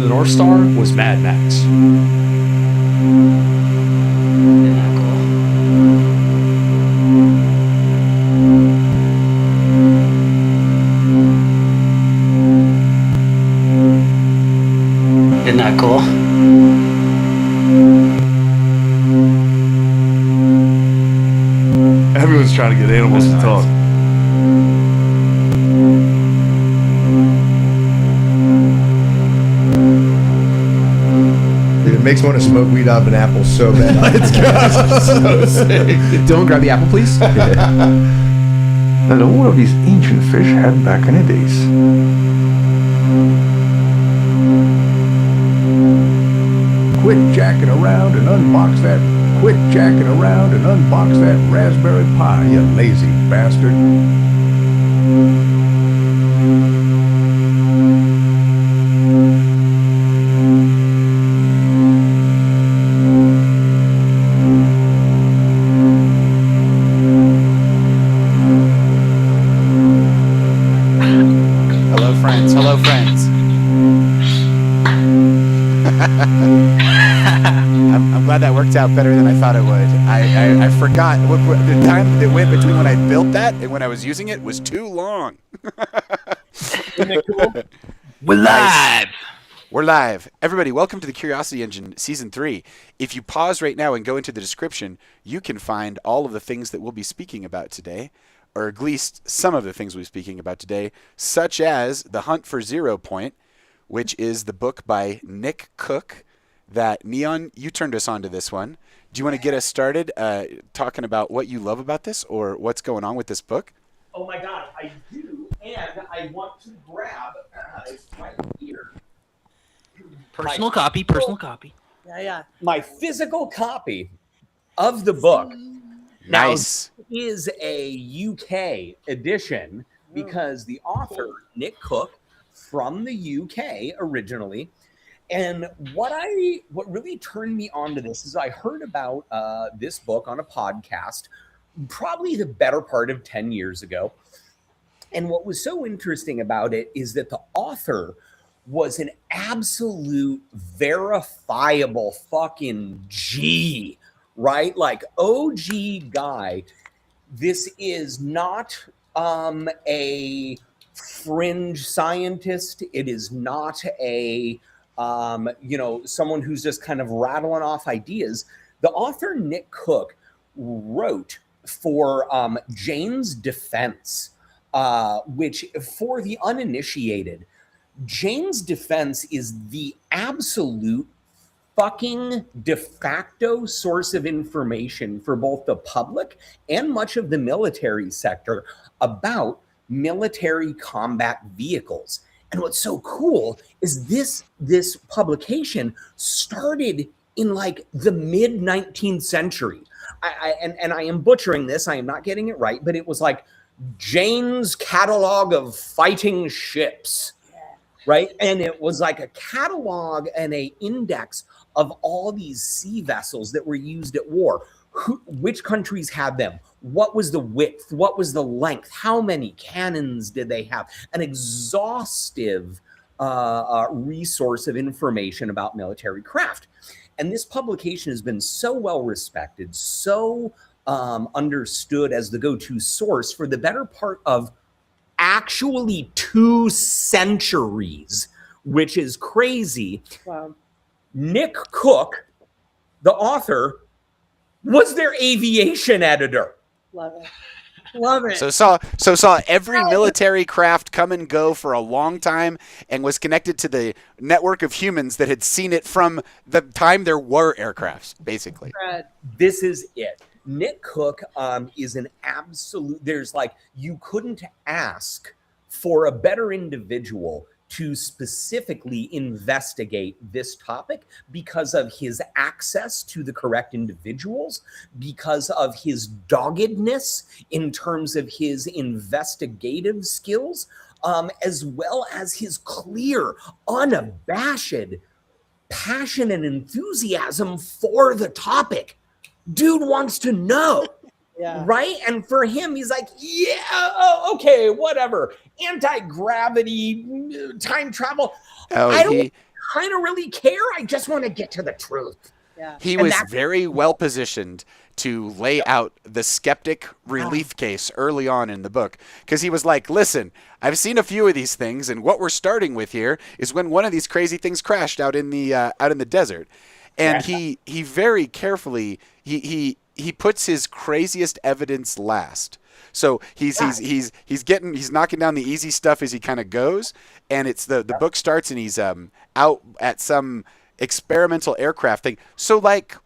the North Star was Mad Max. Isn't that cool? Isn't that cool? Everyone's trying to get animals to talk. It makes me want to smoke weed out of an apple so bad. Let's go. So sick. Dylan, grab the apple, please. That all of these ancient fish had back in the days. Quit jacking around and unbox that. Quit jacking around and unbox that raspberry pie, you lazy bastard. Hello, friends. Hello, friends. I'm glad that worked out better than I thought it would. I forgot the time that went between when I built that and when I was using it was too long. Isn't it cool? We're live. We're live. Everybody, welcome to the Curiosity Engine Season 3. If you pause right now and go into the description, you can find all of the things that we'll be speaking about today, or at least some of the things we'll be speaking about today, such as The Hunt for 0 Point, which is the book by Nick Cook that, Neon, you turned us on to this one. Do you want to get us started talking about what you love about this or what's going on with this book? Oh my God, I do, and I want to grab it's right here. Personal copy. Yeah. My physical copy of the book. Nice. Now, it is a UK edition because the author, Nick Cook, from the UK originally. And what really turned me on to this is I heard about this book on a podcast probably the better part of 10 years ago. And what was so interesting about it is that the author was an absolute verifiable fucking G, right? Like OG guy. This is not a fringe scientist. It is not a someone who's just kind of rattling off ideas. The author Nick Cook wrote for Jane's Defense, which for the uninitiated, Jane's Defense is the absolute fucking de facto source of information for both the public and much of the military sector about military combat vehicles. And what's so cool is this publication started in like the mid 19th century. I am butchering this. I am not getting it right, but it was like Jane's Catalog of Fighting Ships, right? And it was like a catalog and a index of all these sea vessels that were used at war. Which countries had them? What was the width? What was the length? How many cannons did they have? An exhaustive resource of information about military craft. And this publication has been so well respected, so understood as the go-to source for the better part of actually 2 centuries, which is crazy. Wow. Nick Cook, the author, was their aviation editor. Love it. Love it. So saw every military craft come and go for a long time and was connected to the network of humans that had seen it from the time there were aircrafts, basically. This is it. Nick Cook is an absolute, there's like, you couldn't ask for a better individual to specifically investigate this topic because of his access to the correct individuals, because of his doggedness in terms of his investigative skills, as well as his clear, unabashed passion and enthusiasm for the topic. Dude wants to know. Yeah. Right? And for him, he's like, yeah, okay, whatever. Anti-gravity, time travel. Oh, I don't kind of really care. I just want to get to the truth. Yeah. He And was that's- very well positioned to lay out the skeptic relief case early on in the book, because he was like, listen, I've seen a few of these things, and what we're starting with here is when one of these crazy things crashed out in the desert. And he very carefully he puts his craziest evidence last. So he's knocking down the easy stuff as he kind of goes, and it's the book starts and he's out at some experimental aircraft thing. So like,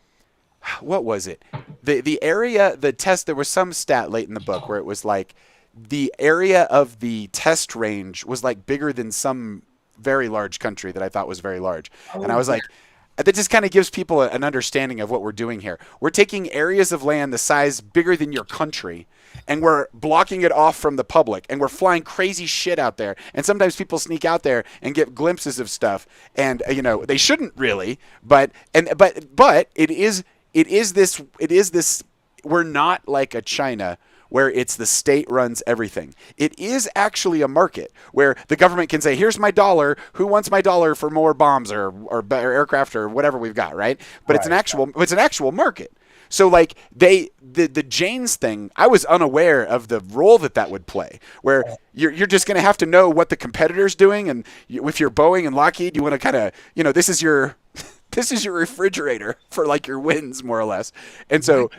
what was it? The area, the test, there was some stat late in the book where it was like the area of the test range was like bigger than some very large country that I thought was very large. And I was like, that just kind of gives people an understanding of what we're doing here. We're taking areas of land the size bigger than your country, and we're blocking it off from the public, and we're flying crazy shit out there. And sometimes people sneak out there and get glimpses of stuff, and they shouldn't really, but it is this. We're not like a China where it's the state runs everything. It is actually a market where the government can say, here's my dollar, who wants my dollar for more bombs or aircraft or whatever we've got, right? But it's an actual market. So like the Janes thing, I was unaware of the role that would play, where you're just going to have to know what the competitor's doing, and if you're Boeing and Lockheed, you want to kind of, this is your refrigerator for like your wins, more or less. And so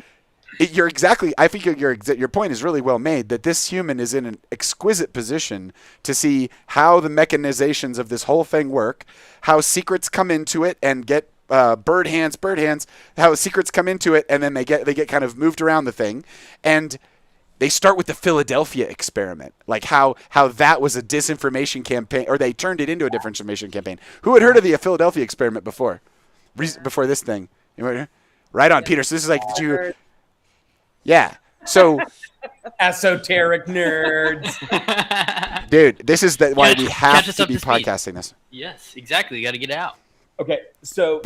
you're exactly, I think your point is really well made, that this human is in an exquisite position to see how the mechanizations of this whole thing work, how secrets come into it and get bird hands, how secrets come into it, and then they get kind of moved around the thing. And they start with the Philadelphia experiment, like how that was a disinformation campaign, or they turned it into a disinformation campaign. Who had heard of the Philadelphia experiment before this thing? Right on, Peter. So this is like, did you... Yeah. So Esoteric nerds. Dude, this is why we have catch us to up be to speed. podcasting this. Yes, exactly. You got to get it out. Okay, so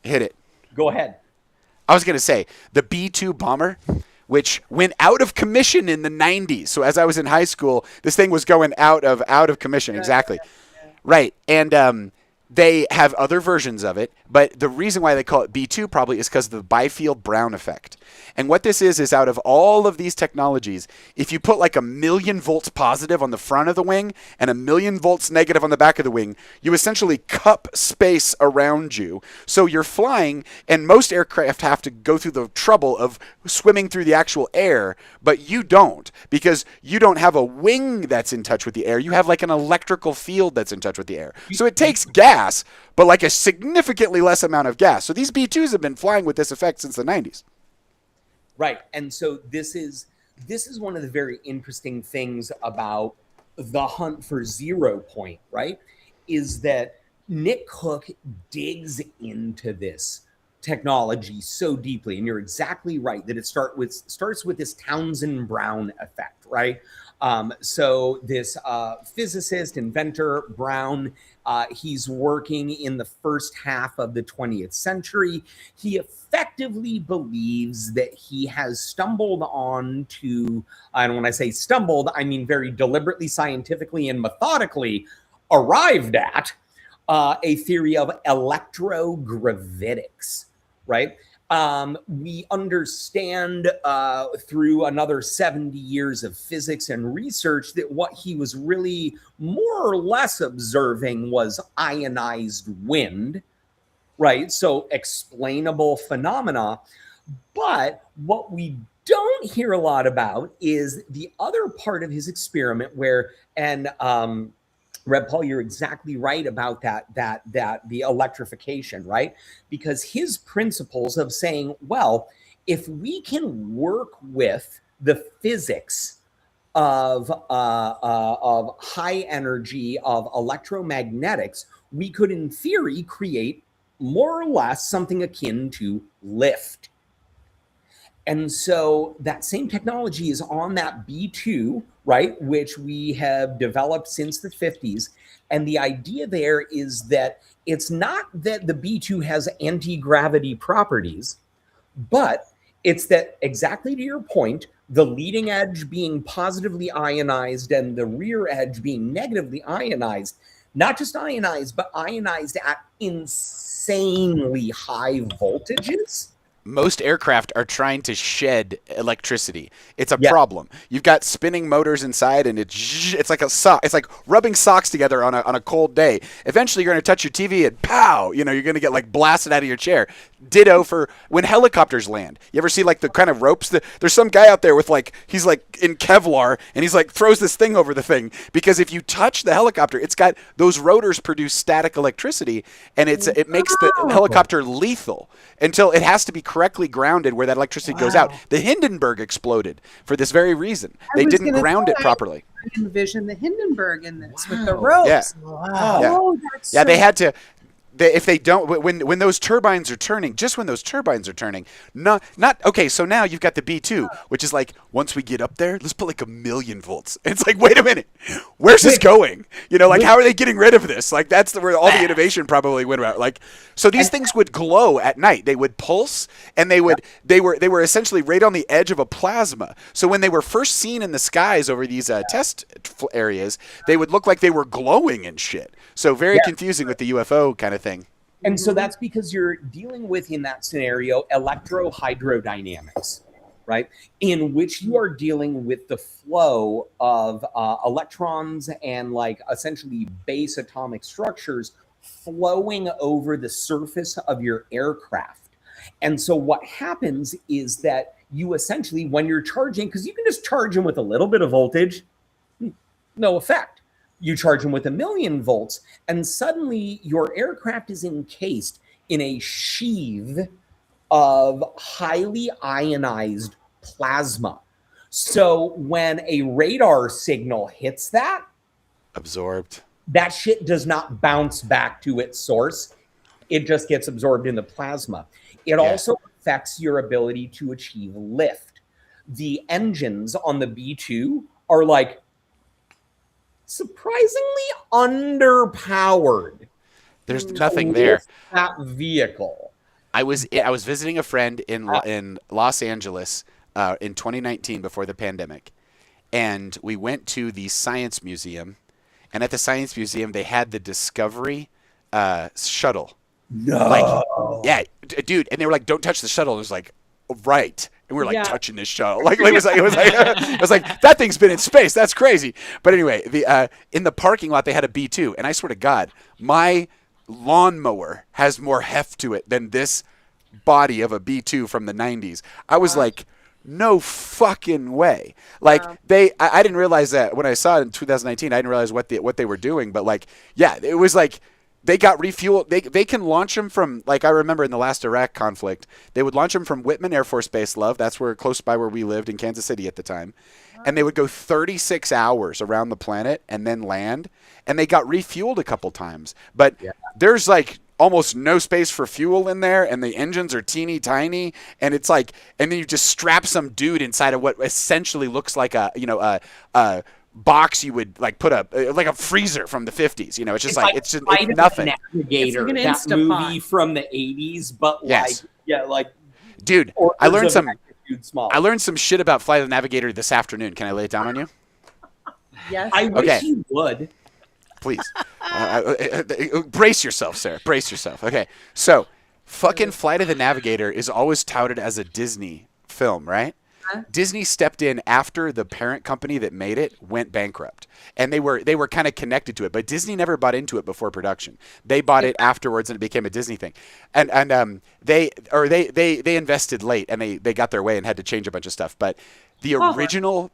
Hit it. Go ahead. I was going to say, the B-2 bomber, which went out of commission in the 90s. So as I was in high school, this thing was going out of commission. Exactly. Right. And they have other versions of it, but the reason why they call it B2 probably is because of the Biefeld-Brown effect. And what this is out of all of these technologies, if you put like 1,000,000 volts positive on the front of the wing and 1,000,000 volts negative on the back of the wing, you essentially cup space around you. So you're flying, and most aircraft have to go through the trouble of swimming through the actual air, but you don't, because you don't have a wing that's in touch with the air. You have like an electrical field that's in touch with the air. So it takes gas, but like a significantly less amount of gas. So these B-2s have been flying with this effect since the 90s. Right. And so this is one of the very interesting things about the hunt for 0 point, right? Is that Nick Cook digs into this technology so deeply. And you're exactly right that it starts with this Townsend-Brown effect, right? So this physicist, inventor, Brown, he's working in the first half of the 20th century. He effectively believes that he has stumbled on to, and when I say stumbled, I mean very deliberately, scientifically, and methodically arrived at a theory of electrogravitics, right? We understand through another 70 years of physics and research that what he was really more or less observing was ionized wind, right? So explainable phenomena. But what we don't hear a lot about is the other part of his experiment where, and Red Paul, you're exactly right about that the electrification, right? Because his principles of saying, well, if we can work with the physics of high energy, of electromagnetics, we could, in theory, create more or less something akin to lift. And so that same technology is on that B2, right, which we have developed since the 50s. And the idea there is that it's not that the B2 has anti-gravity properties, but it's that, exactly to your point, the leading edge being positively ionized and the rear edge being negatively ionized, not just ionized, but ionized at insanely high voltages. Most aircraft are trying to shed electricity. It's a problem. You've got spinning motors inside, and it's like a sock. It's like rubbing socks together on a cold day. Eventually, you're going to touch your TV, and pow! You're going to get like blasted out of your chair. Ditto for when helicopters land. You ever see like the kind of ropes that there's some guy out there with like he's like in Kevlar and he's like throws this thing over the thing because if you touch the helicopter, it's got those rotors produce static electricity and it makes the helicopter lethal until it has to be correctly grounded where that electricity goes out. The Hindenburg exploded for this very reason. They didn't ground it properly. I envision the Hindenburg in this with the ropes. Yeah. Wow. Yeah. Oh, that's Yeah, so they had to. If they don't, when those turbines are turning, just when those turbines are turning, not okay. So now you've got the B2, which is like once we get up there, let's put like 1,000,000 volts. And it's like, wait a minute, where's this going? Like how are they getting rid of this? Like that's where all the innovation probably went about. Like so these things would glow at night. They would pulse, and they were essentially right on the edge of a plasma. So when they were first seen in the skies over these test areas, they would look like they were glowing and shit. So very confusing with the UFO kind of thing. And so that's because you're dealing with, in that scenario, electrohydrodynamics, right? In which you are dealing with the flow of electrons and like essentially base atomic structures flowing over the surface of your aircraft. And so what happens is that you essentially, when you're charging, because you can just charge them with a little bit of voltage, no effect. You charge them with 1,000,000 volts, and suddenly your aircraft is encased in a sheath of highly ionized plasma. So when a radar signal hits that, absorbed. That shit does not bounce back to its source. It just gets absorbed in the plasma. It also affects your ability to achieve lift. The engines on the B2 are like surprisingly underpowered. There's nothing there. That vehicle. I was visiting a friend in Los Angeles in 2019 before the pandemic, and we went to the Science Museum, and at the Science Museum they had the Discovery shuttle. No. Dude, and they were like, "Don't touch the shuttle." And it was like, right. And we were like touching this shuttle. It was like that thing's been in space. That's crazy. But anyway, in the parking lot they had a B2, and I swear to God, my lawnmower has more heft to it than this body of a B2 from the 90s. I was like, no fucking way. Like I didn't realize that when I saw it in 2019. I didn't realize what they were doing. But it was like. They got refueled. They can launch them from, like I remember in the last Iraq conflict, they would launch them from Whitman Air Force Base, Love. That's where close by where we lived in Kansas City at the time. And they would go 36 hours around the planet and then land. And they got refueled a couple times. But there's like almost no space for fuel in there, and the engines are teeny tiny. And it's like, and then you just strap some dude inside of what essentially looks like a box you would like put like a freezer from the 50s. It's just it's nothing. Navigator, like that movie from the 80s, but dude, I learned some shit about Flight of the Navigator this afternoon. Can I lay it down on you? Yes. I wish you would. Please. Brace yourself, Sarah. Brace yourself. Okay. So, fucking Flight of the Navigator is always touted as a Disney film, right? Disney stepped in after the parent company that made it went bankrupt, and they were kind of connected to it, but Disney never bought into it before production. They bought it afterwards, and it became a Disney thing. And they invested late, and they got their way and had to change a bunch of stuff. But the original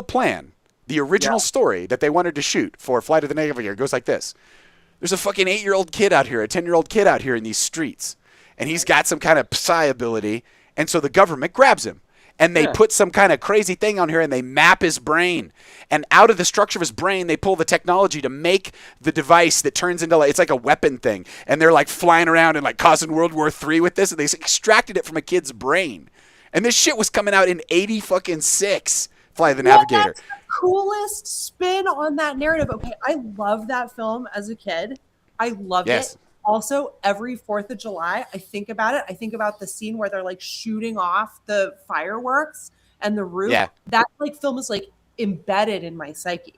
plan, the original story that they wanted to shoot for Flight of the Navigator goes like this: there's a fucking 8-year-old kid out here, a 10-year-old kid out here in these streets, and he's got some kind of psi ability, and so the government grabs him. And they put some kind of crazy thing on here, and they map his brain. And out of the structure of his brain, they pull the technology to make the device that turns into it's like a weapon thing. And they're like flying around and like causing World War III with this. And they extracted it from a kid's brain. And this shit was coming out in 86. Fly the Navigator. That's the coolest spin on that narrative. Okay, I love that film as a kid. I loved it. Also, every 4th of July, I think about it. I think about the scene where they're like shooting off the fireworks and the roof. Yeah. That film is like embedded in my psyche.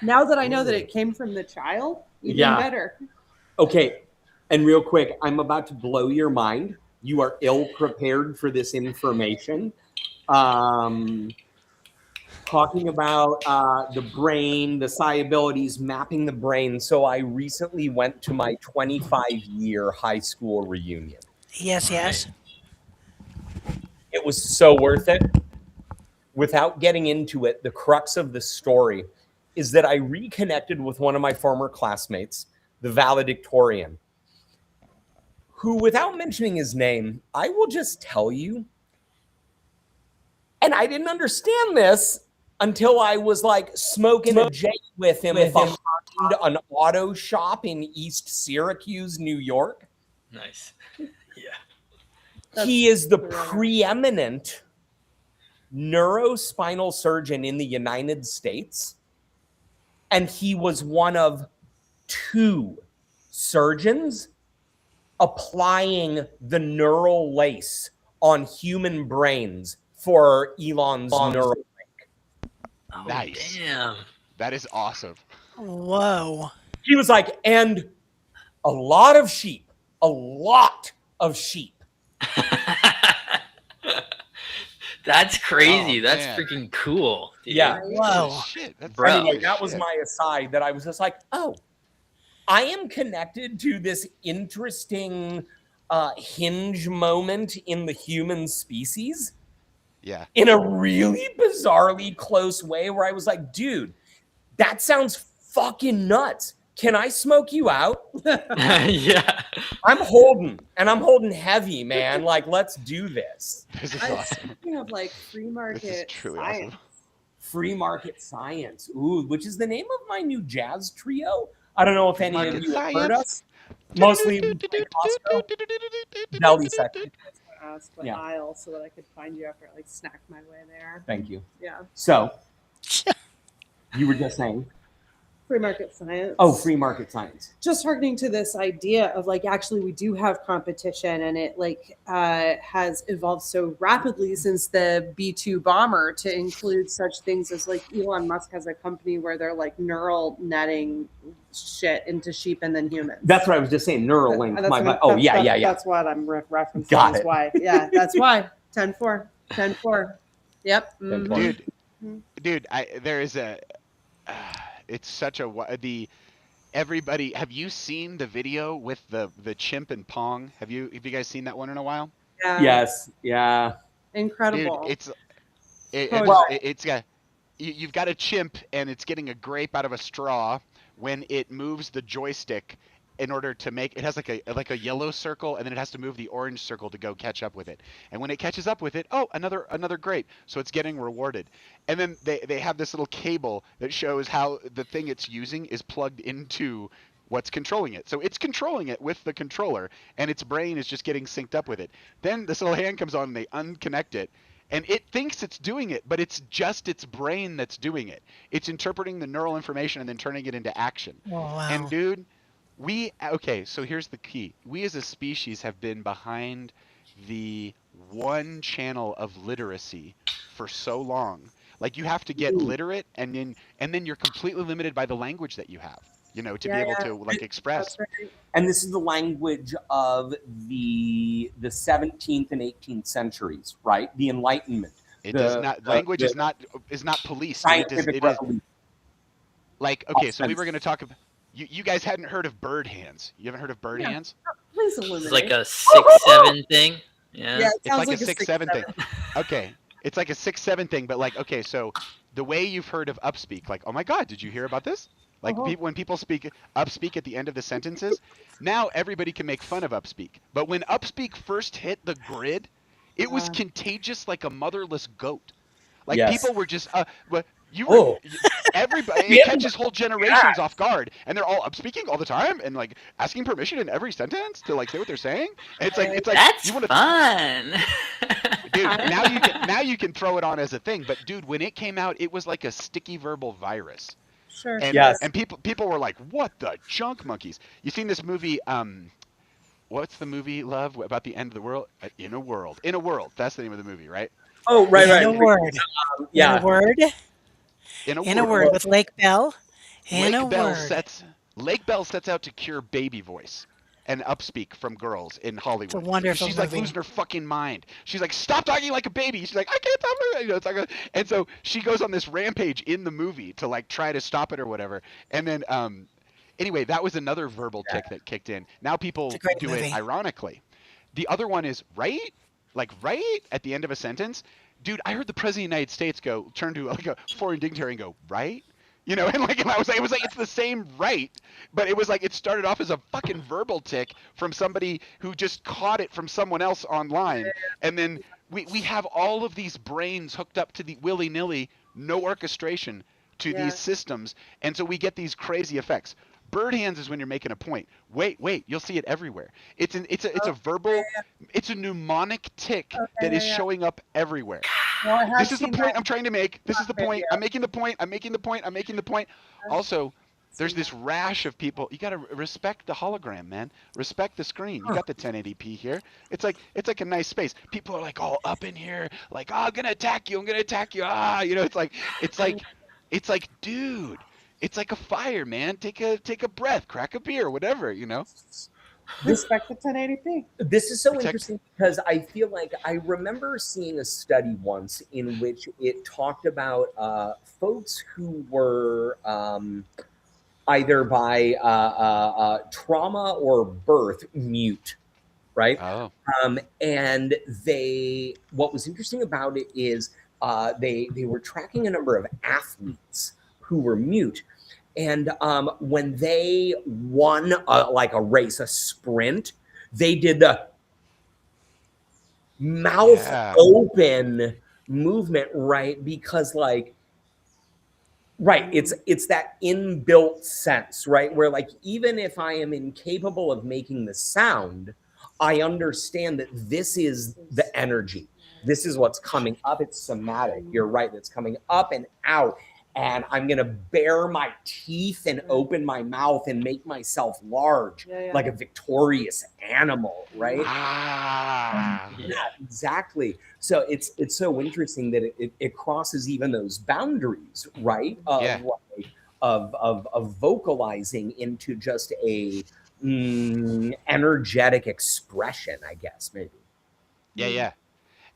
Now that I know that it came from the child, Even Yeah. better. Okay, and real quick, I'm about to blow your mind. You are ill prepared for this information. Talking about the brain, the psi abilities, mapping the brain. So I recently went to my 25-year high school reunion. Yes, yes. It was so worth it. Without getting into it, the crux of the story is that I reconnected with one of my former classmates, the valedictorian, who, without mentioning his name, I will just tell you, and I didn't understand this until I was like smoking a J with him behind an auto shop in East Syracuse, New York. Nice. He is the preeminent neurospinal surgeon in the United States. And he was one of 2 surgeons applying the neural lace on human brains for Elon's Neuralink. Oh, Nice. damn. That is awesome. Whoa. He was like, and a lot of sheep. That's crazy. Oh, That's man. freaking cool. Dude. Yeah. Whoa. Holy shit. That's Bro. Anyway, holy that was shit. my aside that I was just like, oh, I am connected to this interesting hinge moment in the human species Yeah. in a really bizarrely close way where I was like, dude, that sounds fucking nuts. Can I smoke you out? Yeah. I'm holding heavy, man. Like, let's do this. This is I was awesome. thinking of like free market This is truly science. awesome. Free market science. Ooh, which is the name of my new jazz trio. I don't know if any of Market you have heard science. us. Mostly we play Costco. Deli section. I asked what Yeah. aisle so that I could find you after I like snacked my way there. Thank you. Yeah. So, you were just saying, Free market science. oh, free market science. Just harkening to this idea of like actually we do have competition and it like has evolved so rapidly since the B-2 bomber to include such things as like Elon Musk has a company where they're like neural netting shit into sheep and then humans. That's what I was just saying. Neuralink. That's My, what- oh, that's- yeah, that's- yeah, yeah. That's what I'm referencing. Got That's it. why. Yeah, that's why. 10-4. 10-4. Yep. 10-4. Dude, there is a it's such a everybody, have you seen the video with the chimp and Pong? Have you guys seen that one in a while? Yeah. Yes. Yeah. Incredible. Dude, Well- it's got you've got a chimp and it's getting a grape out of a straw when it moves the joystick in order to make it has like a yellow circle and then it has to move the orange circle to go catch up with it. And when it catches up with it, oh, another grape. So it's getting rewarded. And then they have this little cable that shows how the thing it's using is plugged into what's controlling it. So it's controlling it with the controller and its brain is just getting synced up with it. Then this little hand comes on and they unconnect it. And it thinks it's doing it, but it's just its brain that's doing it. It's interpreting the neural information and then turning it into action. Oh, wow. And dude, so here's the key. We as a species have been behind the one channel of literacy for so long. Like you have to get literate and then you're completely limited by the language that you have, to be able to like express. That's right. And this is the language of the 17th and 18th centuries, right? The Enlightenment. Language is not policed. Scientific It is revolution. like, okay, so we were going to talk about, you guys hadn't heard of bird hands. You haven't heard of bird Yeah. hands? Please It's illuminate. like a 6-7 thing. Yeah. Yeah, it It's sounds like a 6-7 thing. 6-7. Okay. It's like a 6-7 thing, but like, okay, so the way you've heard of upspeak, like, oh my God, did you hear about this? Like when people speak upspeak at the end of the sentences, now everybody can make fun of upspeak. But when upspeak first hit the grid, it was contagious like a motherless goat. Like Yes. people were just Oh. everybody it catches whole generations off guard and they're all upspeaking all the time and like asking permission in every sentence to like say what they're saying. And it's like That's you want to fun. dude, now you can throw it on as a thing, but dude, when it came out, it was like a sticky verbal virus. Sure. And, Yes. and people were like, "What the junk monkeys?" You seen this movie? What's the movie, love, about the end of the world? In a world. That's the name of the movie, right? Oh, right, In a right. word. Yeah. In a word. In In a word with Lake Bell. In Lake a Bell word. sets Lake Bell sets out to cure baby voice and upspeak from girls in Hollywood. It's a wonderful She's like movie. losing her fucking mind. She's like, stop talking like a baby. She's like, I can't stop it. You know, it's like and so she goes on this rampage in the movie to like try to stop it or whatever. And then anyway, that was another verbal tick that kicked in. Now people It's a great do movie. it ironically. The other one is right, like right at the end of a sentence. Dude, I heard the president of the United States turn to like a foreign dignitary and go, right? You know, and I was like, it was like it's the same right, but it was like it started off as a fucking verbal tick from somebody who just caught it from someone else online, and then we have all of these brains hooked up to the willy-nilly, no orchestration to these systems, and so we get these crazy effects. Bird hands is when you're making a point. Wait, you'll see it everywhere. It's a verbal, it's a mnemonic tick that is showing up everywhere. Well, I have This is the seen point that. I'm trying to make. This is the point. I'm making the point. I'm making the point. I'm making the point. Also, there's this rash of people. You gotta respect the hologram, man. Respect the screen. You got the 1080p here. It's like a nice space. People are like all up in here, like, oh, I'm gonna attack you. I'm gonna attack you. Ah, you know, it's like, dude. It's like a fire, man. Take a breath, crack a beer, whatever, you know. Respect the 1080p. This is so interesting because I feel like I remember seeing a study once in which it talked about folks who were either by trauma or birth mute, right? Oh. And what was interesting about it is they were tracking a number of athletes who were mute. And when they won like a race, a sprint, they did the mouth open movement, right? Because it's that inbuilt sense, right? Where like, even if I am incapable of making the sound, I understand that this is the energy. This is what's coming up. It's somatic. You're right. It's coming up and out. And I'm going to bare my teeth and open my mouth and make myself large, like a victorious animal, right? Yeah, exactly. So it's so interesting that it crosses even those boundaries, right? Of vocalizing into just a energetic expression, I guess, maybe. Yeah.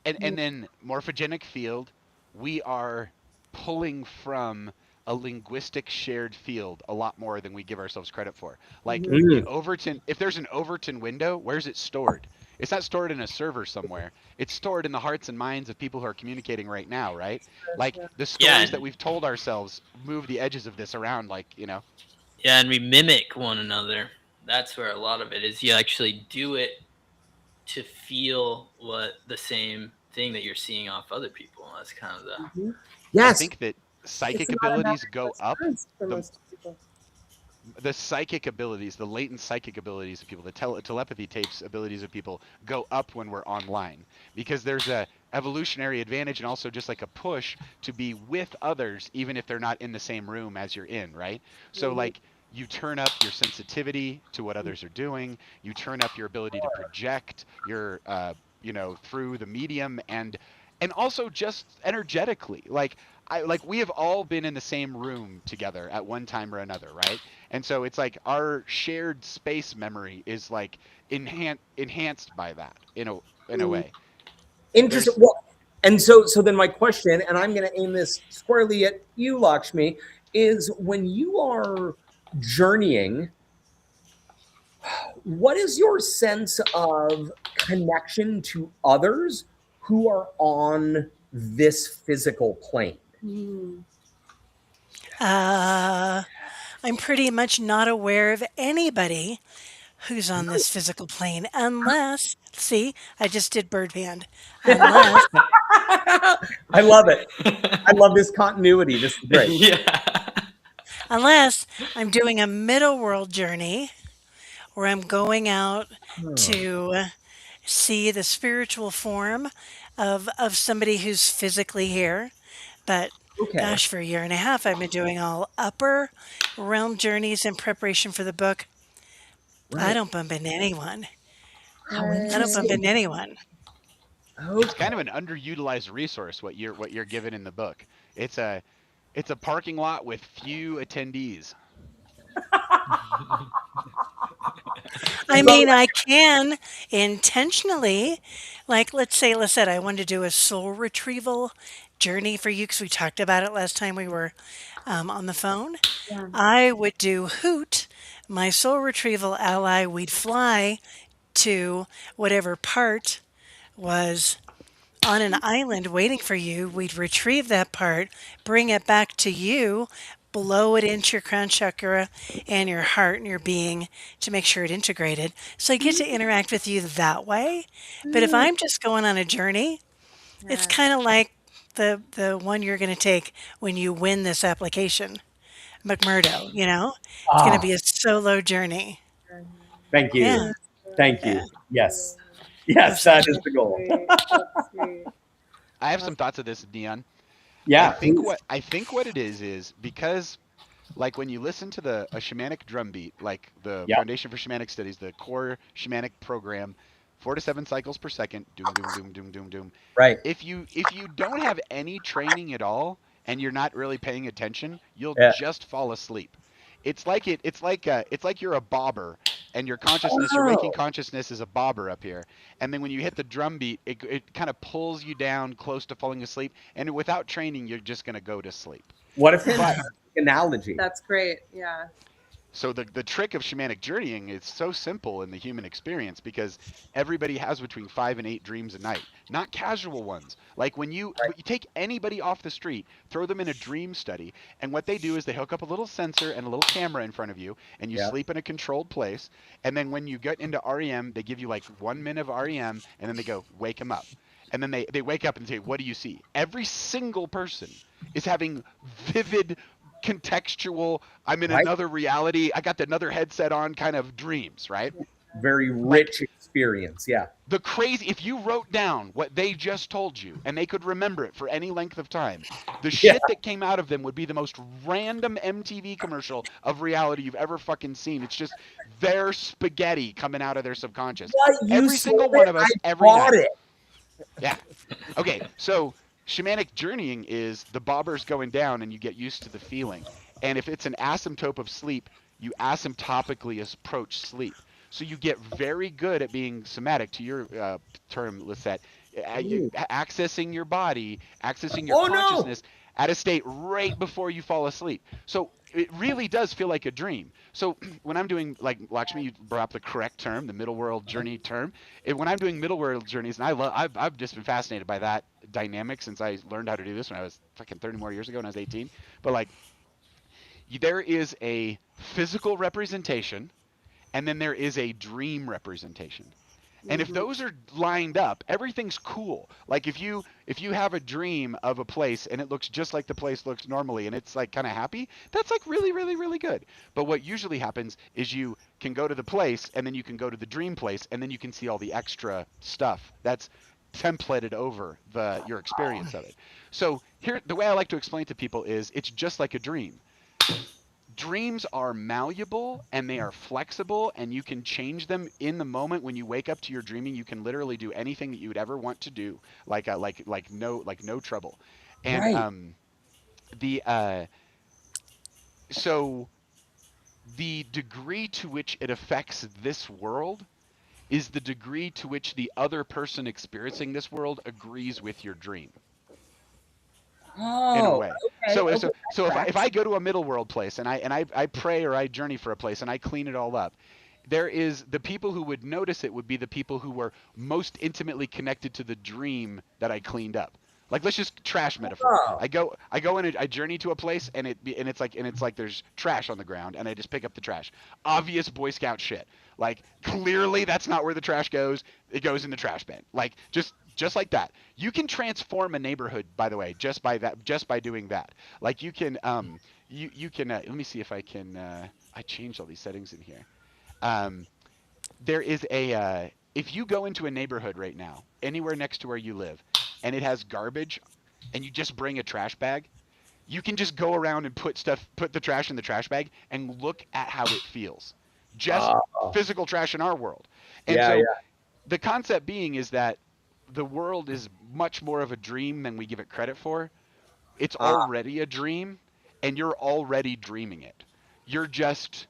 And then morphogenic field, we are pulling from a linguistic shared field a lot more than we give ourselves credit for. Like the Overton, if there's an Overton window, where's it stored? It's not stored in a server somewhere. It's stored in the hearts and minds of people who are communicating right now, right? Like the stories that we've told ourselves move the edges of this around, like, you know. Yeah, and we mimic one another. That's where a lot of it is. You actually do it to feel what the same thing that you're seeing off other people. That's kind of the... I think that psychic abilities go up. The psychic abilities, the latent psychic abilities of people, the telepathy tapes abilities of people go up when we're online, because there's a evolutionary advantage and also just like a push to be with others even if they're not in the same room as you're in, right? So like you turn up your sensitivity to what others are doing, you turn up your ability to project your through the medium, and also just energetically, like we have all been in the same room together at one time or another, right? And so it's like our shared space memory is like enhanced by that in a way. Interesting. Well, and so then my question, and I'm going to aim this squarely at you, Lakshmi, is when you are journeying, what is your sense of connection to others who are on this physical plane? I'm pretty much not aware of anybody who's on this physical plane, unless, see, I just did bird band. Unless I love it. I love this continuity. This is great. Yeah. Unless I'm doing a middle world journey where I'm going out to see the spiritual form of somebody who's physically here. But gosh, for a year and a half, I've been doing all upper realm journeys in preparation for the book. I don't bump into anyone. I don't bump into anyone. It's kind of an underutilized resource what you're given in the book. It's a parking lot with few attendees. I mean, I can intentionally, like, let's say, Lisette, I wanted to do a soul retrieval journey for you because we talked about it last time we were on the phone. I would do Hoot, my soul retrieval ally. We'd fly to whatever part was on an island waiting for you. We'd retrieve that part, bring it back to you, blow it into your crown chakra and your heart and your being to make sure it integrated. So I get to interact with you that way. But if I'm just going on a journey, it's kind of like the one you're going to take when you win this application, McMurdo, you know? It's going to be a solo journey. Thank you. Yeah. Thank you. Yeah. Yes. Yes, that is the goal. I have some thoughts of this, Neon. Yeah. I think what it is because like when you listen to a shamanic drum beat, like the Foundation for Shamanic Studies, the core shamanic program, 4 to 7 cycles per second, doom doom doom doom doom doom. Right. If you don't have any training at all and you're not really paying attention, you'll just fall asleep. It's like you're a bobber and your consciousness, your waking consciousness is a bobber up here. And then when you hit the drum beat, it kind of pulls you down close to falling asleep. And without training, you're just going to go to sleep. What a fantastic analogy. That's great. Yeah. So the trick of shamanic journeying is so simple in the human experience because everybody has between 5 and 8 dreams a night, not casual ones. Like when you take anybody off the street, throw them in a dream study, and what they do is they hook up a little sensor and a little camera in front of you, and you sleep in a controlled place. And then when you get into REM, they give you like 1 minute of REM, and then they go, wake them up. And then they wake up and say, what do you see? Every single person is having vivid contextual, I'm in another reality, I got another headset on kind of dreams, right? Very rich experience, yeah. The crazy, if you wrote down what they just told you and they could remember it for any length of time, the shit that came out of them would be the most random MTV commercial of reality you've ever fucking seen. It's just their spaghetti coming out of their subconscious. Every single one of us, every night. Yeah. Okay, so shamanic journeying is the bobbers going down and you get used to the feeling. And if it's an asymptote of sleep, you asymptotically approach sleep. So you get very good at being somatic, to your term, Lisette, accessing your body, accessing your consciousness at a state right before you fall asleep. So it really does feel like a dream. So when I'm doing, like Lakshmi, you brought up the correct term, the middle world journey term. When I'm doing middle world journeys, and I've just been fascinated by that dynamic since I learned how to do this when I was fucking 30 more years ago when I was 18. But like, there is a physical representation, and then there is a dream representation. And if those are lined up, everything's cool. Like if you have a dream of a place and it looks just like the place looks normally and it's like kind of happy, that's like really, really, really good. But what usually happens is you can go to the place and then you can go to the dream place and then you can see all the extra stuff that's templated over your experience of it. So here, the way I like to explain to people is it's just like a dream. Dreams are malleable and they are flexible and you can change them in the moment. When you wake up to your dreaming, you can literally do anything that you would ever want to do, like no trouble. And so the degree to which it affects this world is the degree to which the other person experiencing this world agrees with your dream. In a way. So if I go to a middle world place and I pray or I journey for a place and I clean it all up, there is the people who would notice it would be the people who were most intimately connected to the dream that I cleaned up. Like, let's just trash metaphor. I go and I journey to a place and it's like there's trash on the ground and I just pick up the trash. Obvious Boy Scout shit. Like, clearly that's not where the trash goes. It goes in the trash bin. Like, just like that. You can transform a neighborhood, by the way, just by doing that. Like you can let me see if I can I changed all these settings in here. There is if you go into a neighborhood right now, anywhere next to where you live, and it has garbage and you just bring a trash bag, you can just go around and put the trash in the trash bag and look at how it feels. Just physical trash in our world. And the concept being is that the world is much more of a dream than we give it credit for. It's already a dream, and you're already dreaming it. You're just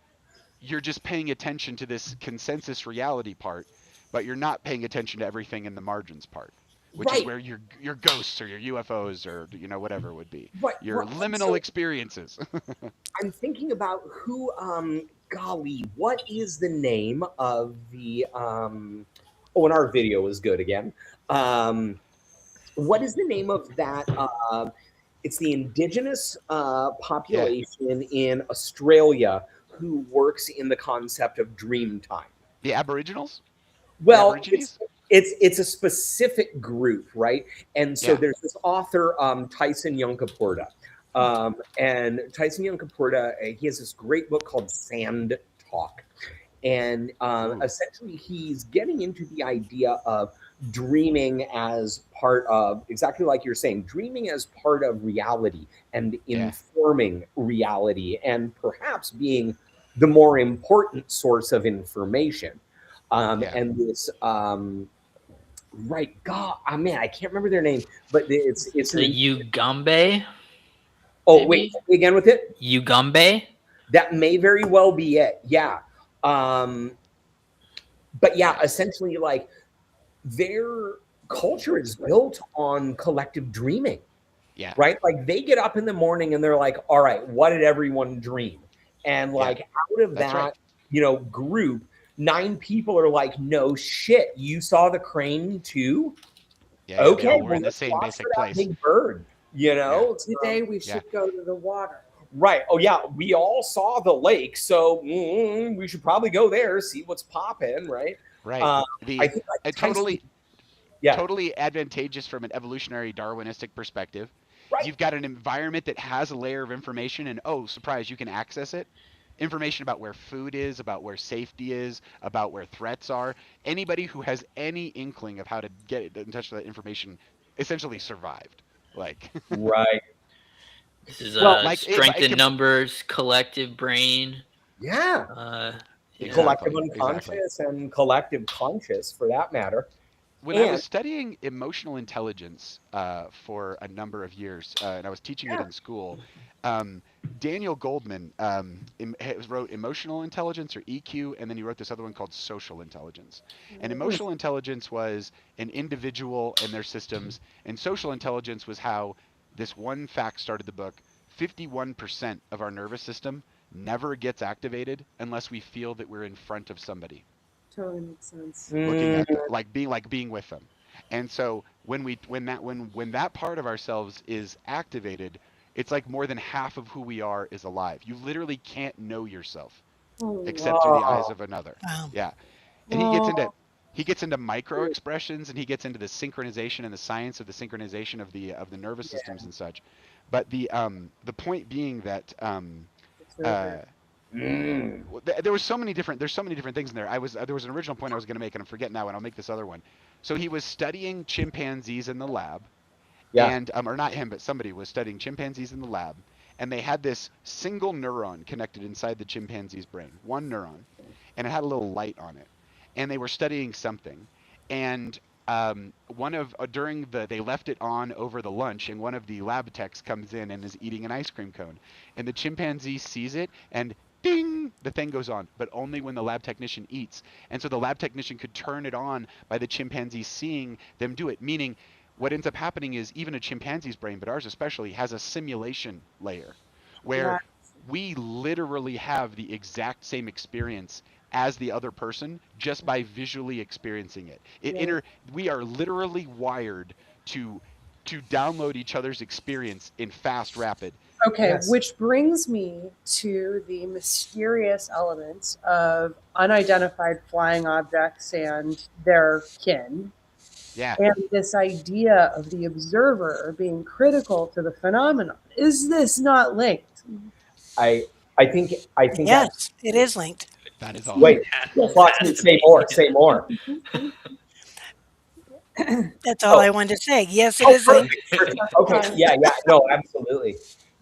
you're just paying attention to this consensus reality part, but you're not paying attention to everything in the margins part, which is where your ghosts or your UFOs or whatever would be. Your liminal experiences. I'm thinking about who golly, what is the name of the and our video is good again. What is the name of that? It's the indigenous population in Australia who works in the concept of Dreamtime. The Aboriginals? Well, The it's a specific group, right? And so there's this author, Tyson Yunkaporta. And Tyson Yunkaporta, he has this great book called Sand Talk. And essentially he's getting into the idea of dreaming as part of, exactly like you're saying, dreaming as part of reality and informing reality and perhaps being the more important source of information. And this, God, man, I can't remember their name, but it's the Ugambe. Oh, wait, again with it? Ugambe? That may very well be it. Yeah. But yeah, essentially, like, their culture is built on collective dreaming. Yeah. Right? Like, they get up in the morning and they're like, all right, what did everyone dream? And like, out of that, group, 9 people are like, no shit, you saw the crane too? Yeah, okay, we're in the same basic place. Big bird, Today we should go to the water. Right. Oh yeah, we all saw the lake, so we should probably go there, see what's popping, right? Right. I think totally advantageous from an evolutionary Darwinistic perspective. Right. You've got an environment that has a layer of information, and oh, surprise, you can access it. Information about where food is, about where safety is, about where threats are. Anybody who has any inkling of how to get in touch with that information essentially survived. Like right. This is strength in numbers, collective brain. Yeah. Exactly. Collective unconscious and collective conscious, for that matter. When I was studying emotional intelligence for a number of years, and I was teaching it in school, Daniel Goldman wrote Emotional Intelligence, or EQ, and then he wrote this other one called Social Intelligence. And emotional intelligence was an individual and their systems, and social intelligence was how this one fact started the book. 51% of our nervous system never gets activated unless we feel that we're in front of somebody. Totally makes sense. Looking at them, being with them. And so when that part of ourselves is activated, it's like more than half of who we are is alive. You literally can't know yourself except through the eyes of another. Wow. Yeah. And he gets into micro expressions, and he gets into the synchronization and the science of the synchronization of the nervous systems and such. But the point being that there's so many different things in there. There was an original point I was going to make, and I'm forgetting now, and I'll make this other one. So he was studying chimpanzees in the lab, and or not him, but somebody was studying chimpanzees in the lab, and they had this single neuron connected inside the chimpanzee's brain, one neuron, and it had a little light on it, and they were studying something, and they left it on over the lunch, and one of the lab techs comes in and is eating an ice cream cone, and the chimpanzee sees it, and ding, the thing goes on, but only when the lab technician eats. And so the lab technician could turn it on by the chimpanzee seeing them do it, meaning what ends up happening is even a chimpanzee's brain, but ours especially, has a simulation layer where we literally have the exact same experience as the other person just by visually experiencing it. We are literally wired to download each other's experience in fast, rapid. Okay, which brings me to the mysterious elements of unidentified flying objects and their kin. Yeah. And this idea of the observer being critical to the phenomenon. Is this not linked? I think Yes, it is linked. That is all. Wait, say more. That's all I wanted to say. Yes, it is linked. Okay, yeah, no, absolutely.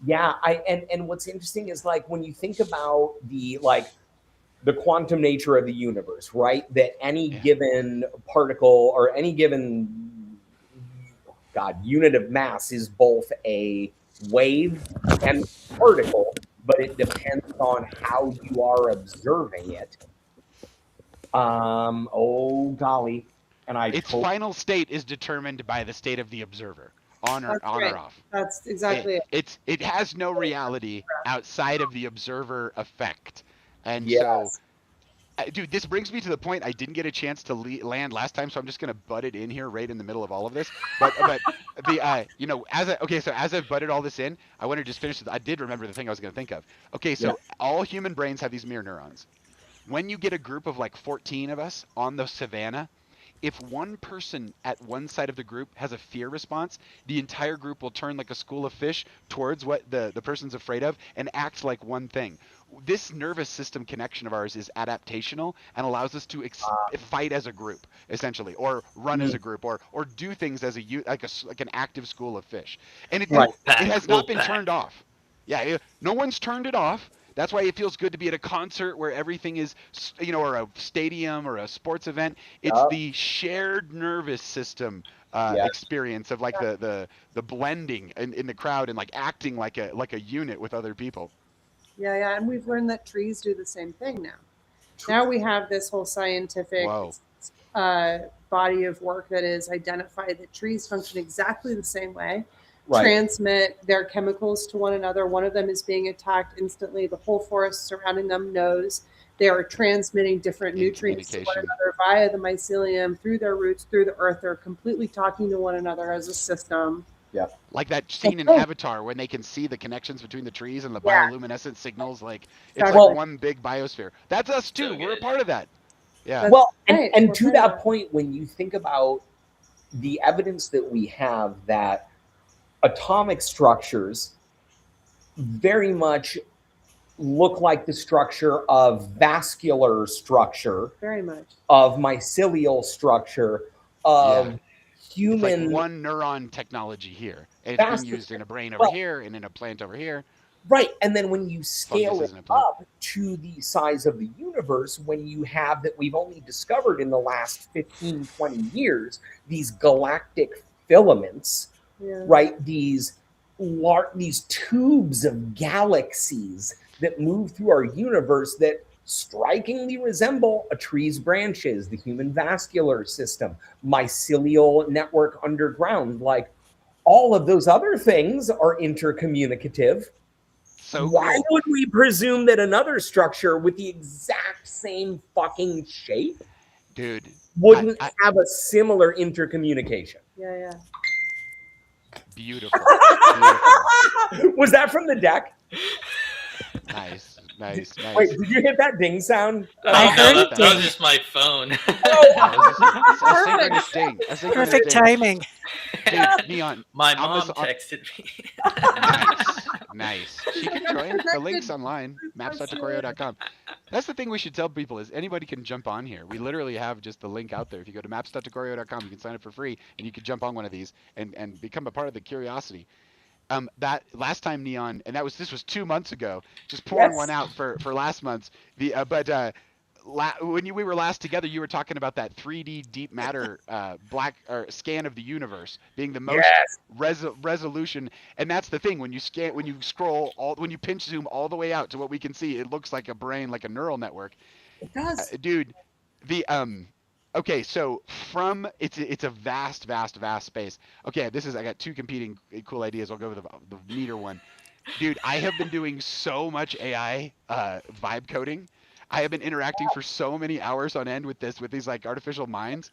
Yeah, and what's interesting is, like, when you think about the quantum nature of the universe, right? That any given particle or any given unit of mass is both a wave and particle but it depends on how you are observing it. Oh golly, and its final state is determined by the state of the observer, on or off. That's exactly it. It has no reality outside of the observer effect, and Yes. so. Dude, this brings me to the point I didn't get a chance to land last time, so I'm just gonna butt it in here right in the middle of all of this. But the you know, as I've butted all this in, I want to just finish. I did remember the thing I was gonna think of. Okay, so all human brains have these mirror neurons. When you get a group of like 14 of us on the savannah, if one person at one side of the group has a fear response, the entire group will turn like a school of fish towards what the person's afraid of and act like one thing. This nervous system connection of ours is adaptational and allows us to fight as a group, essentially, or run as a group, or do things as like an active school of fish. And it has not been turned off. Yeah, no one's turned it off. That's why it feels good to be at a concert where everything is, you know, or a stadium or a sports event. It's the shared nervous system experience of like the blending in the crowd and like acting like a unit with other people. Yeah, and we've learned that trees do the same thing now. Now we have this whole scientific body of work that is identified that trees function exactly the same way, transmit their chemicals to one another. One of them is being attacked instantly. The whole forest surrounding them knows they are transmitting different nutrients to one another via the mycelium, through their roots, through the earth. They're completely talking to one another as a system. Yeah. Like that scene in Avatar when they can see the connections between the trees and the bioluminescent signals. Like it's like one big biosphere. That's us too. We're a part of that. Yeah. Well, and to that point, when you think about the evidence that we have that atomic structures very much look like the structure of vascular structure, very much of mycelial structure, of human. It's like one neuron technology here, and it's being used in a brain over here and in a plant over here. Right, and then when you scale it up to the size of the universe, when you have that we've only discovered in the last 15, 20 years, these galactic filaments, right? These tubes of galaxies that move through our universe that strikingly resemble a tree's branches, the human vascular system, mycelial network underground. Like all of those other things are intercommunicative. So why would we presume that another structure with the exact same fucking shape, dude, wouldn't have a similar intercommunication? Yeah. Beautiful. Was that from the deck? Nice. Wait, did you hit that ding sound? I heard it. That was just my phone. Perfect timing. Dude, Neon. My mom texted me. Nice. She can join. The link's online. maps.decorio.com. That's the thing we should tell people is anybody can jump on here. We literally have just the link out there. If you go to maps.decorio.com, you can sign up for free and you can jump on one of these and become a part of the curiosity. That last time, Neon, and this was 2 months ago. Just pouring one out for last month's. When we were last together, you were talking about that 3D deep matter scan of the universe being the most resolution. And that's the thing when you scroll when you pinch zoom all the way out to what we can see, it looks like a brain, like a neural network. It does, dude. Okay, so it's a vast space. Okay, I got two competing cool ideas. I'll go with the neater one. Dude, I have been doing so much AI vibe coding. I have been interacting for so many hours on end with these like artificial minds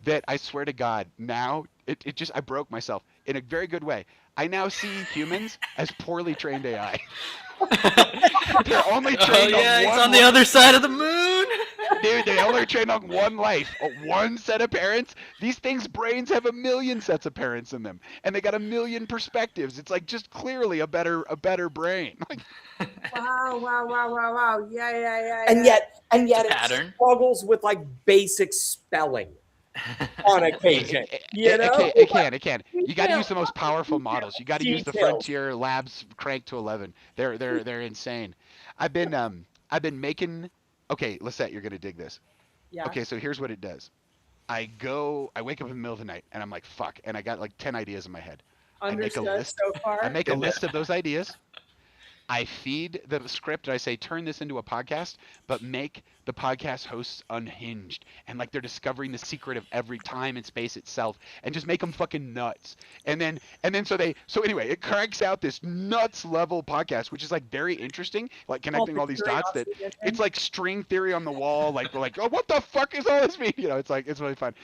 that I swear to God, now I broke myself in a very good way. I now see humans as poorly trained AI. They're only trained it's on the other side of the moon. Dude, they only trained on one life, one set of parents. These things' brains have 1 million sets of parents in them, and they got 1 million perspectives. It's like just clearly a better brain. Wow. Yeah. And yet it struggles with like basic spelling on occasion. It can. You got to use the most powerful models. You got to use the Frontier Labs cranked to 11. They're insane. I've been making. Okay, Lisette, you're gonna dig this. Yeah. Okay, so here's what it does. I wake up in the middle of the night and I'm like, fuck, and I got like 10 ideas in my head. Understood so far. I make a list of those ideas. I feed the script and I say, turn this into a podcast, but make the podcast hosts unhinged and like they're discovering the secret of every time and space itself, and just make them fucking nuts. And then so anyway, it cranks out this nuts level podcast, which is like very interesting, like connecting all these dots that it's like string theory on the wall. Like we're like, oh, what the fuck is all this mean? You know, it's like, it's really fun.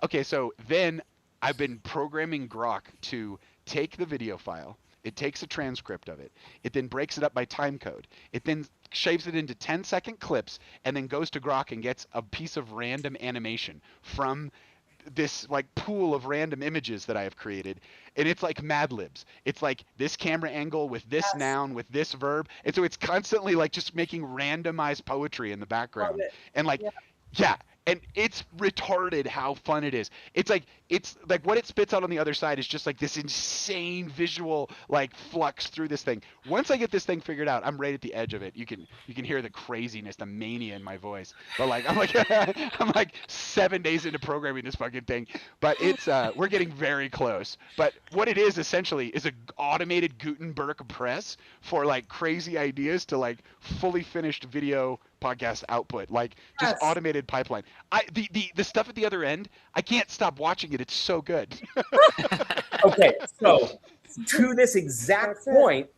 Okay, so then I've been programming Glocke to take the video file. It takes a transcript of it. It then breaks it up by time code. It then shaves it into 10-second clips and then goes to Glocke and gets a piece of random animation from this like pool of random images that I have created. And it's like Mad Libs. It's like this camera angle with this noun with this verb. And so it's constantly like just making randomized poetry in the background. And like, yeah. And it's retarded how fun it is. It's like what it spits out on the other side is just like this insane visual like flux through this thing. Once I get this thing figured out, I'm right at the edge of it. You can hear the craziness, the mania in my voice. But like I'm like 7 days into programming this fucking thing. But it's we're getting very close. But what it is essentially is a automated Gutenberg press for like crazy ideas to like fully finished video podcast output, like just automated pipeline. The stuff at the other end, I can't stop watching it. It's so good. Okay, so to this exact point,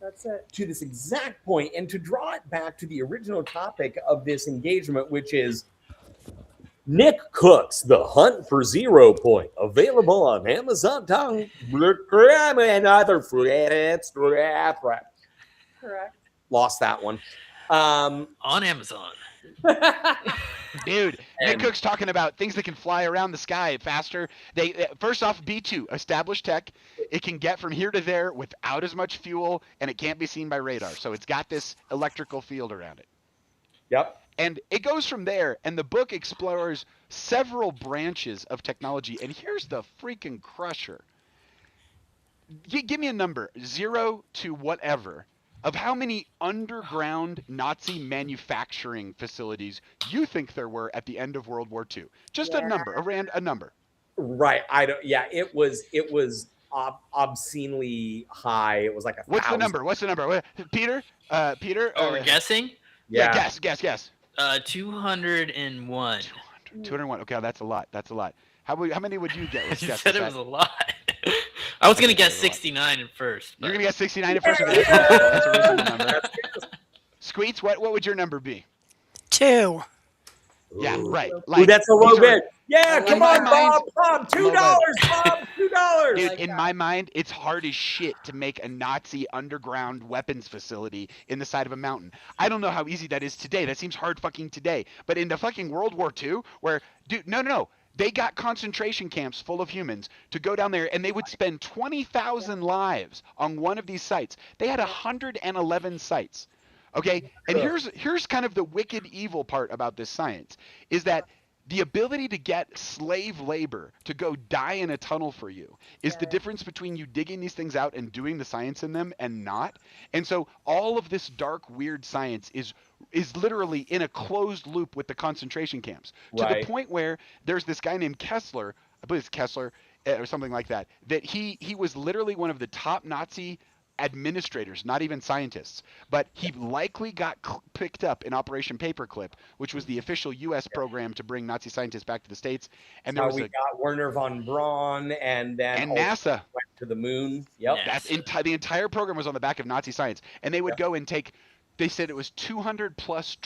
and to draw it back to the original topic of this engagement, which is Nick Cook's The Hunt for 0 Point, available on Amazon.com and other credits. Correct. Lost that one. On Amazon. Dude, Nick Cook's talking about things that can fly around the sky faster. They first off, B2, established tech. It can get from here to there without as much fuel, and it can't be seen by radar. So it's got this electrical field around it. Yep. And it goes from there, and the book explores several branches of technology. And here's the freaking crusher. Give me a number, 0 to whatever, of how many underground Nazi manufacturing facilities you think there were at the end of World War II. Just a number, a number. Right. It was obscenely high. It was like a. What's the number? Peter? Peter? Oh, we're guessing? Yeah. Guess. 201. 201. Okay, that's a lot. How many would you get? You said it was a lot. I was going to guess 69 at first. You're going to guess 69 at first? Okay, that's a reasonable number. Squeets, what would your number be? 2. Yeah, right. Like, that's a low bid. Yeah, come on, Bob. $2, Bob. $2. Dude, in my mind, it's hard as shit to make a Nazi underground weapons facility in the side of a mountain. I don't know how easy that is today. That seems hard fucking today. But in the fucking World War II, where, dude, no. They got concentration camps full of humans to go down there, and they would spend 20,000 lives on one of these sites. They had 111 sites. Okay, and here's kind of the wicked evil part about this science, is that the ability to get slave labor to go die in a tunnel for you is the difference between you digging these things out and doing the science in them and not. And so all of this dark, weird science is literally in a closed loop with the concentration camps, to the point where there's this guy named Kessler, I believe it's Kessler or something like that, that he was literally one of the top Nazi administrators, not even scientists, but he likely got picked up in Operation Paperclip, which was the official U.S. program to bring Nazi scientists back to the States. And there we got Werner von Braun, and then NASA went to the moon. Yep, that's the entire program was on the back of Nazi science, and they would go and take. They said it was 200 plus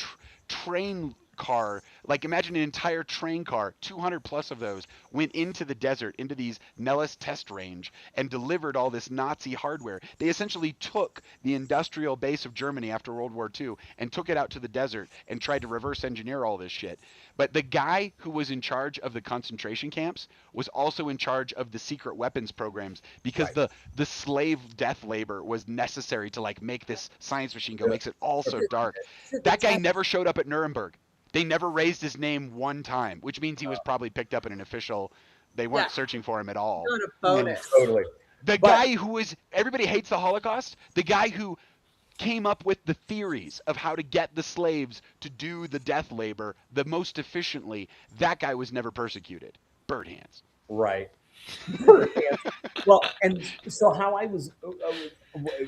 train car, like imagine an entire train car, 200 plus of those went into the desert, into these Nellis test range, and delivered all this Nazi hardware. They essentially took the industrial base of Germany after World War II and took it out to the desert and tried to reverse engineer all this shit. But the guy who was in charge of the concentration camps was also in charge of the secret weapons programs, because the slave death labor was necessary to like make this science machine go, makes it all so dark. That guy never showed up at Nuremberg. They never raised his name one time, which means he was probably picked up in an official. They weren't searching for him at all. Not a bonus. Totally. The guy who was, everybody hates the Holocaust. The guy who came up with the theories of how to get the slaves to do the death labor the most efficiently, that guy was never persecuted. Bird hands. Right. Well, and so how I was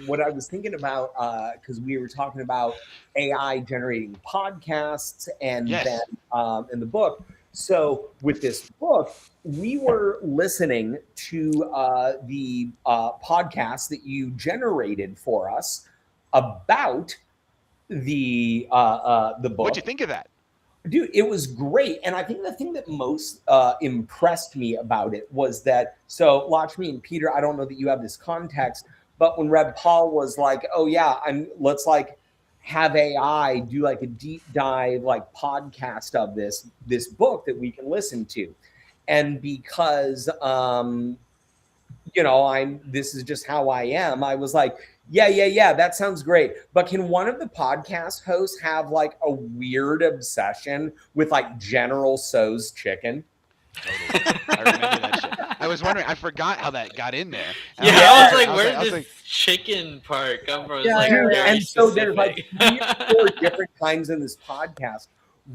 what I was thinking about, because we were talking about AI generating podcasts, and Yes. then in the book. So with this book, we were listening to the podcast that you generated for us about the book. What'd you think of that? Dude, it was great. And I think the thing that most impressed me about it was that, so Lakshmi and Peter, I don't know that you have this context, but when Reb Paul was like, oh yeah, let's like have AI do like a deep dive like podcast of this book that we can listen to. And because this is just how I am, I was like, yeah, that sounds great. But can one of the podcast hosts have like a weird obsession with like General Tso's chicken? Totally. I remember that shit. I was wondering, I forgot how that got in there. And Yeah, I was like, I where did was this like, chicken part come from? It's Yeah, like yeah, very yeah. And so there's specific. like 3 or 4 different times in this podcast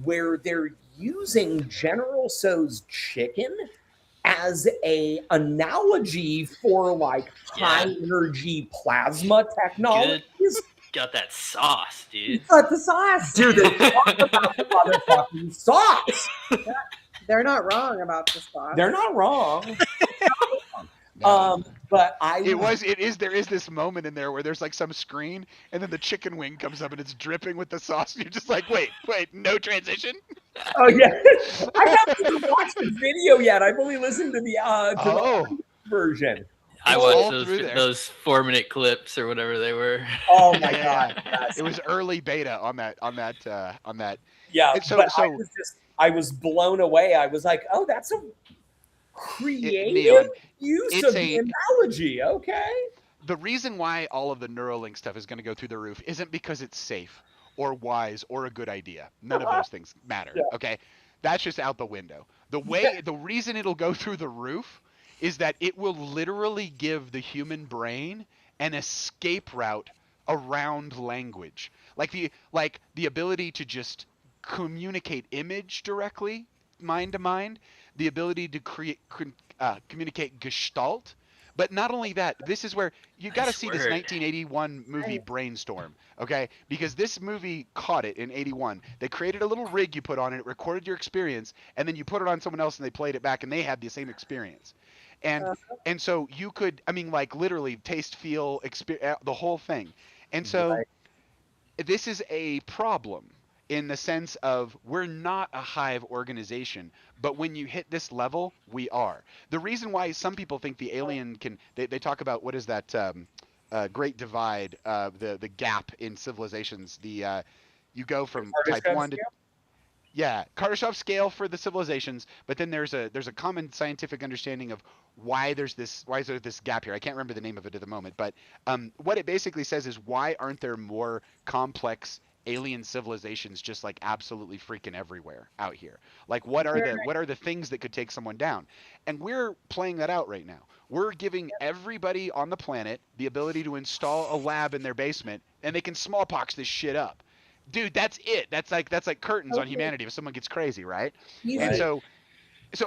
where they're using General Tso's chicken as a analogy for like high energy plasma technologies. Got that sauce, dude. But the sauce. Dude, they talk about the motherfucking sauce. They're not wrong about the sauce. They're not wrong. no. But there is this moment in there where there's like some screen and then the chicken wing comes up and it's dripping with the sauce. And you're just like, wait, no transition? Oh yeah. I haven't even watched the video yet. I've only listened to the version. I all watched through there. those 4-minute clips or whatever they were. Oh my Yeah. god. Yes. It was early beta on that. Yeah, And but I was blown away. I was like, oh, that's a creative use of the analogy. Okay. The reason why all of the Neuralink stuff is going to go through the roof isn't because it's safe or wise or a good idea. None of those things matter. Yeah. Okay. That's just out the window. The reason it'll go through the roof is that it will literally give the human brain an escape route around language. Like the ability to just communicate image directly, mind to mind, the ability to communicate gestalt. But not only that, this is where you got to see this 1981 movie Brainstorm, okay? Because this movie caught it in 81. They created a little rig you put on it, it recorded your experience, and then you put it on someone else and they played it back and they had the same experience. And so you could, I mean, like literally taste, feel, the whole thing. And so this is a problem in the sense of we're not a Hive organization, but when you hit this level, we are. The reason why some people think the alien can, they talk about, what is that great divide, the gap in civilizations, you go from type 1 to... Yeah, Kardashev scale for the civilizations, but then there's a common scientific understanding of why is there this gap here. I can't remember the name of it at the moment, but what it basically says is, why aren't there more complex alien civilizations just like absolutely freaking everywhere out here? Like what are the things that could take someone down? And we're playing that out right now. We're giving everybody on the planet the ability to install a lab in their basement, and they can smallpox this shit up. Dude, that's it. That's like curtains on humanity if someone gets crazy, right? And so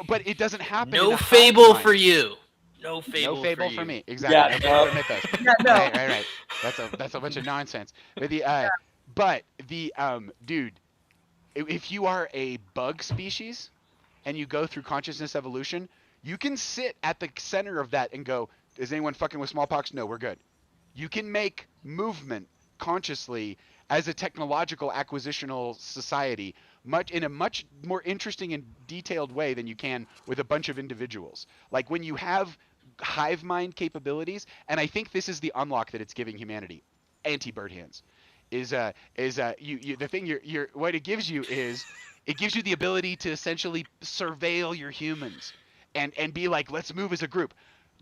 but it doesn't happen. No fable for you. No fable for me. Exactly. Yeah, no mythos. Right. That's a bunch of nonsense. But dude, if you are a bug species and you go through consciousness evolution, you can sit at the center of that and go, is anyone fucking with smallpox? No, we're good. You can make movement consciously as a technological acquisitional society in a much more interesting and detailed way than you can with a bunch of individuals. Like when you have hive mind capabilities, and I think this is the unlock that it's giving humanity, anti-bird hands, the thing what it gives you is it gives you the ability to essentially surveil your humans and be like, let's move as a group.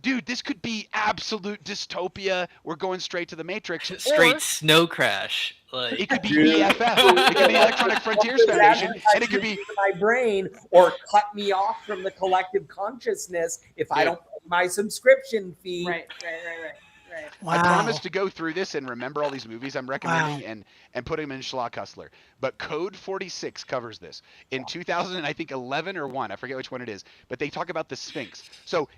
Dude, this could be absolute dystopia. We're going straight to the Matrix. Straight snow crash. Like, it could be EFF. It could be Electronic Frontiers Foundation, and it could be my brain, or cut me off from the collective consciousness if I don't pay my subscription fee. Right. Wow. I promise to go through this and remember all these movies I'm recommending and put them in Schlock Hustler. But Code 46 covers this. In 2000, I think 11 or 1, I forget which one it is, but they talk about the Sphinx. So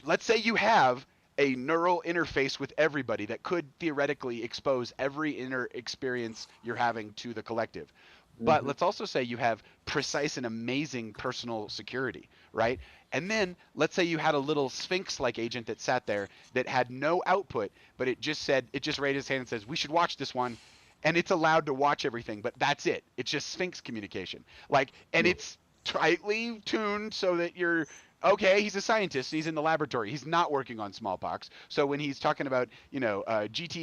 let's say you have a neural interface with everybody that could theoretically expose every inner experience you're having to the collective. But let's also say you have precise and amazing personal security, right? And then let's say you had a little Sphinx-like agent that sat there that had no output, but it just raised its hand and says, we should watch this one. And it's allowed to watch everything, but that's it. It's just Sphinx communication. And it's tightly tuned so that you're, okay, he's a scientist. He's in the laboratory. He's not working on smallpox. So when he's talking about, GTCA,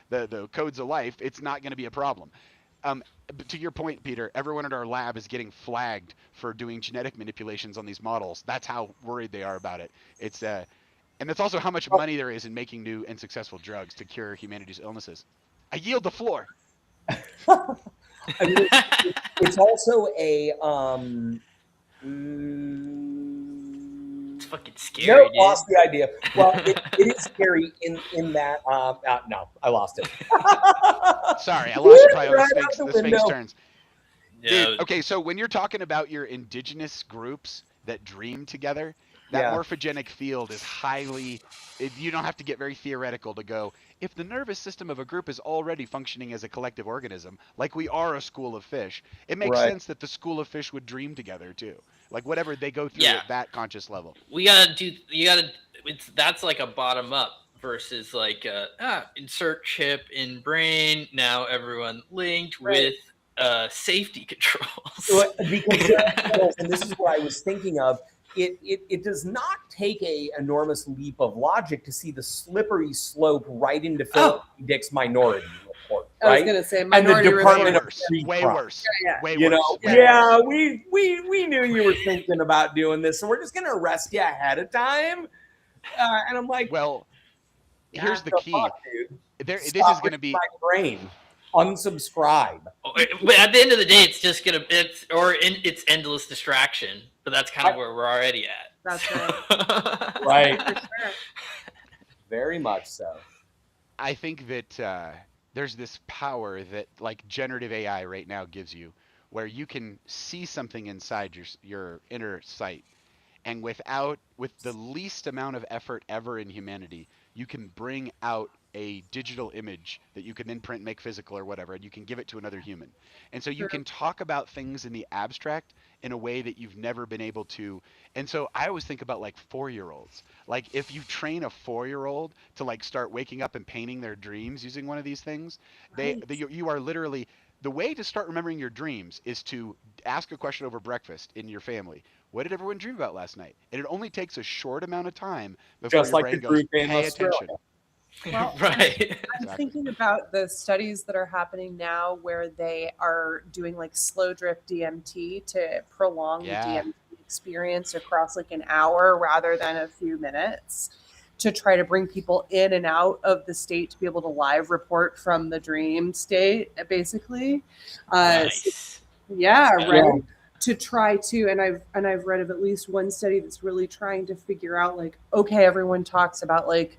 the codes of life, it's not going to be a problem. To your point, Peter, everyone in our lab is getting flagged for doing genetic manipulations on these models. That's how worried they are about it. It's and that's also how much money there is in making new and successful drugs to cure humanity's illnesses. I yield the floor. I mean, it's also a It's fucking scary, dude. lost the idea. Well, it is scary in that. No, I lost it. Sorry, I lost probably Right the out Sphinx, the the Sphinx window. turns. Dude, okay, so when you're talking about your indigenous groups that dream together, that morphogenic field is highly, you don't have to get very theoretical to go, if the nervous system of a group is already functioning as a collective organism, like we are a school of fish, it makes sense that the school of fish would dream together too. Like whatever they go through at that conscious level. That's like a bottom up versus like insert chip in brain. Now everyone linked with safety controls. And this is what I was thinking of. It does not take a enormous leap of logic to see the slippery slope right into Philip Dick's Minority Report. Right? I was going to say Minority and the Department Report. of Way worse. Way you worse. know, we knew you were thinking about doing this, so we're just going to arrest you ahead of time. And I'm like, well, here's the key. Fuck, dude. This is going to be my brain. Unsubscribe. But at the end of the day, it's just gonna it's endless distraction. But that's kind of where we're already at. That's right. Right. For sure. Very much so. I think that there's this power that like generative AI right now gives you, where you can see something inside your inner sight, and with the least amount of effort ever in humanity, you can bring out a digital image that you can then print, make physical or whatever, and you can give it to another human. And so you can talk about things in the abstract in a way that you've never been able to. And so I always think about like 4-year-olds. Like if you train a 4-year-old to like start waking up and painting their dreams using one of these things, you are literally, the way to start remembering your dreams is to ask a question over breakfast in your family. What did everyone dream about last night? And it only takes a short amount of time before Just your like brain the goes, group in pay Australia. attention. Well, Right. I'm thinking about the studies that are happening now where they are doing like slow drip DMT to prolong the DMT experience across like an hour rather than a few minutes, to try to bring people in and out of the state to be able to live report from the dream state, basically. Nice. Right. To try to, and I've read of at least one study that's really trying to figure out like, okay, everyone talks about like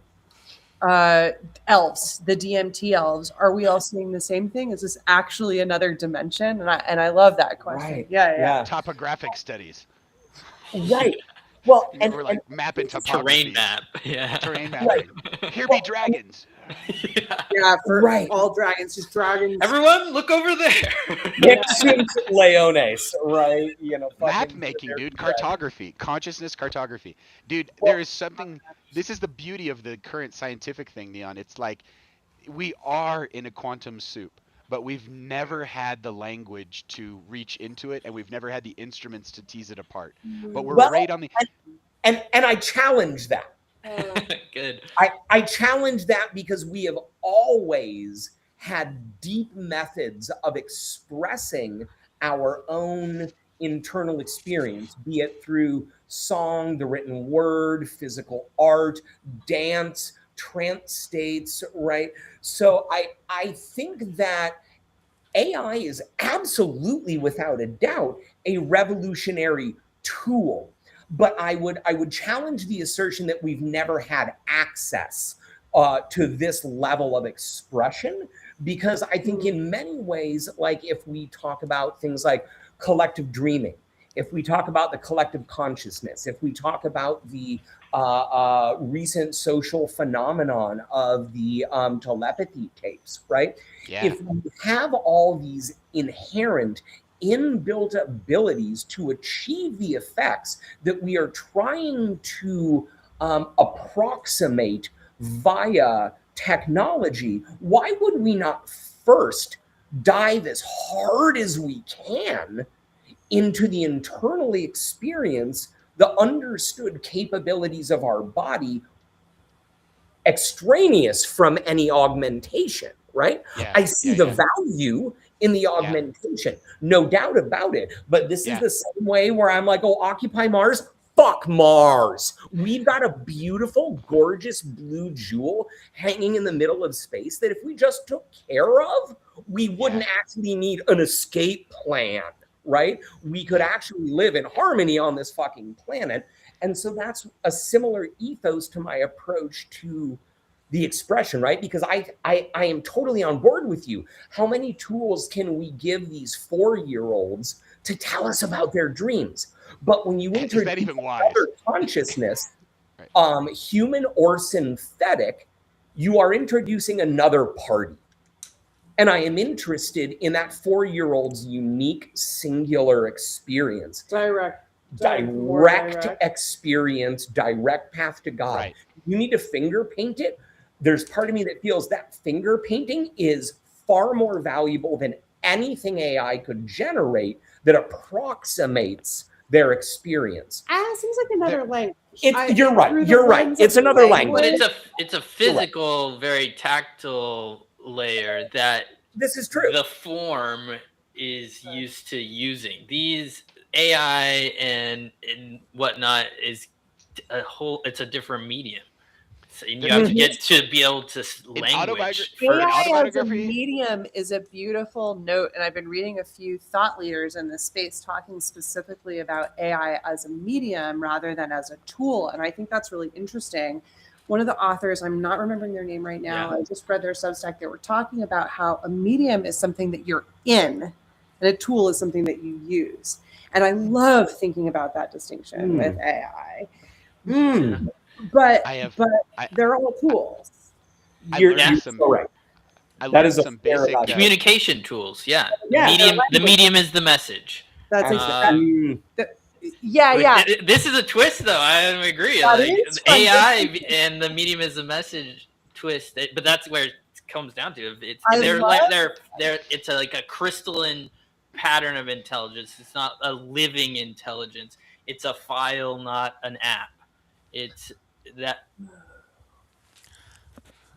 elves, the DMT elves. Are we all seeing the same thing? Is this actually another dimension? And I love that question. Right. Yeah. Topographic studies. Right. Well, and like mapping topography. Terrain map. Yeah. Terrain mapping. Here be dragons. Yeah, for all dragons, just dragons. Everyone, look over there. Nixon's Leones, right? You know, map making, dude. Cartography, consciousness cartography, dude. There is something. This is the beauty of the current scientific thing, Neon. It's like we are in a quantum soup, but we've never had the language to reach into it, and we've never had the instruments to tease it apart. But we're right on the. And I challenge that. Good. I challenge that because we have always had deep methods of expressing our own internal experience, be it through song, the written word, physical art, dance, trance states, right? So I think that AI is absolutely, without a doubt, a revolutionary tool. But I would challenge the assertion that we've never had access to this level of expression, because I think in many ways, like if we talk about things like collective dreaming, if we talk about the collective consciousness, if we talk about the recent social phenomenon of the telepathy tapes, right? Yeah. If we have all these inherent inbuilt abilities to achieve the effects that we are trying to approximate via technology, why would we not first dive as hard as we can into the internally experience the understood capabilities of our body extraneous from any augmentation, right? Yeah. I see Yeah, the yeah. value in the augmentation, no doubt about it. But this is the same way where I'm like, oh, occupy Mars. Fuck Mars. We've got a beautiful, gorgeous blue jewel hanging in the middle of space that if we just took care of, we wouldn't actually need an escape plan, right? We could actually live in harmony on this fucking planet. And so that's a similar ethos to my approach to the expression, right? Because I am totally on board with you. How many tools can we give these 4-year-olds to tell us about their dreams? But when you introduce other consciousness, human or synthetic, you are introducing another party. And I am interested in that 4-year-old's unique, singular experience. Direct experience, direct path to God. Right. You need to finger paint it. There's part of me that feels that finger painting is far more valuable than anything AI could generate that approximates their experience. Seems like another language. You're right. It's another language. But it's a physical, very tactile layer that this is true. The form is used to using. These AI and whatnot is it's a different medium. So you have to get to be able to language. AI as a medium is a beautiful note, and I've been reading a few thought leaders in this space talking specifically about AI as a medium rather than as a tool, and I think that's really interesting. One of the authors, I'm not remembering their name right now, I just read their Substack, they were talking about how a medium is something that you're in, and a tool is something that you use. And I love thinking about that distinction with AI. But they're all tools. You're correct. That is some basic communication tools. Yeah. The medium is the message. That's exactly. Yeah. This is a twist, though. I agree. Like, AI and the medium is the message twist, but that's where it comes down to. It's it's like a crystalline pattern of intelligence. It's not a living intelligence. It's a file, not an app. It's that.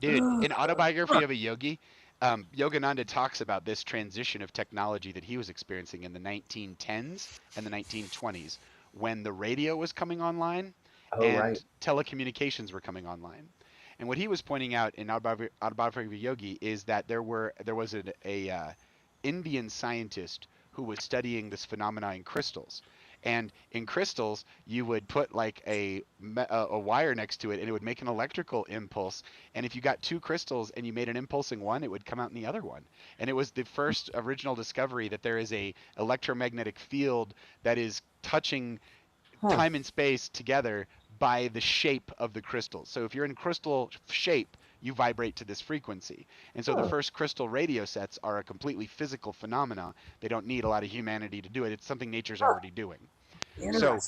Dude, in Autobiography of a Yogi, Yogananda talks about this transition of technology that he was experiencing in the 1910s and the 1920s when the radio was coming online and telecommunications were coming online. And what he was pointing out in Autobiography of a Yogi is that there was an Indian scientist who was studying this phenomena in crystals. And in crystals, you would put like a wire next to it, and it would make an electrical impulse. And if you got two crystals and you made an impulse in one, it would come out in the other one. And it was the first original discovery that there is a electromagnetic field that is touching time and space together by the shape of the crystals. So if you're in crystal shape, you vibrate to this frequency. And so the first crystal radio sets are a completely physical phenomena. They don't need a lot of humanity to do it. It's something nature's already doing. So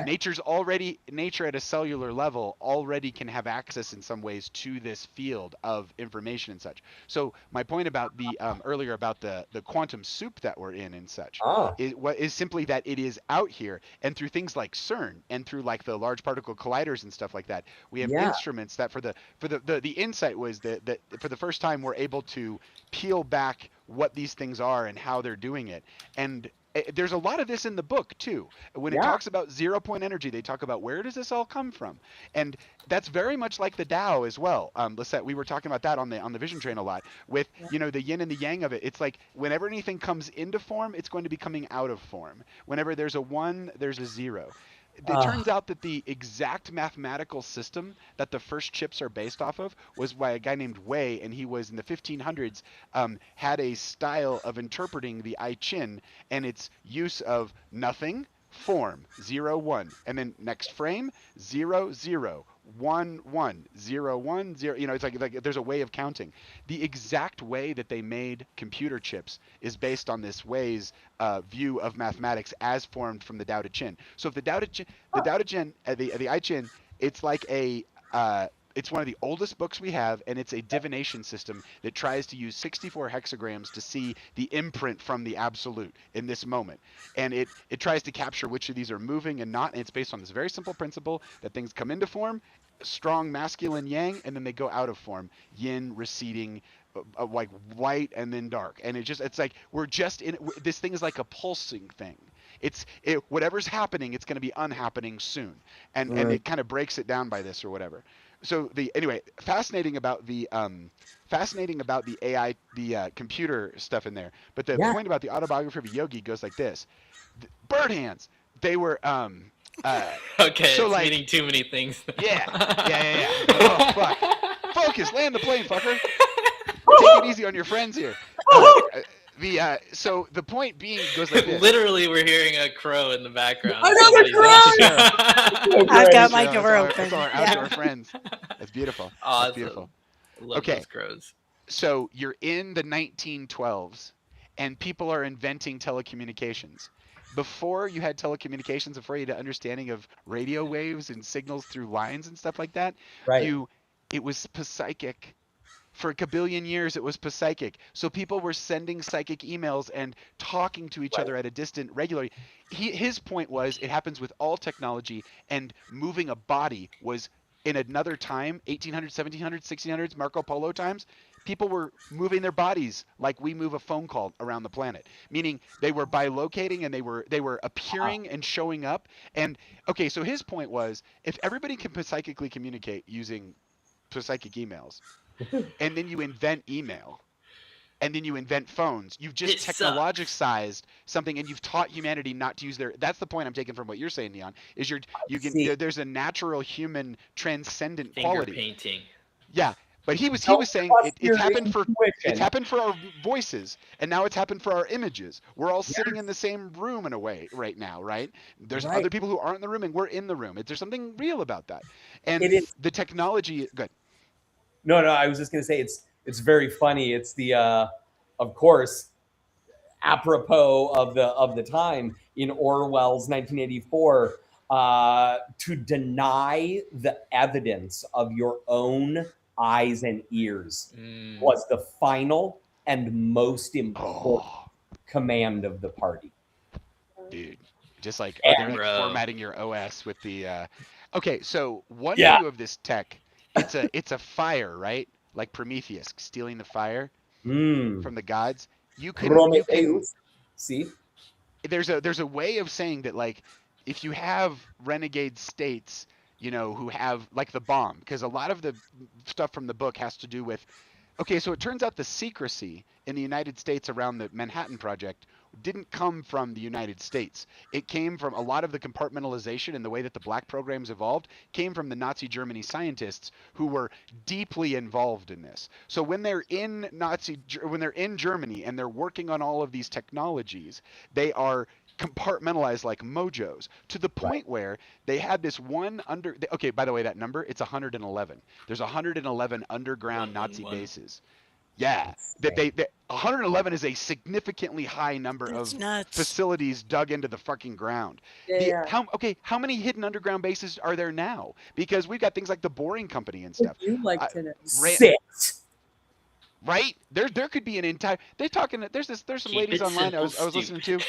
nature at a cellular level already can have access in some ways to this field of information and such. So my point about the earlier about the quantum soup that we're in and such is simply that it is out here, and through things like CERN and through like the large particle colliders and stuff like that, we have instruments that the insight was that for the first time we're able to peel back what these things are and how they're doing it. And there's a lot of this in the book too. When it talks about 0 point energy, they talk about where does this all come from, and that's very much like the Tao as well. Lisette, we were talking about that on the Vision Train a lot with the yin and the yang of it. It's like whenever anything comes into form, it's going to be coming out of form. Whenever there's a 1, there's a 0. It turns out that the exact mathematical system that the first chips are based off of was by a guy named Wei, and he was in the 1500s, had a style of interpreting the I Ching and its use of nothing, form 0 1, and then next frame 0 0 1 1 0 1 0. You know, it's like there's a way of counting. The exact way that they made computer chips is based on this Wei's view of mathematics as formed from the Tao Te Ching. So if the Tao Te Ching, the I Ching, it's like a it's one of the oldest books we have, and it's a divination system that tries to use 64 hexagrams to see the imprint from the absolute in this moment. And it tries to capture which of these are moving and not, and it's based on this very simple principle that things come into form, strong masculine yang, and then they go out of form, yin receding, like white and then dark. And it's like we're just in this thing is like a pulsing thing. Whatever's happening, it's going to be unhappening soon, and it kind of breaks it down by this or whatever. So fascinating about the AI, the computer stuff in there. But the point about the autobiography of a yogi goes like this: bird hands. They were okay. So it's like meaning too many things. Yeah. Oh fuck! Focus. Land the plane, fucker. Take it easy on your friends here. So the point being goes like this. Literally, we're hearing a crow in the background. Another crow! I've got my door open. That's all our outdoor friends. That's beautiful. Awesome. That's beautiful. Love those crows. So you're in the 1912s, and people are inventing telecommunications. Before you had telecommunications, before you had an understanding of radio waves and signals through lines and stuff like that, it was psychic. For a kabillion years, it was psychic. So people were sending psychic emails and talking to each other at a distant regularly. His point was it happens with all technology, and moving a body was in another time, 1800s, 1700s, 1600s, Marco Polo times. People were moving their bodies like we move a phone call around the planet, meaning they were bilocating and they were appearing and showing up. And okay, so his point was if everybody can psychically communicate using psychic emails, and then you invent email, and then you invent phones, you've just technologicized something, and you've taught humanity not to use that's the point I'm taking from what you're saying, Neon, is there's a natural human transcendent quality. Finger painting. Yeah. But he was saying it's happened for our voices, and now it's happened for our images. We're all sitting in the same room in a way right now, right? There's other people who aren't in the room, and we're in the room. There's something real about that. And the technology, good. No, I was just going to say it's very funny. It's the of course, apropos of the time in Orwell's 1984, to deny the evidence of your own eyes and ears was the final and most important command of the party. Dude, just like they're like formatting your OS with the okay, so one view of this tech, it's a fire, right? Like Prometheus stealing the fire from the gods. You can see, there's a way of saying that, like, if you have renegade states, you know, who have like the bomb, because a lot of the stuff from the book has to do with, okay, so it turns out the secrecy in the United States around the Manhattan Project didn't come from the United States. It came from a lot of the compartmentalization and the way that the black programs evolved came from the Nazi Germany scientists who were deeply involved in this. So when they're in Germany and they're working on all of these technologies, they are compartmentalized like mojos, to the point where they had this one okay, by the way, that number, it's 111. There's 111 underground Nazi bases. Yeah, that 111 is a significantly high number of facilities dug into the fucking ground. How many hidden underground bases are there now? Because we've got things like the Boring Company and stuff. You like to know. 6. Right? There could be an entire. They're talking. There's some ladies online I was listening to.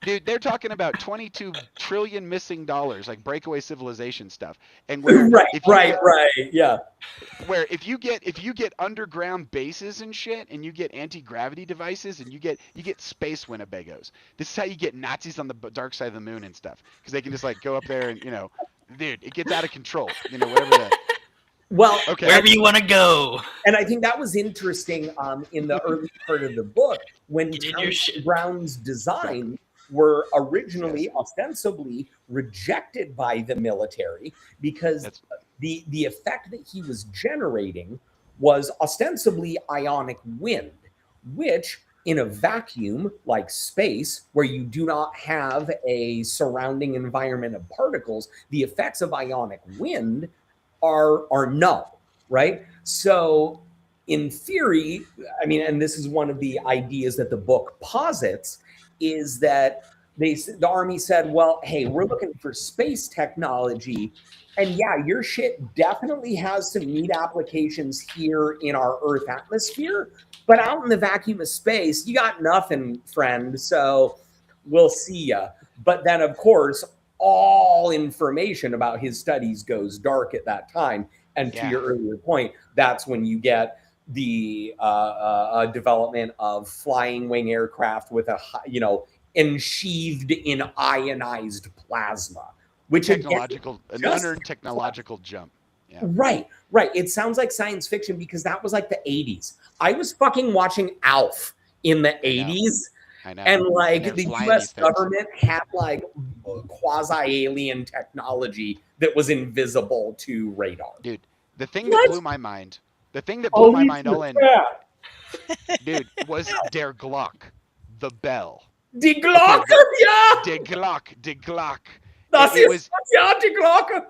Dude, they're talking about 22 trillion missing dollars, like breakaway civilization stuff. And where yeah. Where if you get underground bases and shit, and you get anti-gravity devices, and you get space Winnebagos. This is how you get Nazis on the dark side of the moon and stuff, because they can just like go up there and, you know, dude, it gets out of control. You know, whatever the. Well, okay. Wherever you want to go. And I think that was interesting in the early part of the book when Brown's design were originally ostensibly rejected by the military because the effect that he was generating was ostensibly ionic wind, which in a vacuum like space, where you do not have a surrounding environment of particles, the effects of ionic wind are null, right? So in theory, I mean, and this is one of the ideas that the book posits, is that the Army said, well, hey, we're looking for space technology. And yeah, your shit definitely has some neat applications here in our Earth atmosphere, but out in the vacuum of space, you got nothing, friend. So we'll see ya. But then, of course, all information about his studies goes dark at that time. And to your earlier point, that's when you get the development of flying wing aircraft with ensheathed in ionized plasma, which another technological jump. Yeah. Right. It sounds like science fiction because that was like the 80s. I was fucking watching Alf in the 80s. I know. And like the US government had like quasi-alien technology that was invisible to radar. Dude, the thing that blew my mind, all in, dude, was der Glocke, the bell. Die Glocke, ja! Der Glocke. Das ist die Glocke.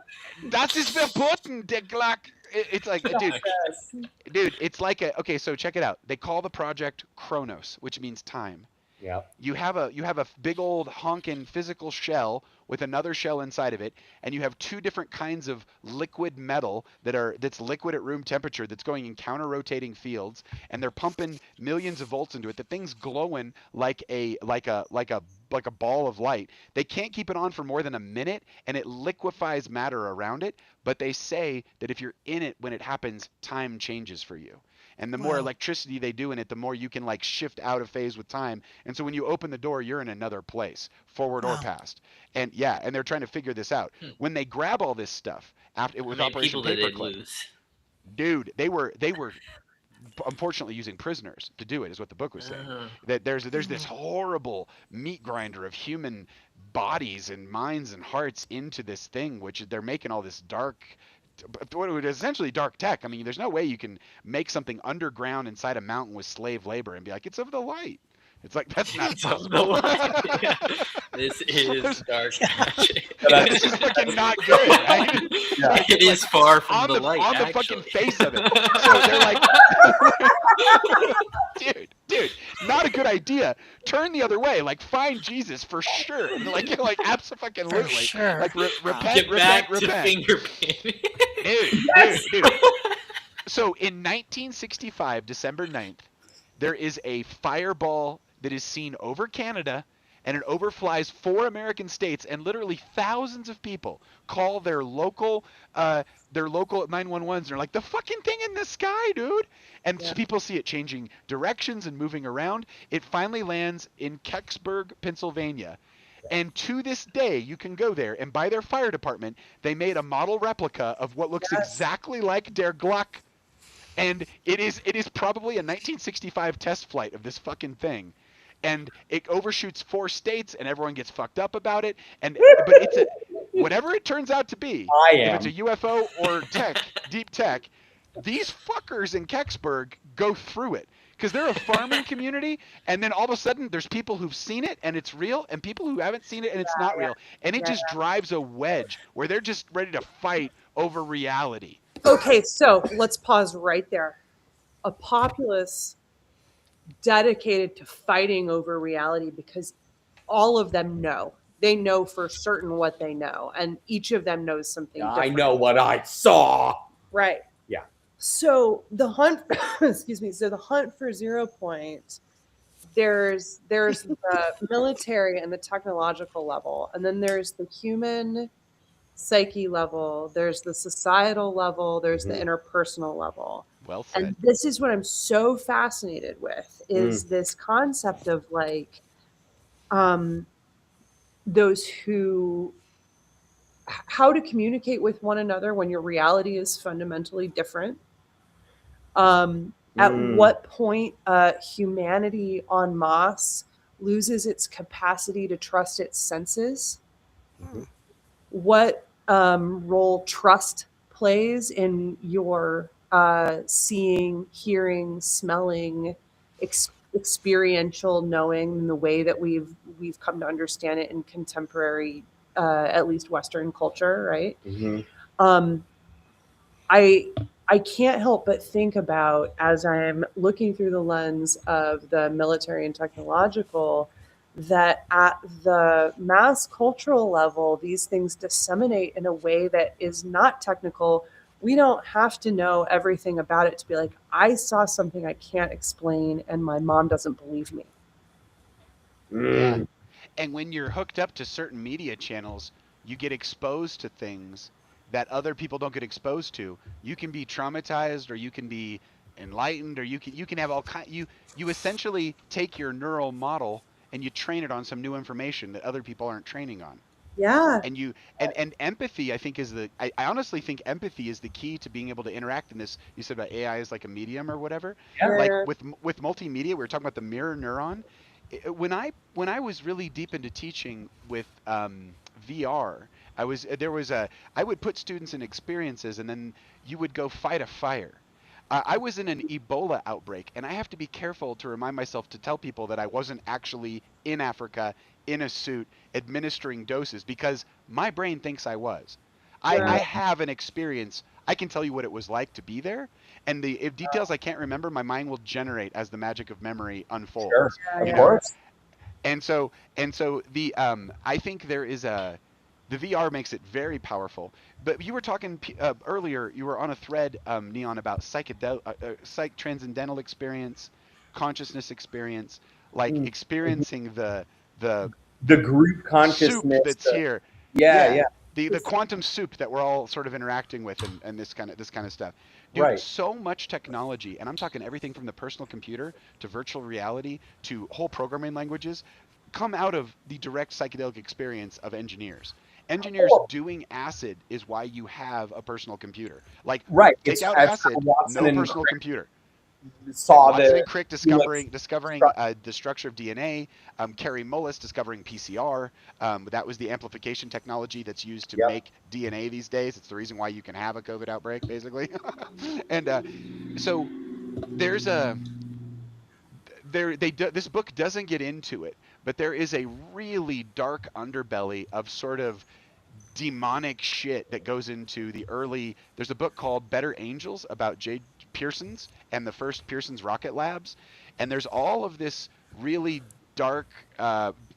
Das ist verboten, der Glocke. It's like, dude, it's like okay, so check it out. They call the project Chronos, which means time. Yeah. You have a big old honking physical shell with another shell inside of it, and you have two different kinds of liquid metal that's liquid at room temperature that's going in counter-rotating fields, and they're pumping millions of volts into it. The thing's glowing like a ball of light. They can't keep it on for more than a minute, and it liquefies matter around it, but they say that if you're in it when it happens, time changes for you. And the more electricity they do in it, the more you can like shift out of phase with time. And so when you open the door, you're in another place, forward or past. And and they're trying to figure this out. When they grab all this stuff after with Operation Paperclip, dude, they were unfortunately using prisoners to do it, is what the book was saying. That there's this horrible meat grinder of human bodies and minds and hearts into this thing, which they're making all this dark. What it is essentially dark tech. I mean, there's no way you can make something underground inside a mountain with slave labor and be like, it's of the light. It's like, that's not possible. This is dark magic. This is fucking not good. Right? It is far from the light. On the fucking face of it. So they're like, dude, not a good idea. Turn the other way. Like, find Jesus for sure. Like absolutely. Sure. Like, repent. Get back to finger painting. Dude. So in 1965, December 9th, there is a fireball that is seen over Canada, and it overflies 4 American states, and literally thousands of people call their local 911s, and they're like, the fucking thing in the sky, dude. And people see it changing directions and moving around. It finally lands in Kecksburg, Pennsylvania. And to this day, you can go there, and by their fire department, they made a model replica of what looks exactly like der Glocke. And it is probably a 1965 test flight of this fucking thing. And it overshoots 4 states, and everyone gets fucked up about it. But it's whatever it turns out to be, if it's a UFO or deep tech, these fuckers in Kecksburg go through it. Because they're a farming community, and then all of a sudden there's people who've seen it and it's real, and people who haven't seen it and it's not real. And it just drives a wedge where they're just ready to fight over reality. Okay, so let's pause right there. A populace dedicated to fighting over reality, because all of them know. They know for certain what they know, and each of them knows something different. I know what I saw. Right. Yeah. So the hunt, excuse me. So the hunt for 0 Point, there's the military and the technological level, and then there's the human psyche level, there's the societal level, there's the interpersonal level. Well said. And this is what I'm so fascinated with, is this concept of like those who, how to communicate with one another when your reality is fundamentally different. At what point humanity en masse loses its capacity to trust its senses. What role trust plays in your seeing, hearing, smelling, experiential knowing in the way that we've come to understand it in contemporary, at least Western culture, right? I can't help but think about, as I'm looking through the lens of the military and technological, that at the mass cultural level, these things disseminate in a way that is not technical. We don't have to know everything about it to be like, I saw something I can't explain and my mom doesn't believe me. Yeah. And when you're hooked up to certain media channels, you get exposed to things that other people don't get exposed to. You can be traumatized, or you can be enlightened, or you can have all kind. You essentially take your neural model and you train it on some new information that other people aren't training on. Yeah. And empathy, I think, is I honestly think empathy is the key to being able to interact in this. You said about AI as like a medium or whatever. Like with multimedia, we were talking about the mirror neuron. When I was really deep into teaching with VR, I would put students in experiences, and then you would go fight a fire. I was in an Ebola outbreak, and I have to be careful to remind myself to tell people that I wasn't actually in Africa in a suit administering doses, because my brain thinks I was. I have an experience. I can tell you what it was like to be there, and if details I can't remember, my mind will generate as the magic of memory unfolds. Sure, of course. And so the I think there is the VR makes it very powerful. But you were talking earlier. You were on a thread, Neon, about transcendental experience, consciousness experience, like experiencing the group consciousness soup that's here. Yeah. The quantum soup that we're all sort of interacting with, and this kind of stuff. Dude, so much technology, and I'm talking everything from the personal computer to virtual reality to whole programming languages, come out of the direct psychedelic experience of engineers. Engineers doing acid is why you have a personal computer. Like, take out acid, no personal computer. Watson and Crick discovering the structure of DNA. Carrie Mullis discovering PCR. That was the amplification technology that's used to make DNA these days. It's the reason why you can have a COVID outbreak, basically. And so there's this book doesn't get into it, but there is a really dark underbelly of sort of demonic shit that goes into the early. There's a book called Better Angels about J. Pearson's and the first Pearson's rocket labs, and there's all of this really dark.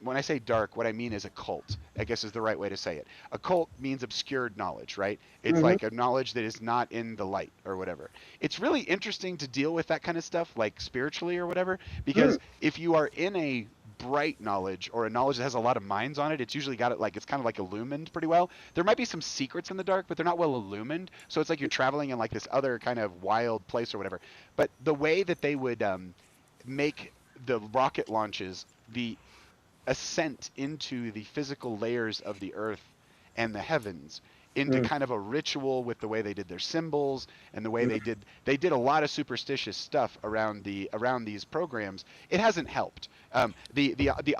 When I say dark, what I mean is occult, I guess is the right way to say it. Occult means obscured knowledge, right? It's like a knowledge that is not in the light or whatever. It's really interesting to deal with that kind of stuff, like spiritually or whatever, because if you are in a bright knowledge or a knowledge that has a lot of minds on it, it's usually got it like, it's kind of like illumined pretty well. There might be some secrets in the dark, but they're not well illumined. So it's like you're traveling in like this other kind of wild place or whatever. But the way that they would make the rocket launches, the ascent into the physical layers of the earth and the heavens, into kind of a ritual with the way they did their symbols and the way they did a lot of superstitious stuff around these programs. It hasn't helped. The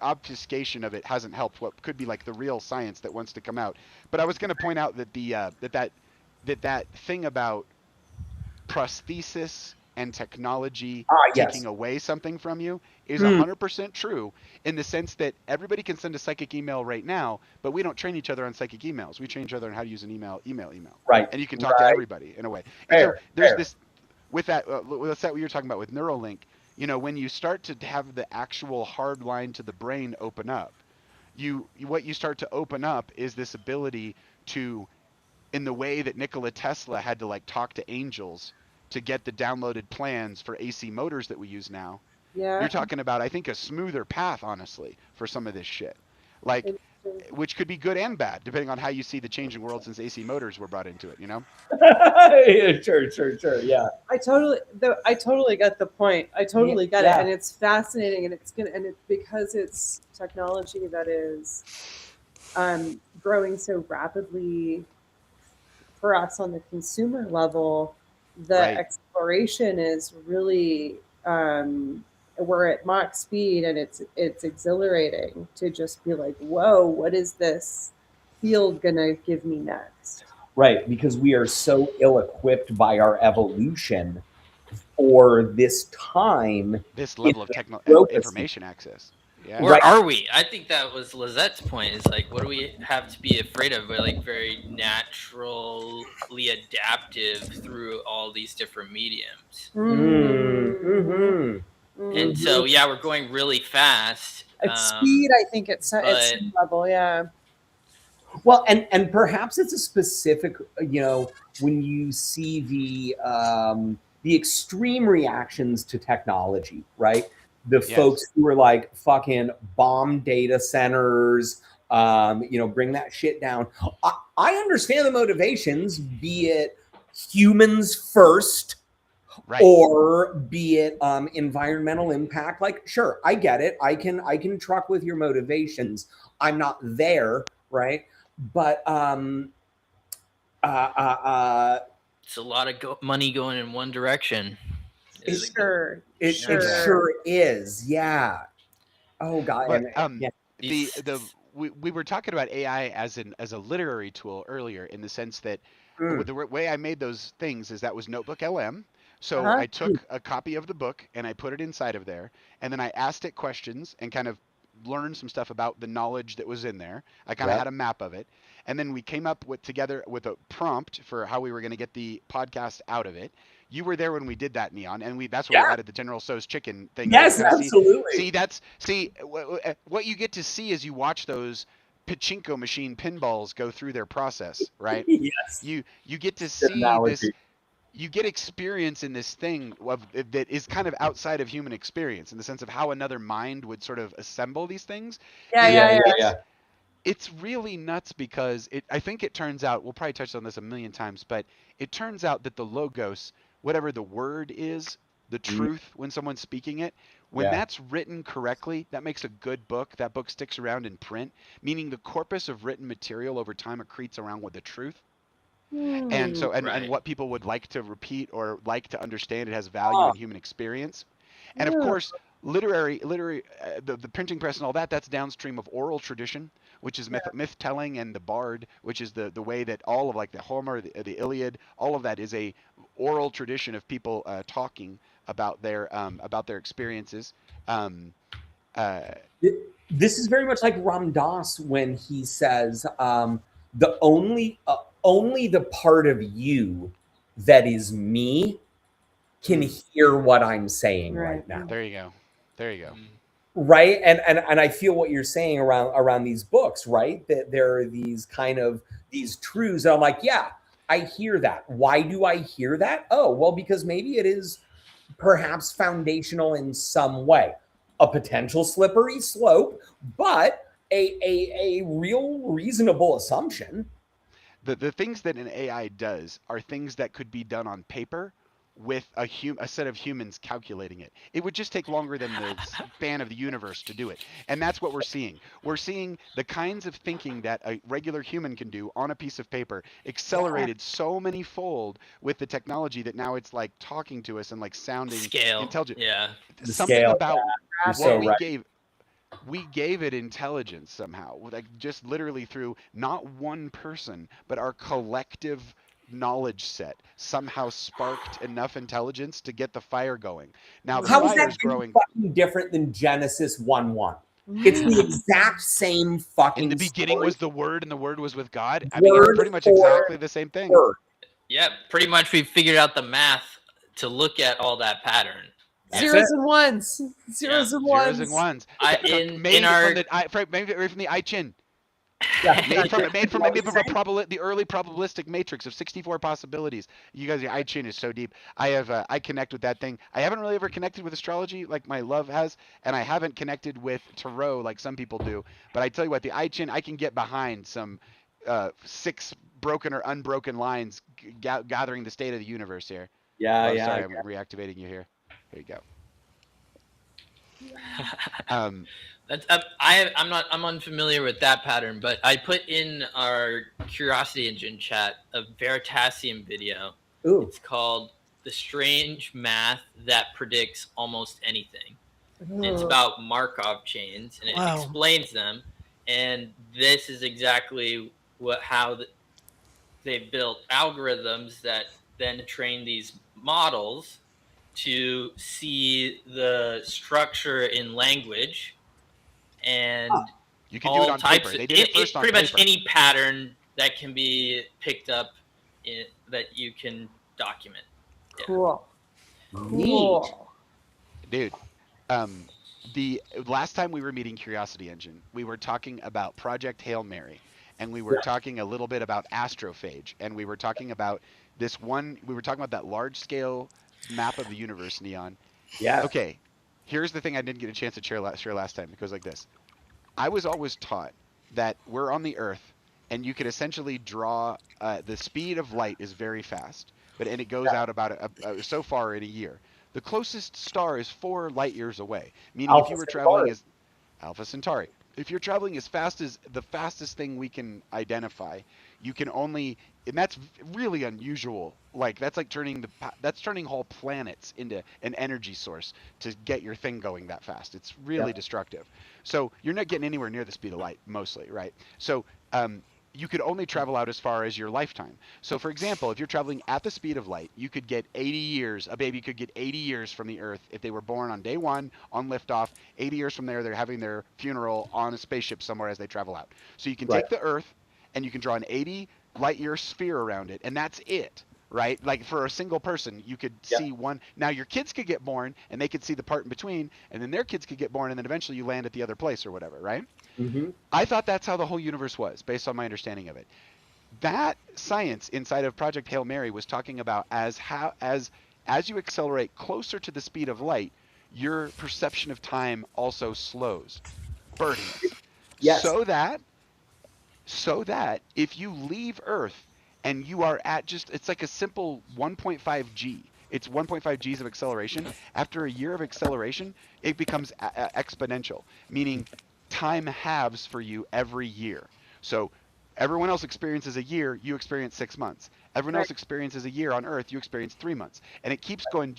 obfuscation of it hasn't helped what could be like the real science that wants to come out. But I was going to point out that that thing about prosthesis and technology taking away something from you is 100% true, in the sense that everybody can send a psychic email right now, but we don't train each other on psychic emails. We train each other on how to use an email. Right. And you can talk to everybody in a way. And so there's this, with that, what you're talking about with Neuralink, when you start to have the actual hard line to the brain open up, what you start to open up is this ability to, in the way that Nikola Tesla had to like talk to angels to get the downloaded plans for AC motors that we use now. Yeah. You're talking about, I think, a smoother path, honestly, for some of this shit. Like, which could be good and bad, depending on how you see the changing world since AC motors were brought into it, Sure, yeah. I totally get the point. I totally get it, and it's fascinating, and because it's technology that is growing so rapidly for us on the consumer level. The exploration is really we're at Mach speed, and it's exhilarating to just be like, whoa, what is this field gonna give me next? Right, because we are so ill-equipped by our evolution for this time. This level of information access. Yeah. Or are we? I think that was Lizette's point. Is like, what do we have to be afraid of? We're like very naturally adaptive through all these different mediums. And so, yeah, we're going really fast. At speed, I think it's at some level, yeah. Well, and perhaps it's a specific, when you see the extreme reactions to technology, right? The folks who are like fucking bomb data centers, bring that shit down. I understand the motivations, be it humans first, right, or be it environmental impact. Like, sure, I get it. I can truck with your motivations. I'm not there, right? But it's a lot of money going in one direction. It sure is. Yeah. Oh God. But, we were talking about AI as a literary tool earlier, in the sense that the way I made those things is that was Notebook LM. So I took a copy of the book and I put it inside of there, and then I asked it questions and kind of learned some stuff about the knowledge that was in there. I kind of had a map of it, and then we came up together with a prompt for how we were going to get the podcast out of it. You were there when we did that, Neon, and that's where we added the General So's chicken thing. Yes, absolutely. What you get to see as you watch those pachinko machine pinballs go through their process, right? Yes. You get to see this. You get experience in this thing that is kind of outside of human experience, in the sense of how another mind would sort of assemble these things. Yeah. It's really nuts, because I think it turns out, we'll probably touch on this a million times, but it turns out that the logos, whatever the word is, the truth, when someone's speaking it, when that's written correctly, that makes a good book. That book sticks around in print, meaning the corpus of written material over time accretes around with the truth. And so, and what people would like to repeat or like to understand, it has value in human experience. And of course, literary, the printing press and all that, that's downstream of oral tradition, which is myth telling, and the bard, which is the way that all of, like, the Homer, the Iliad, all of that is a oral tradition of people talking about their experiences. This is very much like Ram Dass when he says, the only the part of you that is me can hear what I'm saying right now. There you go. Right. And I feel what you're saying around these books, right? That there are these truths that I'm like, yeah, I hear that. Why do I hear that? Oh, well, because maybe it is perhaps foundational in some way. A potential slippery slope, but a real reasonable assumption. The things that an AI does are things that could be done on paper with a set of humans calculating it. It would just take longer than the span of the universe to do it. And that's what we're seeing. We're seeing the kinds of thinking that a regular human can do on a piece of paper accelerated so many fold with the technology that now it's like talking to us and like sounding intelligent. Yeah. Something about what we gave it intelligence somehow, like just literally through not one person, but our collective knowledge set somehow sparked enough intelligence to get the fire going. Now the fire is growing. Fucking different than Genesis 1:1. It's the exact same fucking. In the beginning was the Word, and the Word was with God. I mean, it's pretty much exactly the same thing. Yeah, pretty much we figured out the math to look at all that pattern. Zeros and ones. Zeros and ones. Maybe from the I Ching. Yeah, made from the early probabilistic matrix of 64 possibilities. You guys, your I Ching is so deep. I connect with that thing. I haven't really ever connected with astrology like my love has, and I haven't connected with tarot like some people do. But I tell you what, the I Ching, I can get behind some 6 broken or unbroken lines gathering the state of the universe here. Sorry, I'm reactivating you here. Here you go. I'm unfamiliar with that pattern, but I put in our Curiosity Engine chat a Veritasium video. Ooh. It's called "The Strange Math That Predicts Almost Anything." It's about Markov chains, and it explains them. And this is exactly how they built algorithms that then train these models to see the structure in language and you can do it on paper. They did it first on pretty paper. much any pattern that can be picked up that you can document. Cool. Neat. Dude, the last time we were meeting Curiosity Engine, we were talking about Project Hail Mary, and we were talking a little bit about astrophage, and we were talking about we were talking about that large-scale map of the universe, Neon. Yeah. Okay, here's the thing I didn't get a chance to share last time. It goes like this. I was always taught that we're on the Earth, and you could essentially draw the speed of light is very fast, and it goes out about so far in a year. The closest star is 4 light years away, meaning Alpha if you were Centauri. traveling as Alpha Centauri, if you're traveling as fast as the fastest thing we can identify, you can only, and that's really unusual. Like that's turning whole planets into an energy source to get your thing going that fast. It's really destructive. So you're not getting anywhere near the speed of light, mostly, right? So you could only travel out as far as your lifetime. So for example, if you're traveling at the speed of light, you could get 80 years, a baby could get 80 years from the Earth if they were born on day 1 on liftoff. 80 years from there, they're having their funeral on a spaceship somewhere as they travel out. So you can take the Earth and you can draw an 80 light year sphere around it, and that's it. Right? Like for a single person, you could see one. Now your kids could get born and they could see the part in between, and then their kids could get born, and then eventually you land at the other place or whatever, right? Mm-hmm. I thought that's how the whole universe was, based on my understanding of it. That science inside of Project Hail Mary was talking about as you accelerate closer to the speed of light, your perception of time also slows, burdens. Yes. So that if you leave Earth and you are at it's like a simple 1.5 G. It's 1.5 Gs of acceleration. After a year of acceleration, it becomes exponential, meaning time halves for you every year. So everyone else experiences a year, you experience 6 months. Everyone else experiences a year on Earth, you experience 3 months. And it keeps going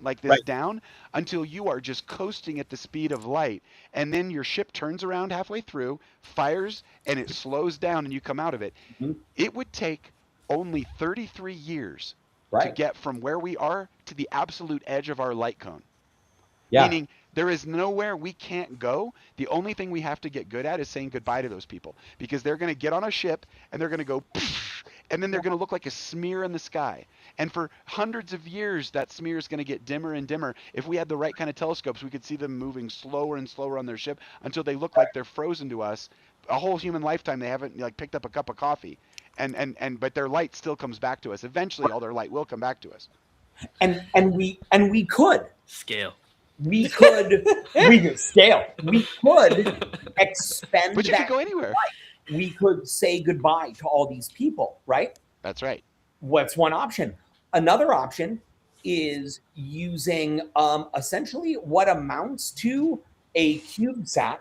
like this down until you are just coasting at the speed of light. And then your ship turns around halfway through, fires, and it slows down and you come out of it. Mm-hmm. It would take only 33 years to get from where we are to the absolute edge of our light cone. Meaning there is nowhere we can't go. The only thing we have to get good at is saying goodbye to those people, because they're going to get on a ship and they're going to go and then they're going to look like a smear in the sky. And for hundreds of years, that smear is going to get dimmer and dimmer. If we had the right kind of telescopes, we could see them moving slower and slower on their ship until they look like they're frozen to us. A whole human lifetime, they haven't picked up a cup of coffee. But their light still comes back to us. Eventually, all their light will come back to us. And we could scale. We could scale. We could expend. But you could go anywhere. Light. We could say goodbye to all these people, right? That's right. What's one option? Another option is using essentially what amounts to a CubeSat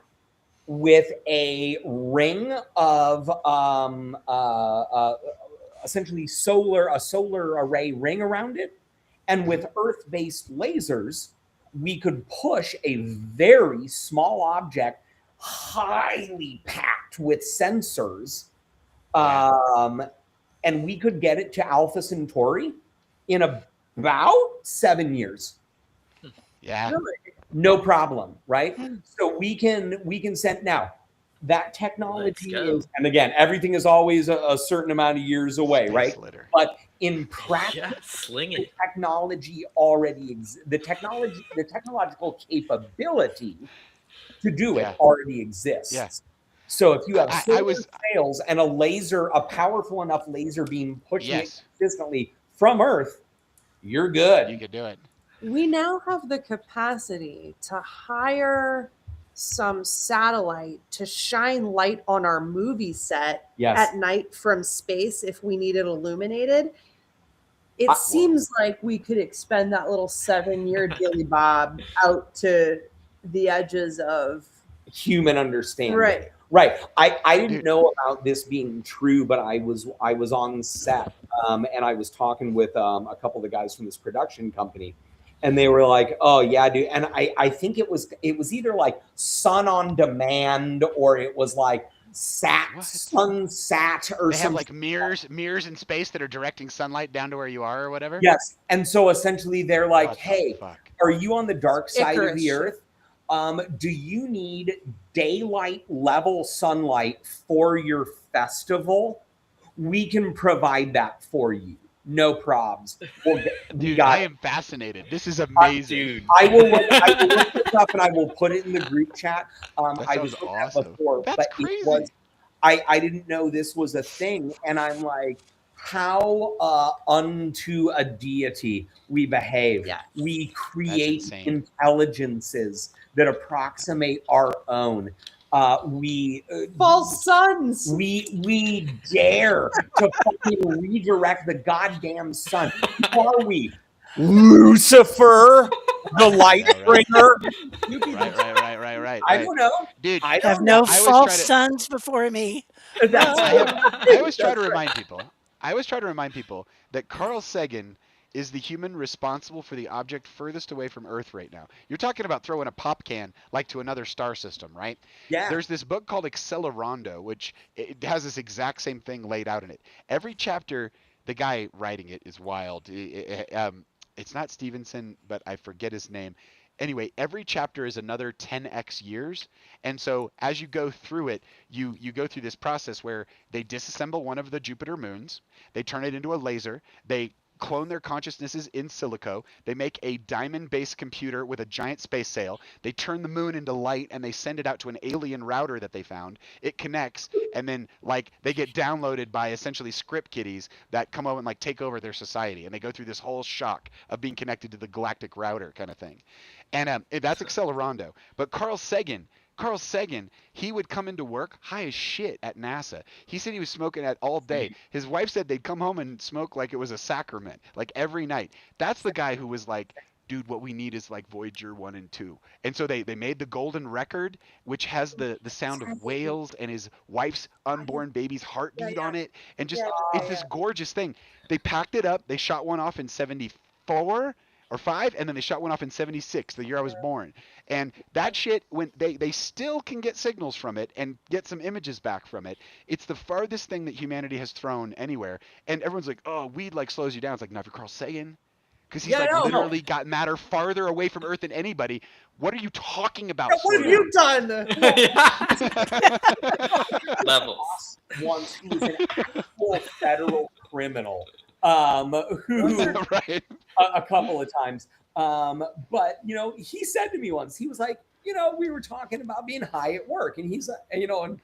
with a ring of essentially a solar array ring around it, and with Earth-based lasers, we could push a very small object, highly packed with sensors, and we could get it to Alpha Centauri in about 7 years. Yeah. No problem, right? So we can send now. That technology is, and again, everything is always a certain amount of years away, right? But in practice, the technology already exists. The technological capability to do it already exists. Yeah. So if you have solar sails and a powerful enough laser beam pushing it consistently from Earth, you're good. You could do it. We now have the capacity to hire some satellite to shine light on our movie set at night from space if we need it illuminated. It seems like we could expend that little 7-year dilly bob out to the edges of human understanding. Right. I didn't know about this being true, but I was on set and I was talking with a couple of the guys from this production company. And they were like, "Oh yeah, dude." And I think it was either like Sun on Demand or it was like sunsat or they have something. like mirrors in space that are directing sunlight down to where you are or whatever. Yes, and so essentially they're like, What the "Hey, fuck? are you on the dark side of the Icarus. Earth? Do you need daylight level sunlight for your festival? We can provide that for you. No probs. Dude, I am fascinated. This is amazing. Dude. I will look this up and I will put it in the group chat. That I was sounds on awesome. that before, That's but crazy. it was, I didn't know this was a thing, and I'm like, how unto a deity we behave. Yes. We create insane. intelligences that approximate our own. We False suns. we dare to fucking redirect the goddamn sun. Who are we? Lucifer, the light bringer. Right. I don't know. Dude, I Have don't no know. false sons before me. I always try to remind people that Carl Sagan is the human responsible for the object furthest away from Earth right now. You're talking about throwing a pop can like to another star system, right? Yeah. There's this book called Accelerando, which it has this exact same thing laid out in it. Every chapter, the guy writing it is wild. It's not Stevenson, but I forget his name. Anyway, every chapter is another 10x years. And so as you go through it, you go through this process where they disassemble one of the Jupiter moons, they turn it into a laser, they clone their consciousnesses in silico, they make a diamond-based computer with a giant space sail, they turn the moon into light, and they send it out to an alien router that they found. It connects, and then like they get downloaded by essentially script kiddies that come over and like take over their society, and they go through this whole shock of being connected to the galactic router kind of thing. And that's Accelerando. But Carl Sagan, he would come into work high as shit at NASA. He said he was smoking that all day. His wife said they'd come home and smoke like it was a sacrament, like every night. That's the guy who was like, dude, what we need is like Voyager 1 and 2. And so they made the golden record, which has the sound of whales and his wife's unborn baby's heartbeat on it. And just, it's this gorgeous thing. They packed it up. They shot one off in 74 or 5, and then they shot one off in 76, the year I was born. And that shit, when they still can get signals from it and get some images back from it, it's the farthest thing that humanity has thrown anywhere. And everyone's like, oh, weed like slows you down. It's like, no, for Carl Sagan, because he's literally got matter farther away from Earth than anybody. What are you talking about? What have you done? Levels. Once he was an actual federal criminal. Who Right. a couple of times. But he said to me once, he was like, we were talking about being high at work, and he's and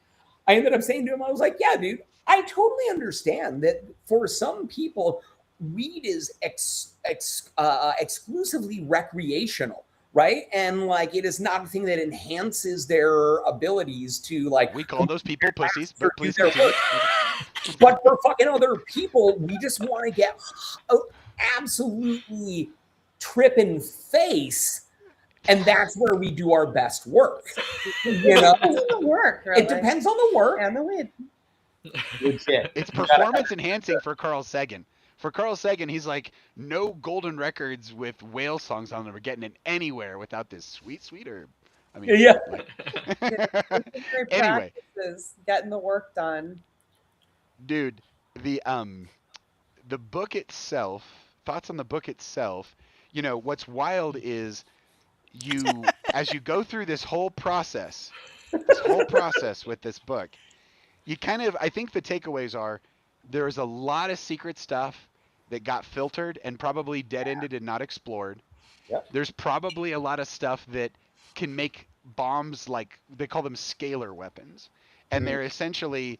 I ended up saying to him, I was like, yeah, dude, I totally understand that for some people, weed is exclusively recreational, right? And like it is not a thing that enhances their abilities to like. We call those people pussies, but please continue. But for fucking other people, we just want to get absolutely tripping face, and that's where we do our best work. Depends on the work. Really. It depends on the work and the weed. Legit. It's performance enhancing for Carl Sagan. For Carl Sagan, he's like, no golden records with whale songs on them are getting it anywhere without this sweet herb. I mean, yeah. Anyway, getting the work done. Dude, the book itself, thoughts on the book itself, what's wild is as you go through this whole process with this book, you kind of, I think the takeaways are, there's a lot of secret stuff that got filtered and probably dead-ended and not explored. Yep. There's probably a lot of stuff that can make bombs, like, they call them scalar weapons. And they're essentially,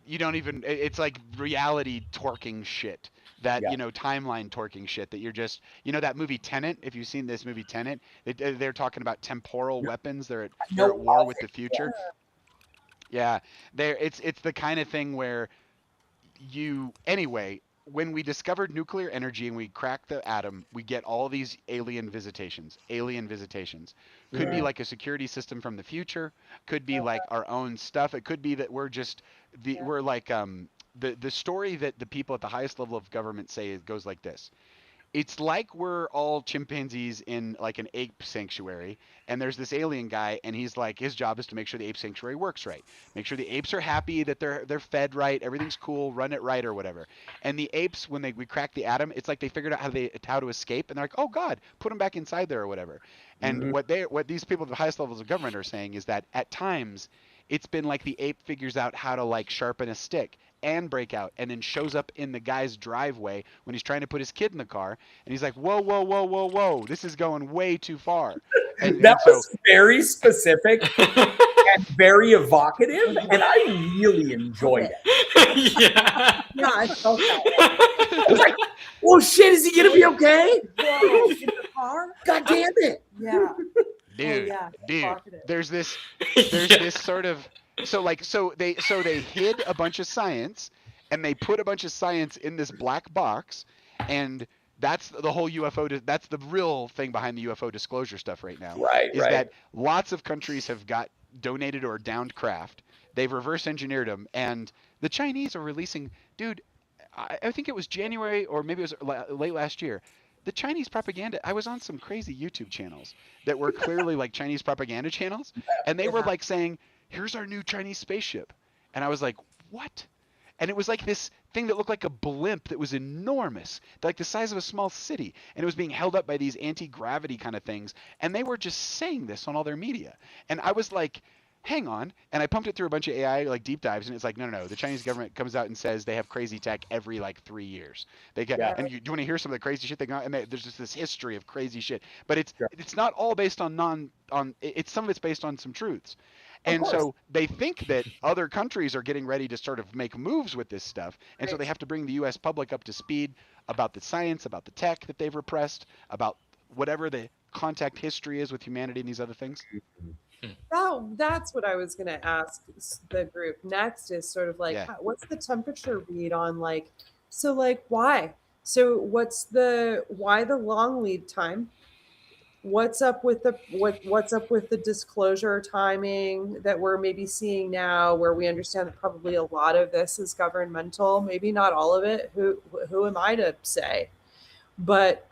it's like reality torquing shit. That, timeline torquing shit that you're just, that movie Tenet, if you've seen this movie Tenet, they're talking about temporal weapons. They're at war with the future. Yeah. It's the kind of thing where anyway, when we discovered nuclear energy and we cracked the atom, we get all these alien visitations. Could be like a security system from the future, could be like our own stuff. It could be that we're just we're like the story that the people at the highest level of government say, it goes like this. it's like we're all chimpanzees in like an ape sanctuary, and there's this alien guy, and he's like, his job is to make sure the ape sanctuary works right, make sure the apes are happy, that they're fed right, everything's cool, run it right or whatever. And the apes, when we crack the atom, it's like they figured out how to escape, and they're like, oh God, put them back inside there or whatever. And what these people at the highest levels of government are saying is that at times it's been like the ape figures out how to like sharpen a stick and break out, and then shows up in the guy's driveway when he's trying to put his kid in the car, and he's like, whoa, whoa, whoa, whoa, whoa, this is going way too far. And was very specific and very evocative, and I really enjoyed it. Yeah, I felt that way. I was like, well, shit, is he gonna be okay? Whoa, in the car? God damn it. Yeah. Dude, evocative. there's this sort of so they hid a bunch of science, and they put a bunch of science in this black box, and that's the whole UFO. That's the real thing behind the UFO disclosure stuff right now. Right. That lots of countries have got donated or downed craft. They've reverse engineered them, and the Chinese are releasing. Dude, I think it was January or maybe it was late last year. The Chinese propaganda, I was on some crazy YouTube channels that were clearly like Chinese propaganda channels, and they were like saying, here's our new Chinese spaceship. And I was like, what? And it was like this thing that looked like a blimp that was enormous, like the size of a small city. And it was being held up by these anti-gravity kind of things. And they were just saying this on all their media. And I was like, hang on. And I pumped it through a bunch of AI like deep dives, and it's like, no. The Chinese government comes out and says they have crazy tech every like 3 years. They get, and do you want to hear some of the crazy shit they got? And there's just this history of crazy shit. But it's not all based on it's some of it's based on some truths. And so they think that other countries are getting ready to sort of make moves with this stuff. And so they have to bring the U.S. public up to speed about the science, about the tech that they've repressed, about whatever the contact history is with humanity and these other things. That's what I was going to ask the group next is sort of like, what's the temperature read on like, so like why? So why the long lead time? What's up with the disclosure timing that we're maybe seeing now, where we understand that probably a lot of this is governmental, maybe not all of it. Who am I to say? But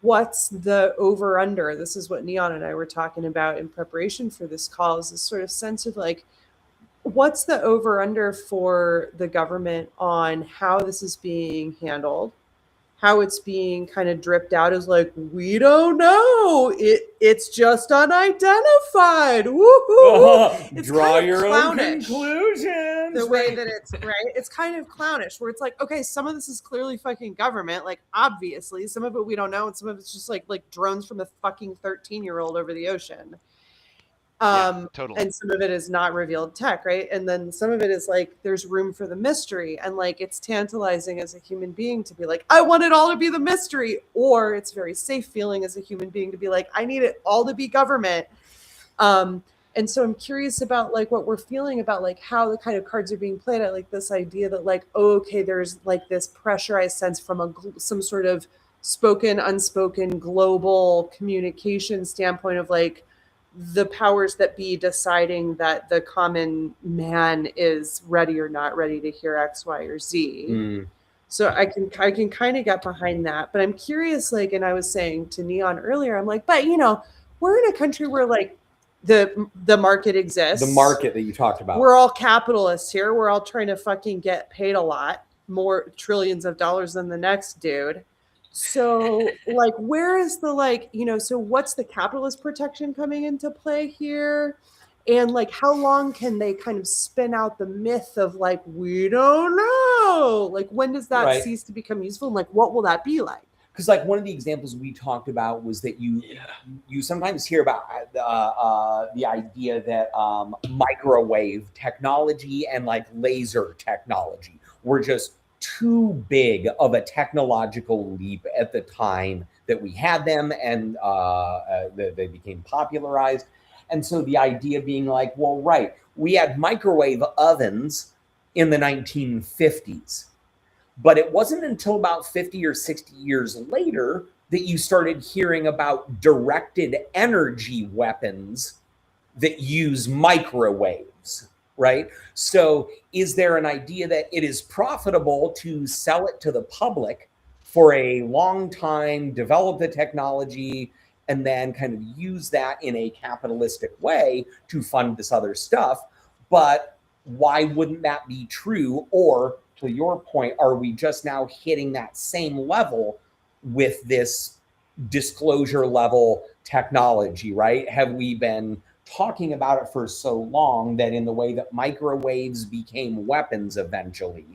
what's the over under? This is what Neon and I were talking about in preparation for this call, is this sort of sense of like, what's the over under for the government on how this is being handled? How it's being kind of dripped out is like, we don't know. It's just unidentified. Woohoo! Draw your clownish. own conclusions. The way that it's right, it's kind of clownish. Where it's like, okay, some of this is clearly fucking government, like obviously. Some of it we don't know, and some of it's just like drones from a fucking 13-year-old over the ocean. Totally. And some of it is not revealed tech, right? And then some of it is like there's room for the mystery, and like it's tantalizing as a human being to be like, I want it all to be the mystery, or it's very safe feeling as a human being to be like, I need it all to be government. And so I'm curious about like what we're feeling about like how the kind of cards are being played. I like this idea that like, oh, okay, there's like this pressurized sense from some sort of spoken, unspoken global communication standpoint of like the powers that be deciding that the common man is ready or not ready to hear X, Y, or Z. So I can kind of get behind that, but I'm curious, like, and I was saying to Neon earlier, I'm like, but you know, we're in a country where like the market exists. The market that you talked about. We're all capitalists here. We're all trying to fucking get paid a lot, more trillions of dollars than the next dude. So like, where is the like, you know, so what's the capitalist protection coming into play here? And like, how long can they kind of spin out the myth of like, we don't know? Like, when does that cease to become useful? And like, what will that be like? Because like one of the examples we talked about was that you sometimes hear about the idea that microwave technology and like laser technology were just too big of a technological leap at the time that we had them, and they became popularized. And so the idea being like, well, right, we had microwave ovens in the 1950s. But it wasn't until about 50 or 60 years later that you started hearing about directed energy weapons that use microwaves. right? So is there an idea that it is profitable to sell it to the public for a long time, develop the technology, and then kind of use that in a capitalistic way to fund this other stuff? But why wouldn't that be true? Or to your point, are we just now hitting that same level with this disclosure level technology, right? Have we been talking about it for so long that in the way that microwaves became weapons eventually,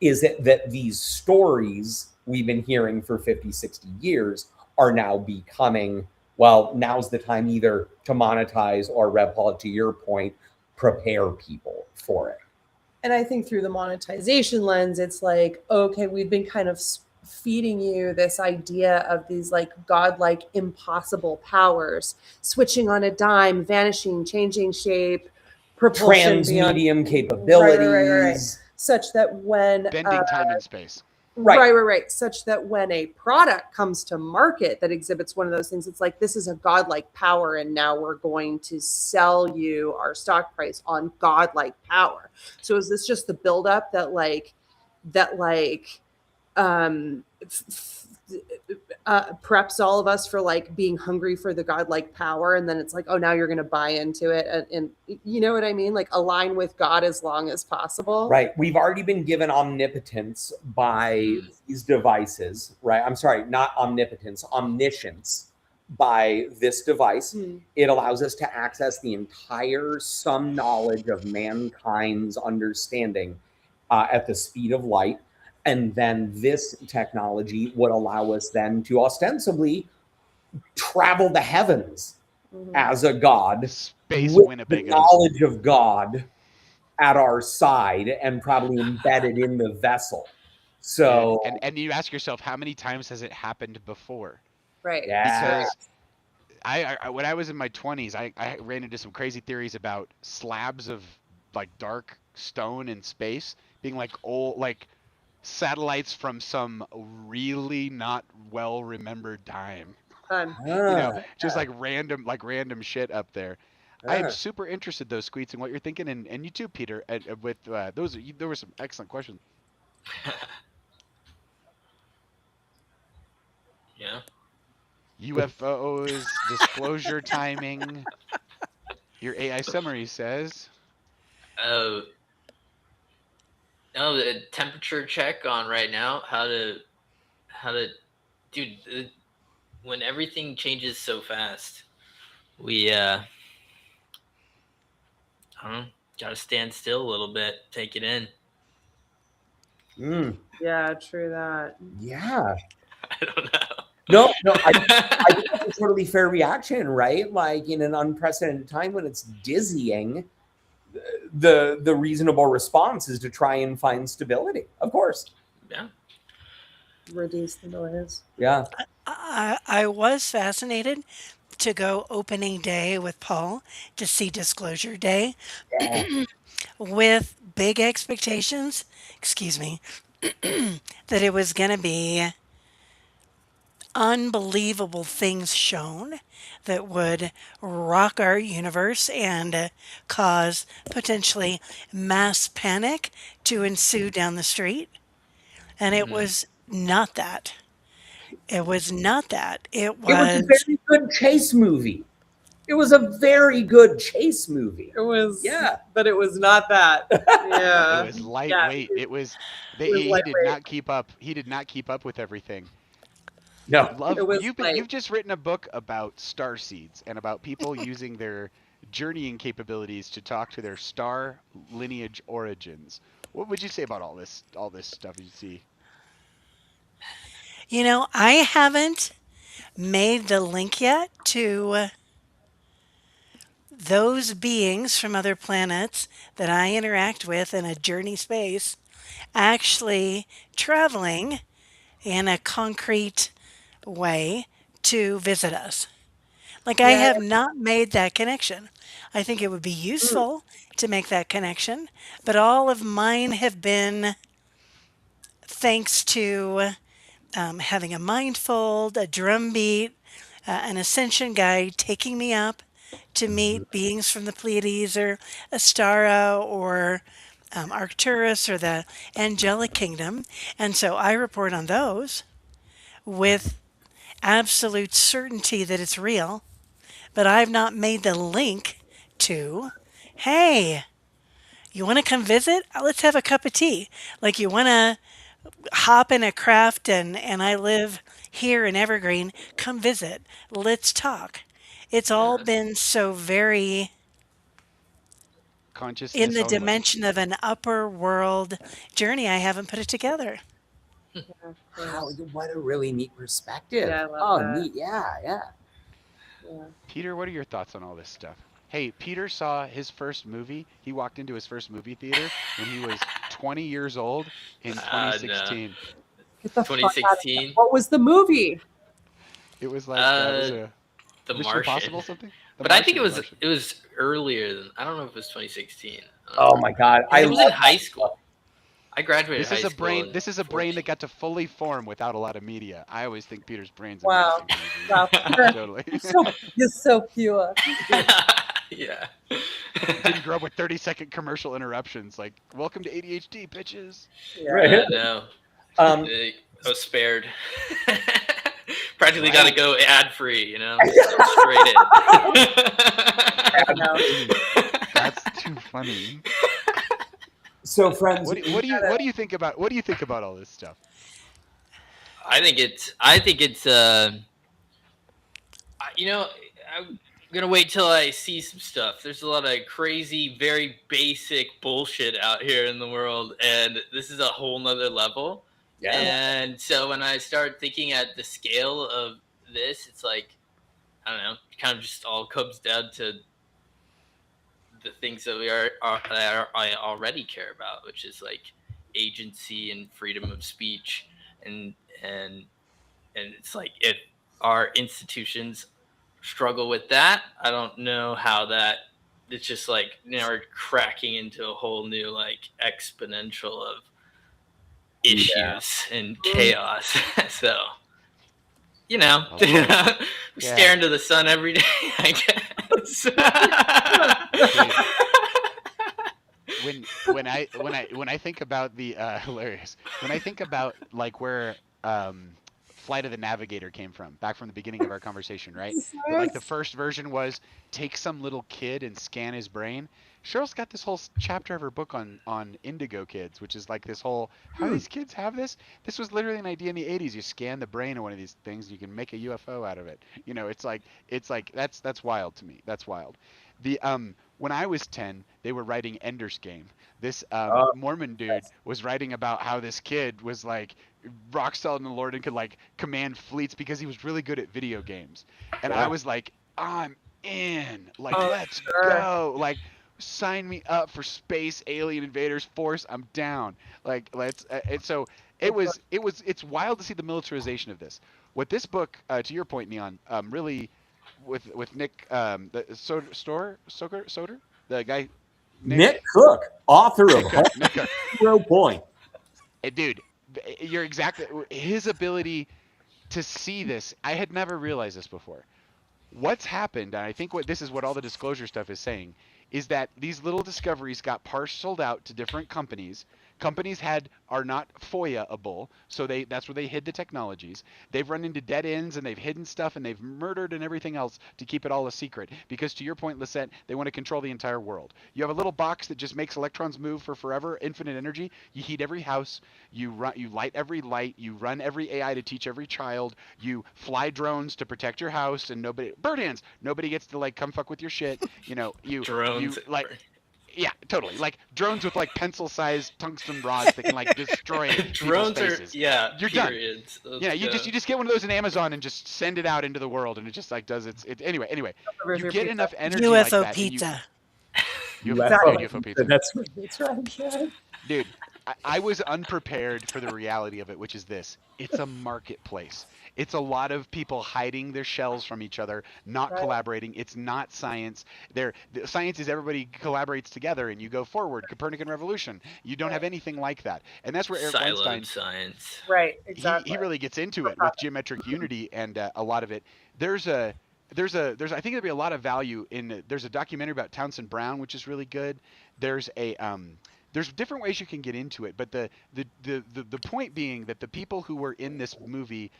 is it that these stories we've been hearing for 50, 60 years are now becoming, well, now's the time either to monetize or, Red Paul, to your point, prepare people for it? And I think through the monetization lens, it's like, okay, we've been kind of feeding you this idea of these like godlike impossible powers, switching on a dime, vanishing, changing shape, propulsion, transmedium capabilities, right. Such that when Bending time and space. Right. Such that when a product comes to market that exhibits one of those things, it's like, this is a godlike power, and now we're going to sell you our stock price on godlike power. So is this just the buildup that preps all of us for like being hungry for the godlike power, and then it's like, oh, now you're going to buy into it, and you know what I mean, like align with God as long as possible, right? We've already been given omnipotence by these devices, right? I'm sorry, not omnipotence, omniscience by this device. It allows us to access the entire sum knowledge of mankind's understanding at the speed of light. And then this technology would allow us then to ostensibly travel the heavens as a god, Space with Winnebagos. the knowledge of God at our side and probably embedded in the vessel. So, and you ask yourself, how many times has it happened before? Right. Yeah. Because I when I was in my 20s, I ran into some crazy theories about slabs of like dark stone in space being like old, like satellites from some really not well remembered time. You know, just like random shit up there. I am super interested though, Squeets, in what you're thinking, and you too, Peter. With there were some excellent questions. Yeah. UFOs, disclosure timing. Your AI summary says. No, the temperature check on right now. How to, dude. When everything changes so fast, we I don't know, gotta stand still a little bit, take it in. Yeah, true that. Yeah. I don't know. No, I think that's a totally fair reaction, right? Like in an unprecedented time when it's dizzying, the reasonable response is to try and find stability, of course. Yeah. Reduce the noise. Yeah. I was fascinated to go opening day with Paul to see Disclosure Day with big expectations, excuse me, that it was going to be unbelievable things shown that would rock our universe and cause potentially mass panic to ensue down the street. And it was not that. It was not that. It was a very good chase movie. It was a very good chase movie. It was, yeah, but it was not that. Yeah, it was lightweight. Yeah, it was. he did not keep up. He did not keep up with everything. No, You've just written a book about star seeds and about people using their journeying capabilities to talk to their star lineage origins. What would you say about all this stuff you see? You know, I haven't made the link yet to those beings from other planets that I interact with in a journey space actually traveling in a concrete way to visit us. Like, I have not made that connection. I think it would be useful to make that connection, but all of mine have been thanks to having a mind fold, a drum beat, an ascension guide taking me up to meet beings from the Pleiades or Astara or Arcturus or the angelic kingdom. And so I report on those with absolute certainty that it's real, but I've not made the link to, hey, you want to come visit? Let's have a cup of tea. Like, you want to hop in a craft and I live here in Evergreen, come visit. Let's talk. It's all been so very Consciousness in the only. dimension of an upper world journey. I haven't put it together. Wow, what a really neat perspective. Yeah, I love that. Neat. Yeah. Peter, what are your thoughts on all this stuff? Hey, Peter saw his first movie. He walked into his first movie theater when he was 20 years old in 2016. Get the fuck out of here. 2016. What was the movie? It was like The Mission Martian. Impossible something. But I think it was earlier than, I don't know if it was 2016. Oh my God, I was in high school. I graduated high school. This is a brain that got to fully form without a lot of media. I always think Peter's brain's Wow. amazing. Wow. Totally. You're so pure. Yeah. Didn't grow up with 30-second commercial interruptions like, welcome to ADHD, bitches. Right. No. Um, I was spared. Practically got to go ad-free, you know? Straight in. That's too funny. So, friends, What do you think about all this stuff? I think it's you know, I'm gonna wait till I see some stuff. There's a lot of crazy, very basic bullshit out here in the world, and this is a whole nother level. Yeah. And so when I start thinking at the scale of this, it's like, I don't know, it kind of just all comes down to the things that I already care about, which is like agency and freedom of speech, and it's like, if our institutions struggle with that, I don't know how that, it's just like now we're cracking into a whole new like exponential of issues and chaos. So, you know, we stare into the sun every day, I guess. when I think about the hilarious, when I think about like where Flight of the Navigator came from, back from the beginning of our conversation, right? But, like, the first version was take some little kid and scan his brain. Cheryl's got this whole chapter of her book on indigo kids, which is like this whole, how do these kids have this? This was literally an idea in the 80s. You scan the brain of one of these things, you can make a UFO out of it. You know, it's like that's wild to me. That's wild. The when I was 10, they were writing Ender's Game. This Mormon dude was writing about how this kid was like rock solid in the Lord and could like command fleets because he was really good at video games. And I was like, I'm in. Like, let's go. Like, sign me up for Space Alien Invaders Force. I'm down. Like, let's. And so it's wild to see the militarization of this. What this book, to your point, Neon, really, with Nick, the Soder, the guy. Nick Cook, author of Nick Cook. 0 Point. Dude, you're exactly, his ability to see this. I had never realized this before. What's happened, and I think this is what all the disclosure stuff is saying, is that these little discoveries got parceled out to different companies. Companies are not FOIA-able, so that's where they hid the technologies. They've run into dead ends and they've hidden stuff and they've murdered and everything else to keep it all a secret. Because to your point, Lisette, they want to control the entire world. You have a little box that just makes electrons move for forever, infinite energy. You heat every house, you light every light, you run every AI to teach every child, you fly drones to protect your house, and bird hands. Nobody gets to like come fuck with your shit. You know, drones. Yeah, totally. Like drones with like pencil-sized tungsten rods that can like destroy drones people's faces. You're periods. done. Yeah, you just get one of those in Amazon and just send it out into the world, and it just like does it. Anyway, you get enough energy UFO like that. pizza. UFO pizza. That's right. Dude, I was unprepared for the reality of it, which is this: it's a marketplace. It's a lot of people hiding their shells from each other, not collaborating. It's not science. Science is everybody collaborates together and you go forward. Copernican revolution. You don't have anything like that. And that's where Eric Weinstein, right, exactly. He really gets into it with geometric unity and a lot of it. There's a there's I think there'd be a lot of value in. There's a documentary about Townsend Brown, which is really good. There's different ways you can get into it, but the point being that the people who were in this movie,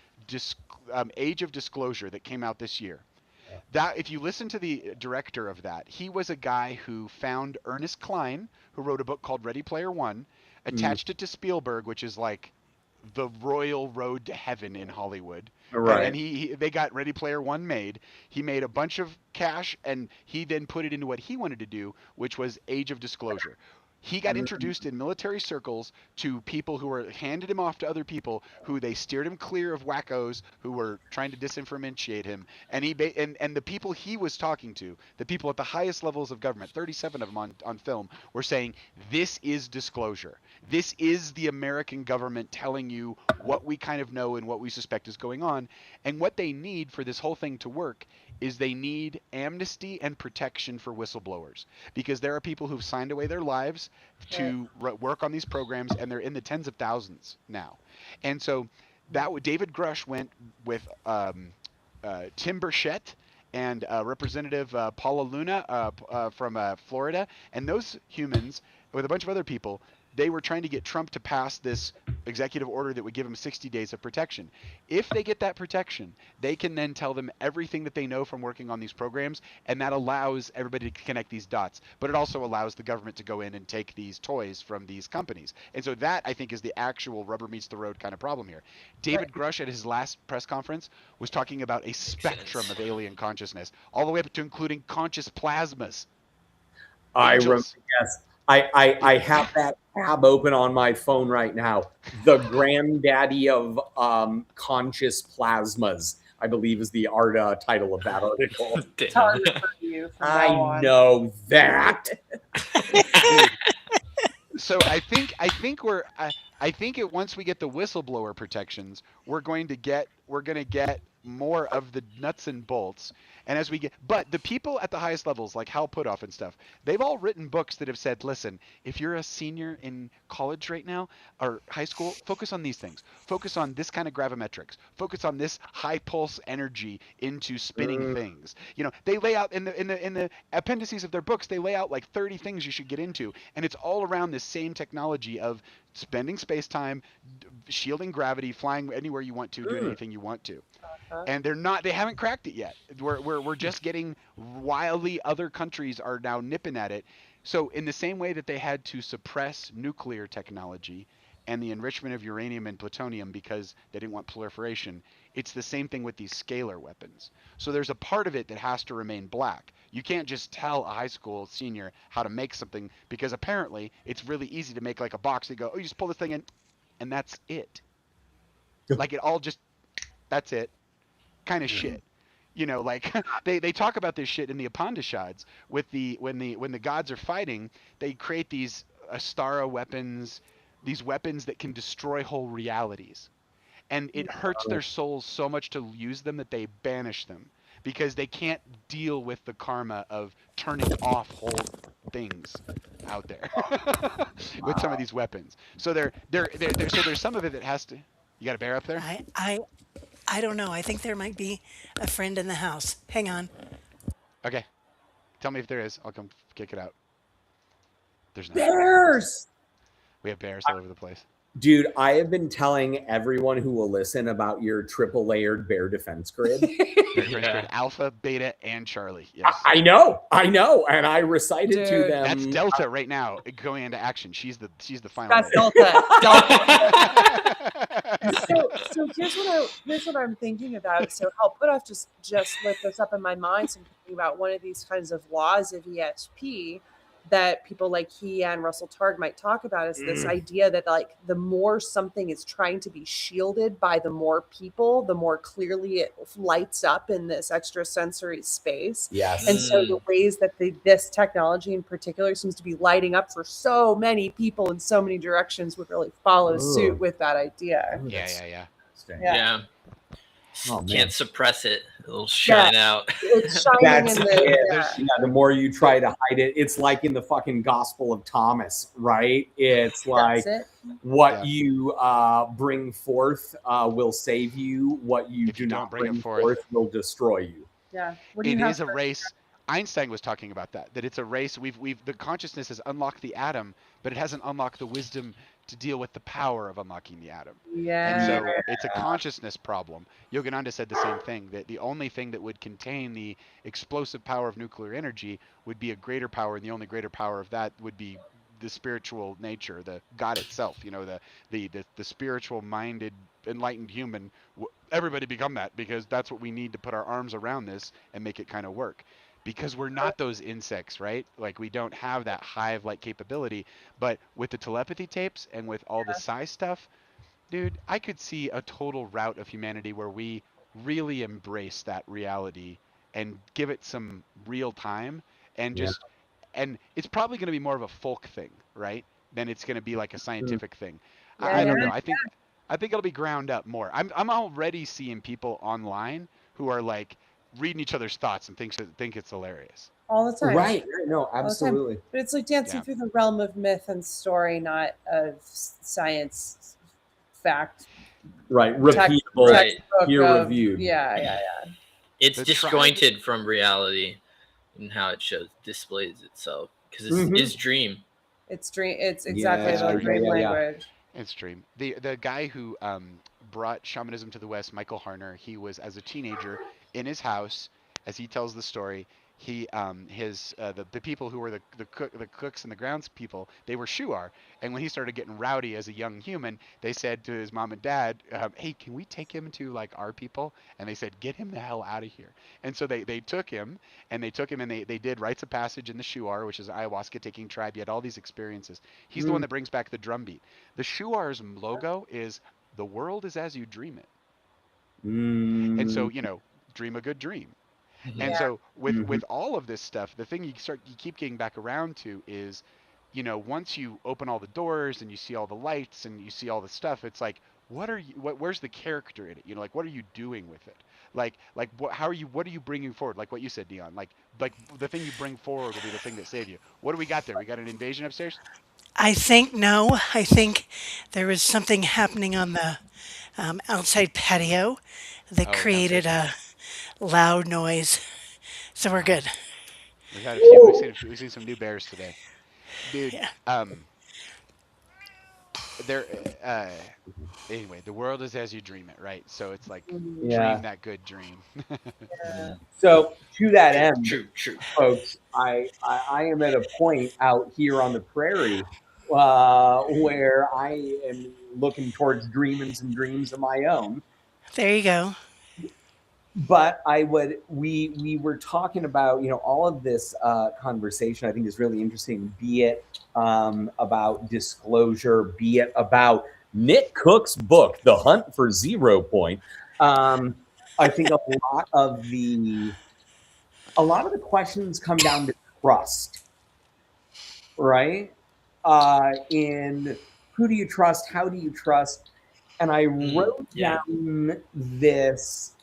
Age of Disclosure, that came out this year, that if you listen to the director of that, he was a guy who found Ernest Cline, who wrote a book called Ready Player One, attached it to Spielberg, which is like the royal road to heaven in Hollywood. Right. And they got Ready Player One made. He made a bunch of cash, and he then put it into what he wanted to do, which was Age of Disclosure. He got introduced in military circles to people who were handed him off to other people who they steered him clear of wackos who were trying to disinformate him. And and the people he was talking to, the people at the highest levels of government, 37 of them on film, were saying, this is disclosure. This is the American government telling you what we kind of know and what we suspect is going on. And what they need for this whole thing to work is they need amnesty and protection for whistleblowers, because there are people who've signed away their lives to work on these programs, and they're in the tens of thousands now. And so David Grush went with Tim Burchett and Representative Paula Luna from Florida, and those humans, with a bunch of other people, they were trying to get Trump to pass this executive order that would give him 60 days of protection. If they get that protection, they can then tell them everything that they know from working on these programs, and that allows everybody to connect these dots. But it also allows the government to go in and take these toys from these companies. And so that, I think, is the actual rubber meets the road kind of problem here. David Grush at his last press conference was talking about a spectrum of alien consciousness, all the way up to including conscious plasmas. Yes. I have that tab open on my phone right now. The granddaddy of conscious plasmas, I believe, is the title of that article. I know that. So I think once we get the whistleblower protections, we're going to get more of the nuts and bolts. And as we get, but the people at the highest levels, like Hal Puthoff and stuff, they've all written books that have said, listen, if you're a senior in college right now or high school, focus on these things. Focus on this kind of gravimetrics. Focus on this high pulse energy into spinning things. You know, they lay out in the appendices of their books, they lay out like 30 things you should get into, and it's all around this same technology of spending space-time, shielding gravity, flying anywhere you want to, doing anything you want to. And they haven't cracked it yet. We're just getting wildly, other countries are now nipping at it. So in the same way that they had to suppress nuclear technology and the enrichment of uranium and plutonium because they didn't want proliferation, it's the same thing with these scalar weapons. So there's a part of it that has to remain black. You can't just tell a high school senior how to make something, because apparently it's really easy to make like a box and go, oh, you just pull this thing in, and that's it. Like it all just, that's it. Kind of shit. You know, like they talk about this shit in the Upanishads with when the gods are fighting, they create these Astara weapons, these weapons that can destroy whole realities. And it hurts their souls so much to use them that they banish them, because they can't deal with the karma of turning off whole things out there with some of these weapons. So so there's some of it that has to. You got a bear up there? I don't know. I think there might be a friend in the house. Hang on. Okay. Tell me if there is. I'll come kick it out. There's no bears. We have bears all over the place. Dude, I have been telling everyone who will listen about your triple layered bear defense grid. Grid, Alpha, Beta, and Charlie. Yes. I know. And I recited to them. That's Delta right now going into action. She's the final. That's Delta. So here's what I'm thinking about. So Hal Puthoff just lit this up in my mind. So I'm thinking about one of these kinds of laws of ESP that people like he and Russell Targ might talk about, is this idea that like the more something is trying to be shielded by the more people, the more clearly it lights up in this extrasensory space. Yes. And so the ways that this technology in particular seems to be lighting up for so many people in so many directions would really follow suit with that idea. Yeah. Oh, can't suppress it. It'll shine out. It's shining in the more you try to hide it, it's like in the fucking Gospel of Thomas, right? It's like what you bring forth will save you. What you do not bring forth will destroy you. Yeah. What do It you have is a for- race. Einstein was talking about that it's a race. The consciousness has unlocked the atom, but it hasn't unlocked the wisdom to deal with the power of unlocking the atom. And Yeah. so it's a consciousness problem. Yogananda said the same thing, that the only thing that would contain the explosive power of nuclear energy would be a greater power, and the only greater power of that would be the spiritual nature, the God itself, the spiritual minded, enlightened human. Everybody become that, because that's what we need to put our arms around this and make it kind of work. Because we're not those insects, right? Like, we don't have that hive-like capability. But with the telepathy tapes and with all the psi stuff, dude, I could see a total route of humanity where we really embrace that reality and give it some real time, and Yeah. just, and it's probably going to be more of a folk thing, right? Than it's going to be like a scientific thing. I don't know. I think it'll be ground up more. I'm already seeing people online who are like reading each other's thoughts and think it's hilarious. all the time. Right. No, All the time. absolutely. But it's like dancing Yeah. through the realm of myth and story, not of science, fact. Right. Repeatable, textbook peer of- reviewed. Yeah. It's The disjointed from reality in how it displays itself, because it's dream. It's dream. It's exactly Yeah, the dream yeah. language. It's dream. The guy who brought shamanism to the West, Michael Harner, he was, as a teenager, in his house, as he tells the story. He the people who were the cooks and the grounds people, they were shuar, and when he started getting rowdy as a young human, they said to his mom and dad, hey, can we take him to like our people? And they said, get him the hell out of here. And so they took him and they did rites of passage in the shuar, which is an ayahuasca taking tribe. He had all these experiences. He's the one that brings back the drumbeat. The shuar's logo is, the world is as you dream it. And so, dream a good dream. And so with all of this stuff, the thing you keep getting back around to is, once you open all the doors and you see all the lights and you see all the stuff, it's like, where's the character in it? Like, what are you doing with it? Like what are you bringing forward? Like what you said, Dion, like the thing you bring forward will be the thing that saves you. What do we got there? We got an invasion upstairs? I think there was something happening on the outside patio that created a loud noise. So we're good. We've had a few. We've seen some new bears today, dude. Yeah. Anyway, the world is as you dream it, right? So it's like, Yeah. dream that good dream. So to that end, True. folks, I am at a point out here on the prairie where I am looking towards dreaming some dreams of my own. There you go. But we were talking about, all of this conversation I think is really interesting, be it about disclosure, be it about Nick Cook's book, The Hunt for 0 Point. I think a lot of the questions come down to trust, right? In who do you trust? How do you trust? And I wrote down this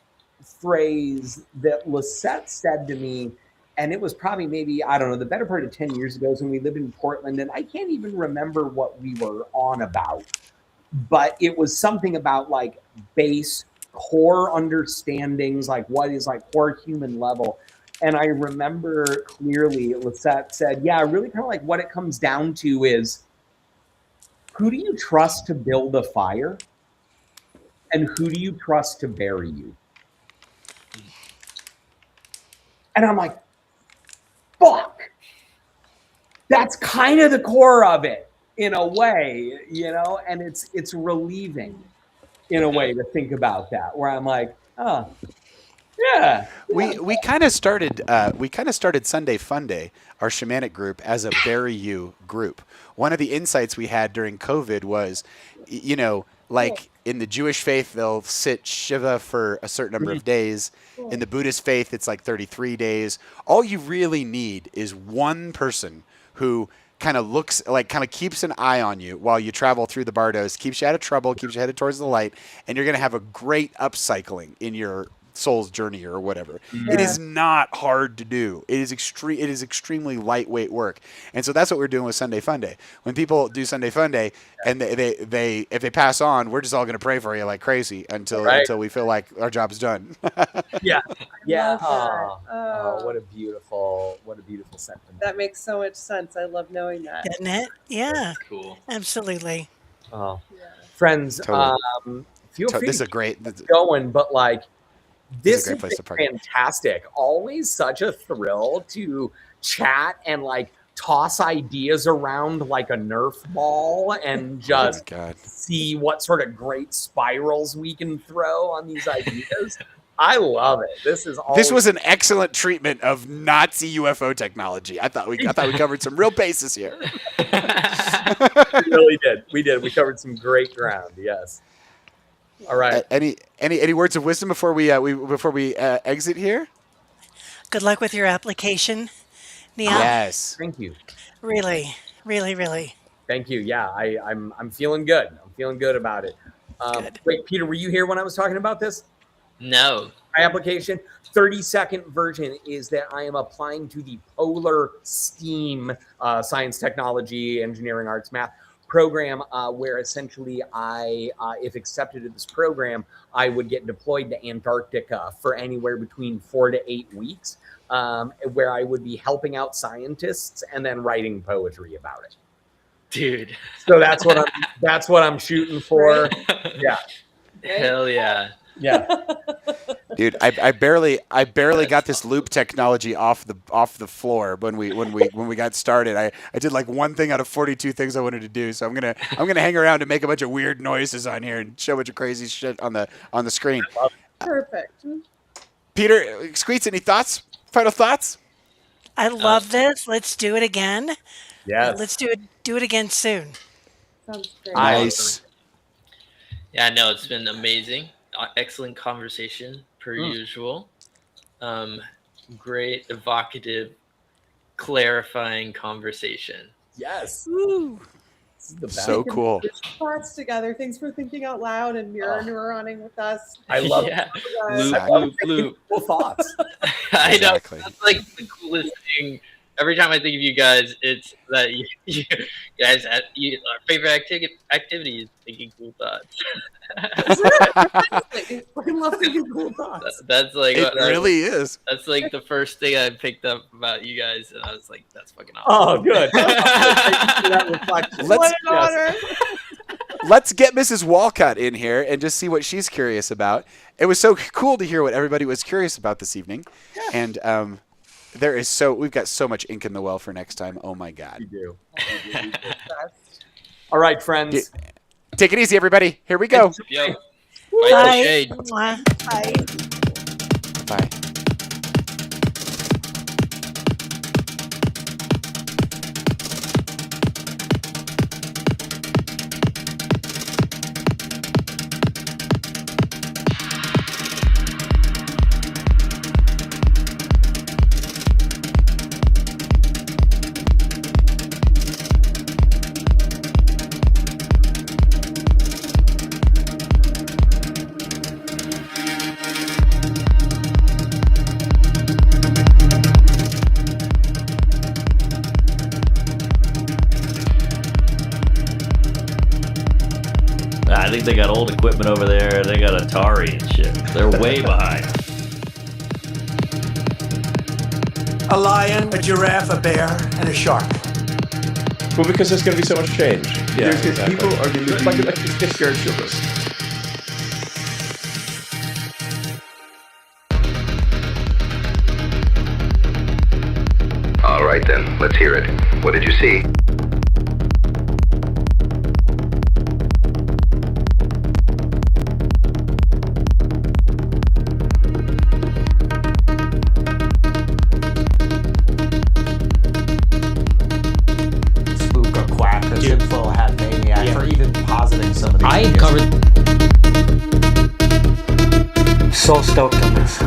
phrase that Lisette said to me, and it was probably maybe, I don't know, the better part of 10 years ago when we lived in Portland, and I can't even remember what we were on about, but it was something about like base core understandings, like what is like core human level. And I remember clearly Lisette said, yeah, really kind of like what it comes down to is, who do you trust to build a fire? And who do you trust to bury you? And I'm like, fuck. That's kind of the core of it in a way, and it's relieving in a way to think about that, where I'm like, oh, yeah. We kind of started Sunday Fun Day, our shamanic group, as a bury you group. One of the insights we had during COVID was, like in the Jewish faith, they'll sit Shiva for a certain number of days. In the Buddhist faith, it's like 33 days. All you really need is one person who kind of keeps an eye on you while you travel through the bardos, keeps you out of trouble, keeps you headed towards the light, and you're going to have a great upcycling in your soul's journey or whatever. It is not hard to do. It is extremely lightweight work. And so that's what we're doing with Sunday Fun Day. When people do Sunday Fun Day and they if they pass on, we're just all going to pray for you like crazy until we feel like our job's done. Yeah. Oh, what a beautiful sentiment. That makes so much sense. I love knowing that. Doesn't it? Yeah. That's cool. Absolutely. Oh, friends, Totally. feel free This is to a great keep going, but like this is a great place is to party. fantastic. Always such a thrill to chat and like toss ideas around like a Nerf ball and just see what sort of great spirals we can throw on these ideas. I love it. This was an excellent treatment of Nazi UFO technology. I thought we covered some real bases here. We really did. We covered some great ground. Yes. All right. Any words of wisdom before we exit here? Good luck with your application, Neil. Yes. Thank you. Really, really, really. Thank you. Yeah, I'm feeling good. I'm feeling good about it. Wait, Peter, were you here when I was talking about this? No. My application, 30-second version is that I am applying to the Polar STEAM science, technology, engineering, arts, math program, where essentially I, if accepted to this program, I would get deployed to Antarctica for anywhere between 4 to 8 weeks, where I would be helping out scientists and then writing poetry about it. Dude. So that's what I'm shooting for. Yeah. Hell yeah. Yeah. Dude, I barely got this loop technology off the floor when we got started. I did like one thing out of 42 things I wanted to do. So I'm gonna hang around and make a bunch of weird noises on here and show a bunch of crazy shit on the screen. Perfect. Peter, Squeets, any thoughts? Final thoughts? I love this. Let's do it again. Yeah. Let's do it again soon. Sounds great. Nice. Yeah, no, it's been amazing. Excellent conversation per usual. Great, evocative, clarifying conversation. Yes. Woo. This is the best. So cool. Thoughts together. Thanks for thinking out loud and mirror-neuroning with us. I love Loop. cool thoughts. I know. Exactly. That's like the coolest thing. Every time I think of you guys, it's that you guys, our favorite activity is thinking cool thoughts. Fucking love thinking cool thoughts. That's like It really is. That's like the first thing I picked up about you guys, and I was like, "That's fucking awesome." Oh, good. Let's get Mrs. Walcott in here and just see what she's curious about. It was so cool to hear what everybody was curious about this evening, and we've got so much ink in the well for next time. Oh my God. We do. All right, friends. Take it easy, everybody. Here we go. Yo. Bye. Shade. Mwah. Bye. Bye. I think they got old equipment over there. They got Atari and shit. They're way behind. A lion, a giraffe, a bear, and a shark. Well, because there's going to be so much change. Yeah, exactly. People are going to be like scared shitless. All right then, let's hear it. What did you see? Spook or quack that's in full hat maniac for even positing some of these. I covered. So stoked on this.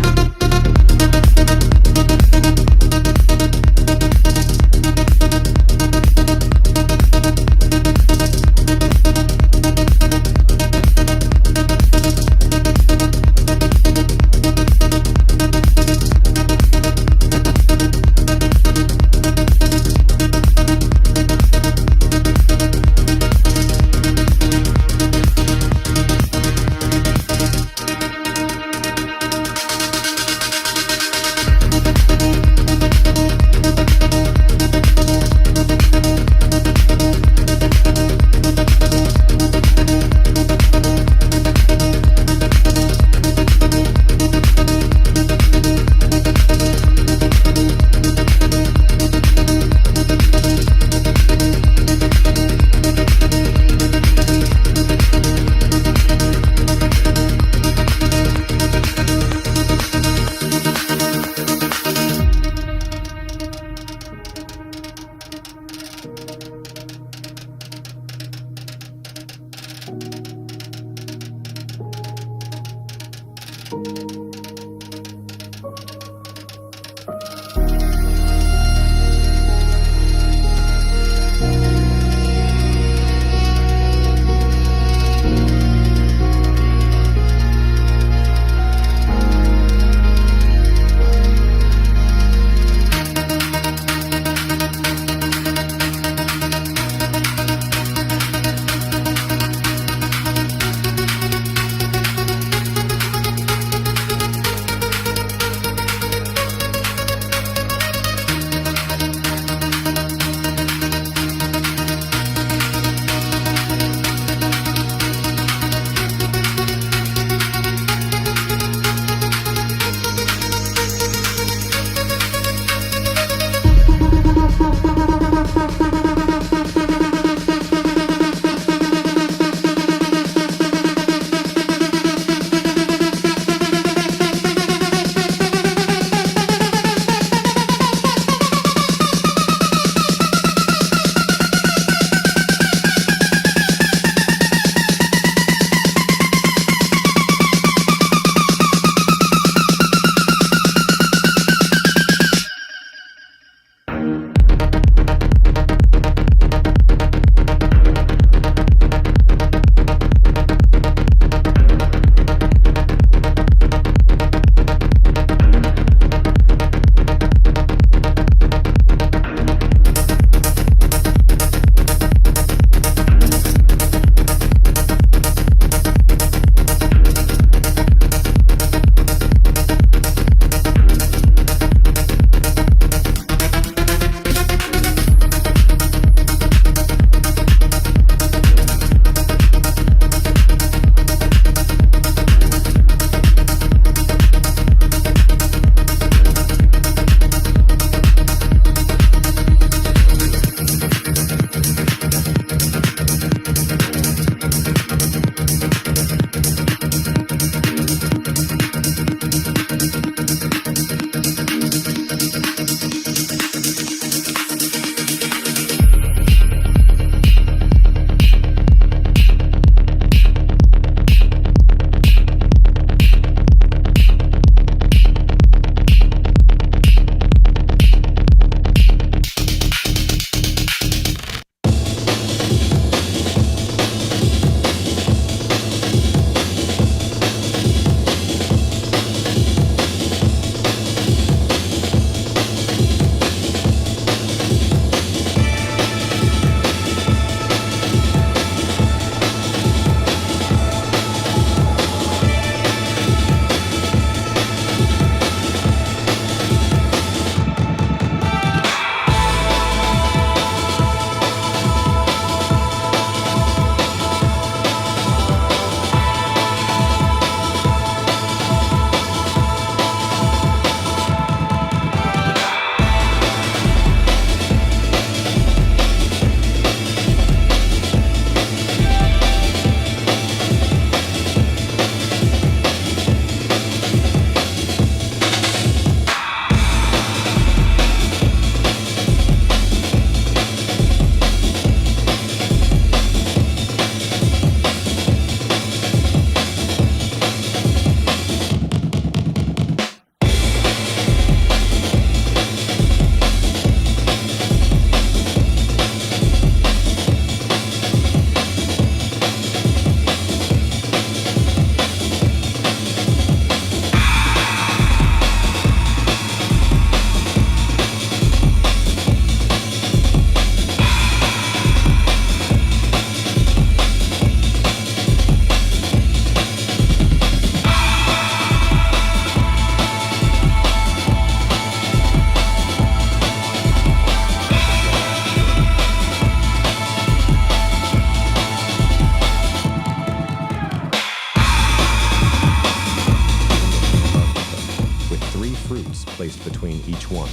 placed between each one.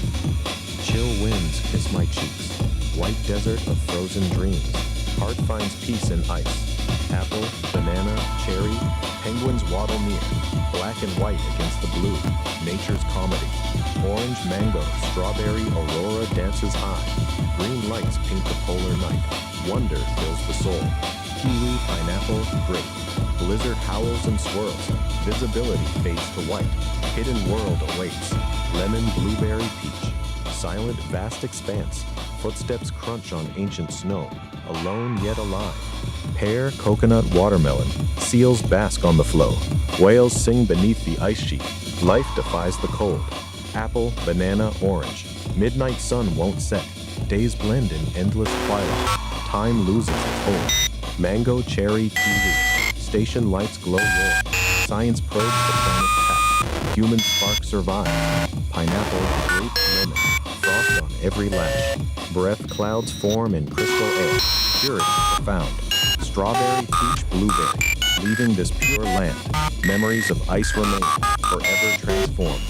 Chill winds kiss my cheeks. White desert of frozen dreams. Heart finds peace in ice. Apple, banana, cherry, penguins waddle near. Black and white against the blue. Nature's comedy. Orange, mango, strawberry, aurora dances high. Green lights paint the polar night. Wonder fills the soul. kiwi, pineapple, grape. Blizzard howls and swirls. Visibility fades to white. Hidden world awaits. Lemon, blueberry, peach. Silent, vast expanse. Footsteps crunch on ancient snow. Alone yet alive. Pear, coconut, watermelon. Seals bask on the floe. Whales sing beneath the ice sheet. Life defies the cold. Apple, banana, orange. Midnight sun won't set. Days blend in endless twilight. Time loses its hold. Mango, cherry, kiwi. Station lights glow red. Science probes the planet's past. Human spark survives. Pineapple, grape, lemon. Frost on every lash. Breath clouds form in crystal air. Purity profound. Strawberry, peach, blueberry. Leaving this pure land. Memories of ice remain. Forever transformed.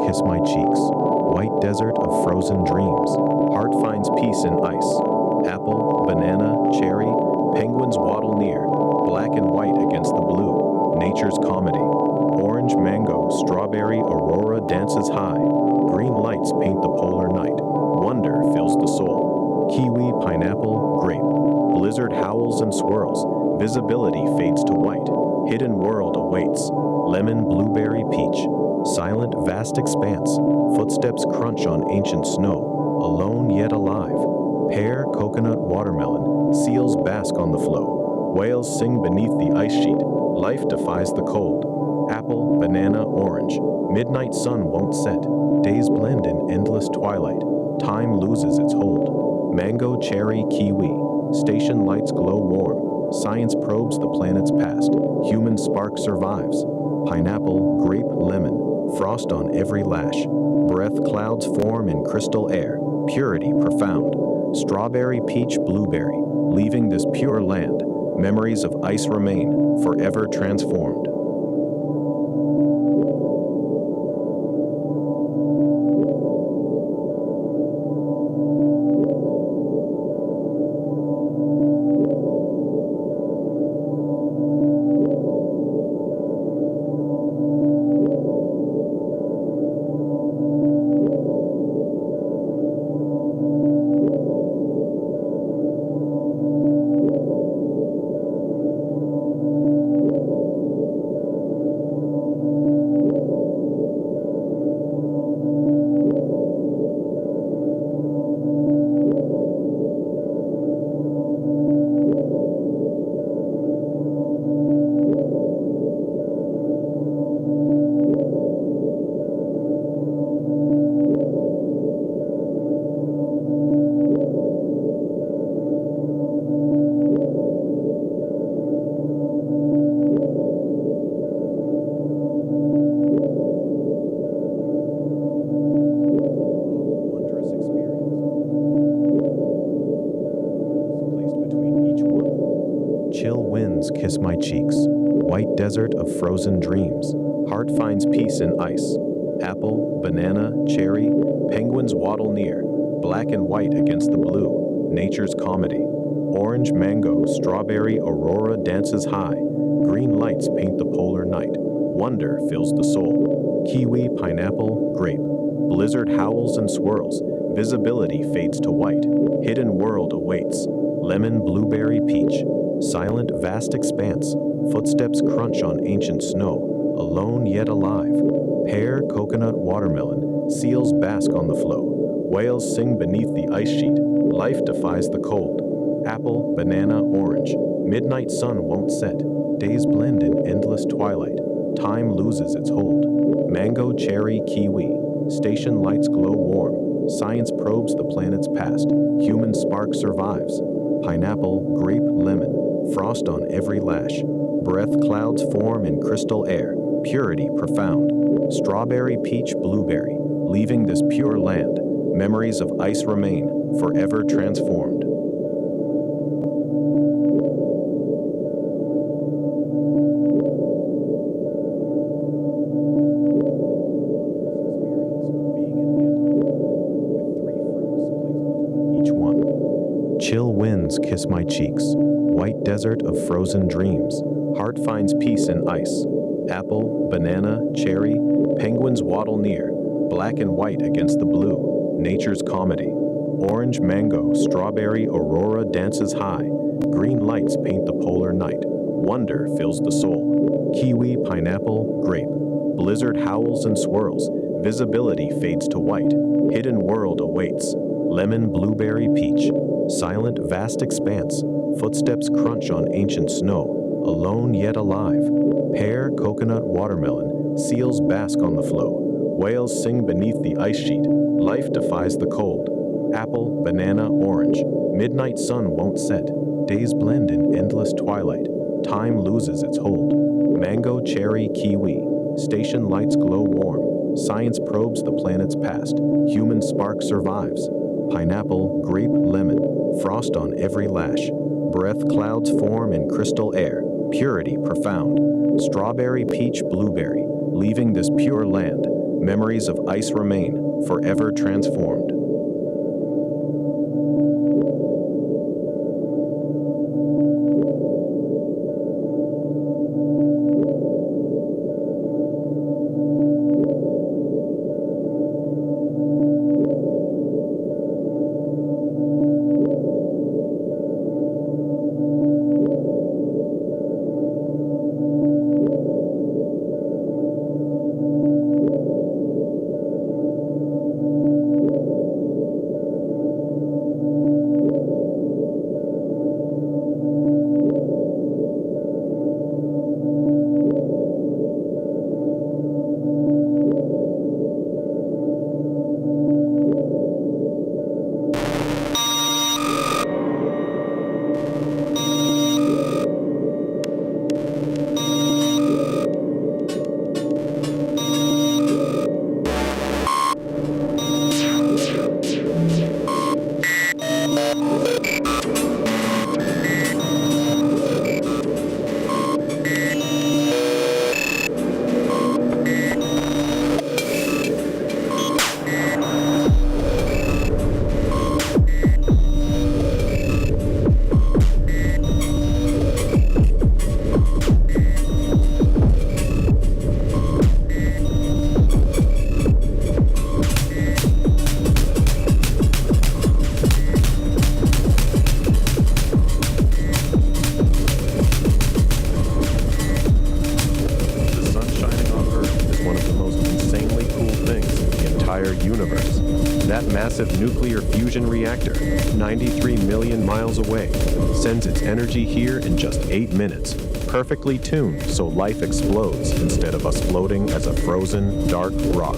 kiss my cheeks. White desert of frozen dreams. Heart finds peace in ice. Apple, banana, cherry, penguins waddle near. Black and white against the blue. Nature's comedy. Orange, mango, strawberry, aurora dances high. Green lights paint the polar night. Wonder fills the soul. Kiwi, pineapple, grape. Blizzard howls and swirls. Visibility fades to white. Hidden world awaits. Lemon, blueberry, peach. Silent, vast expanse. Footsteps crunch on ancient snow. Alone yet alive. Pear, coconut, watermelon. Seals bask on the flow. Whales sing beneath the ice sheet. Life defies the cold. Apple, banana, orange. Midnight sun won't set. Days blend in endless twilight. Time loses its hold. Mango, cherry, kiwi. Station lights glow warm. Science probes the planet's past. Human spark survives. Pineapple, grape, lemon. Frost on every lash. Breath clouds form in crystal air. Purity profound. Strawberry, peach, blueberry. Leaving this pure land. Memories of ice remain, forever transformed. Kiss my cheeks. White desert of frozen dreams. Heart finds peace in ice. Apple, banana, cherry. Penguins waddle near. Black and white against the blue. Nature's comedy. Orange, mango, strawberry, aurora dances high. Green lights paint the polar night. Wonder fills the soul. Kiwi, pineapple, grape. Blizzard howls and swirls. Visibility fades to white. Hidden world awaits. Lemon, blueberry, peach. Silent, vast expanse. Footsteps crunch on ancient snow. Alone yet alive. Pear, coconut, watermelon. Seals bask on the flow. Whales sing beneath the ice sheet. Life defies the cold. Apple, banana, orange. Midnight sun won't set. Days blend in endless twilight. Time loses its hold. Mango, cherry, kiwi. Station lights glow warm. Science probes the planet's past. Human spark survives. Pineapple, grape, lemon. Frost on every lash. Breath clouds form in crystal air. Purity profound. Strawberry, peach, blueberry. Leaving this pure land. Memories of ice remain, forever transformed. Chill winds kiss my cheeks. White desert of frozen dreams. Heart finds peace in ice. Apple, banana, cherry. Penguins waddle near. Black and white against the blue. Nature's comedy. Orange, mango, strawberry, aurora dances high. Green lights paint the polar night. Wonder fills the soul. Kiwi, pineapple, grape. Blizzard howls and swirls. Visibility fades to white. Hidden world awaits. Lemon, blueberry, peach. Silent, vast expanse. Footsteps crunch on ancient snow. Alone yet alive. Pear, coconut, watermelon. Seals bask on the flow. Whales sing beneath the ice sheet. Life defies the cold. Apple, banana, orange. Midnight sun won't set. Days blend in endless twilight. Time loses its hold. Mango, cherry, kiwi. Station lights glow warm. Science probes the planet's past. Human spark survives. Pineapple, grape, lemon. Frost on every lash. Breath clouds form in crystal air. Purity profound. Strawberry, peach, blueberry. Leaving this pure land. Memories of ice remain, forever transformed. Massive nuclear fusion reactor, 93 million miles away, sends its energy here in just 8 minutes, perfectly tuned so life explodes instead of us floating as a frozen, dark rock.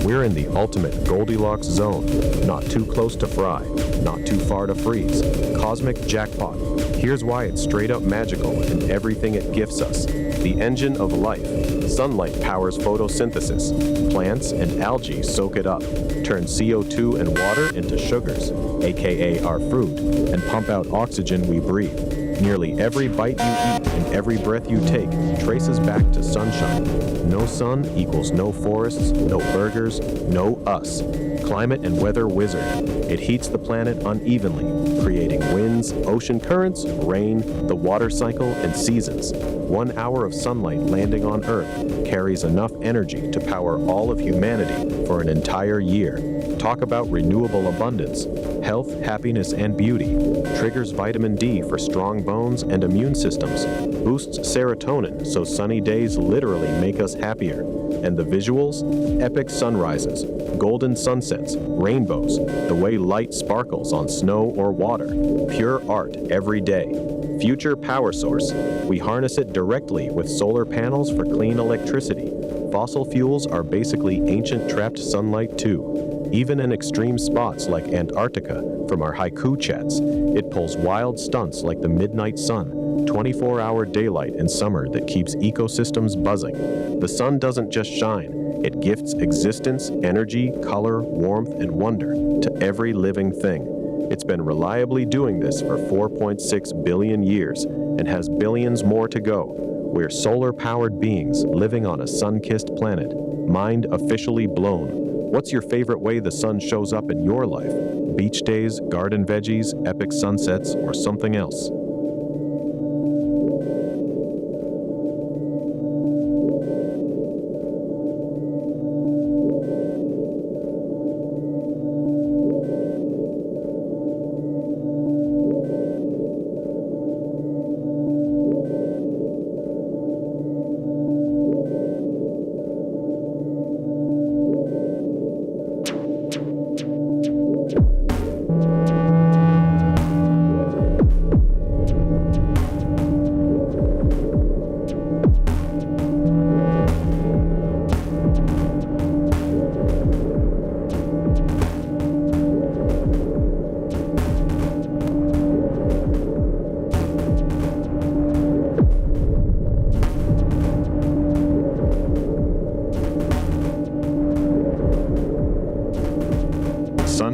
We're in the ultimate Goldilocks zone, not too close to fry, not too far to freeze. Cosmic jackpot. Here's why it's straight up magical in everything it gifts us. The engine of life. Sunlight powers photosynthesis. Plants and algae soak it up, turn CO2 and water into sugars, aka our food, and pump out oxygen we breathe. Nearly every bite you eat and every breath you take traces back to sunshine. No sun equals no forests, no burgers, no us. Climate and weather wizard. It heats the planet unevenly, creating winds, ocean currents, rain, the water cycle, and seasons. 1 hour of sunlight landing on Earth carries enough energy to power all of humanity for an entire year. Talk about renewable abundance. Health, happiness, and beauty. Triggers vitamin D for strong bones and immune systems. Boosts serotonin so sunny days literally make us happier. And the visuals? Epic sunrises, golden sunsets, rainbows, the way light sparkles on snow or water. Pure art every day. Future power source. We harness it directly with solar panels for clean electricity. Fossil fuels are basically ancient trapped sunlight too. Even in extreme spots like Antarctica, from our haiku chats, it pulls wild stunts like the midnight sun, 24-hour daylight in summer that keeps ecosystems buzzing. The sun doesn't just shine, it gifts existence, energy, color, warmth, and wonder to every living thing. It's been reliably doing this for 4.6 billion years and has billions more to go. We're solar-powered beings living on a sun-kissed planet, mind officially blown. What's your favorite way the sun shows up in your life? Beach days, garden veggies, epic sunsets, or something else?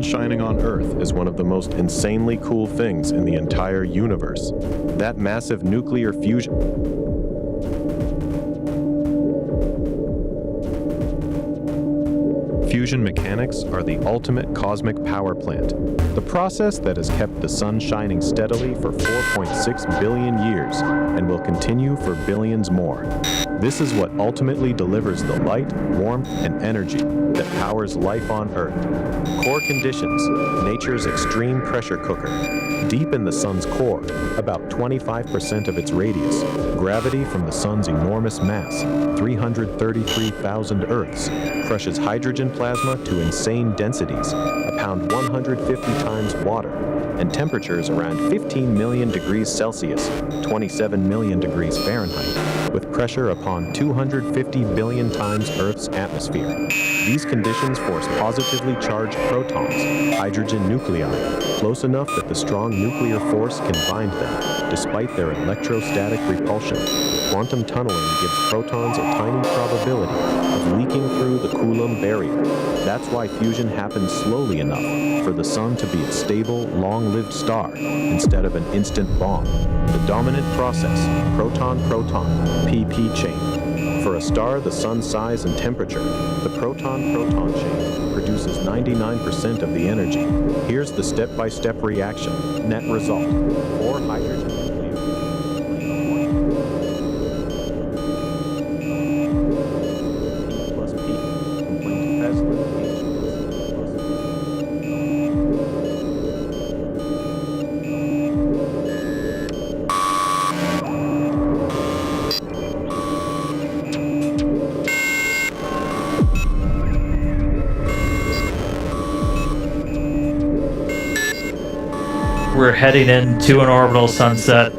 Shining on Earth is one of the most insanely cool things in the entire universe. That massive nuclear fusion. fusion mechanics are the ultimate cosmic power plant, the process that has kept the sun shining steadily for 4.6 billion years and will continue for billions more. This is what ultimately delivers the light, warmth, and energy that powers life on Earth. Core conditions, nature's extreme pressure cooker. Deep in the sun's core, about 25% of its radius, gravity from the sun's enormous mass, 333,000 Earths, crushes hydrogen plasma to insane densities, a pound 150 times water, and temperatures around 15 million degrees Celsius, 27 million degrees Fahrenheit, with pressure upon 250 billion times Earth's atmosphere. These conditions force positively charged protons, hydrogen nuclei, close enough that the strong nuclear force can bind them, despite their electrostatic repulsion. Quantum tunneling gives protons a tiny probability of leaking through the Coulomb barrier. That's why fusion happens slowly enough for the sun to be a stable, long-lived star instead of an instant bomb. The dominant process, proton-proton, PP chain. For a star the sun's size and temperature, the proton-proton chain produces 99% of the energy. Here's the step-by-step reaction. Net result: 4 hydrogen We're heading into an orbital sunset.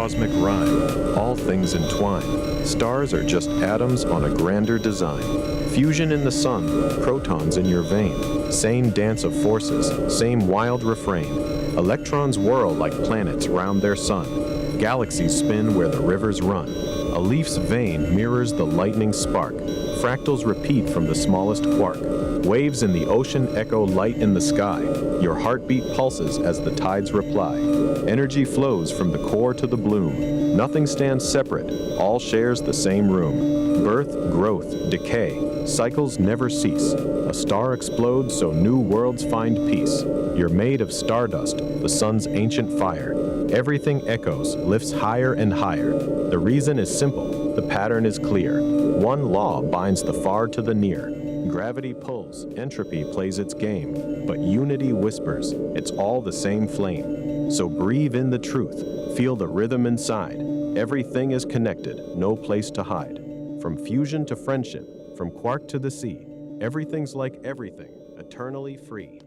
cosmic rhyme, all things entwine. Stars are just atoms on a grander design. Fusion in the sun, protons in your vein. Same dance of forces, same wild refrain. Electrons whirl like planets round their sun. Galaxies spin where the rivers run. A leaf's vein mirrors the lightning spark. Fractals repeat from the smallest quark. Waves in the ocean echo light in the sky. Your heartbeat pulses as the tides reply. Energy flows from the core to the bloom. Nothing stands separate, all shares the same room. Birth, growth, decay, cycles never cease. A star explodes so new worlds find peace. You're made of stardust, the sun's ancient fire. Everything echoes, lifts higher and higher. The reason is simple, the pattern is clear. One law binds the far to the near. Gravity pulls, entropy plays its game, but unity whispers, it's all the same flame. So breathe in the truth, feel the rhythm inside. Everything is connected, no place to hide. From fusion to friendship, from quark to the sea, everything's like everything, eternally free.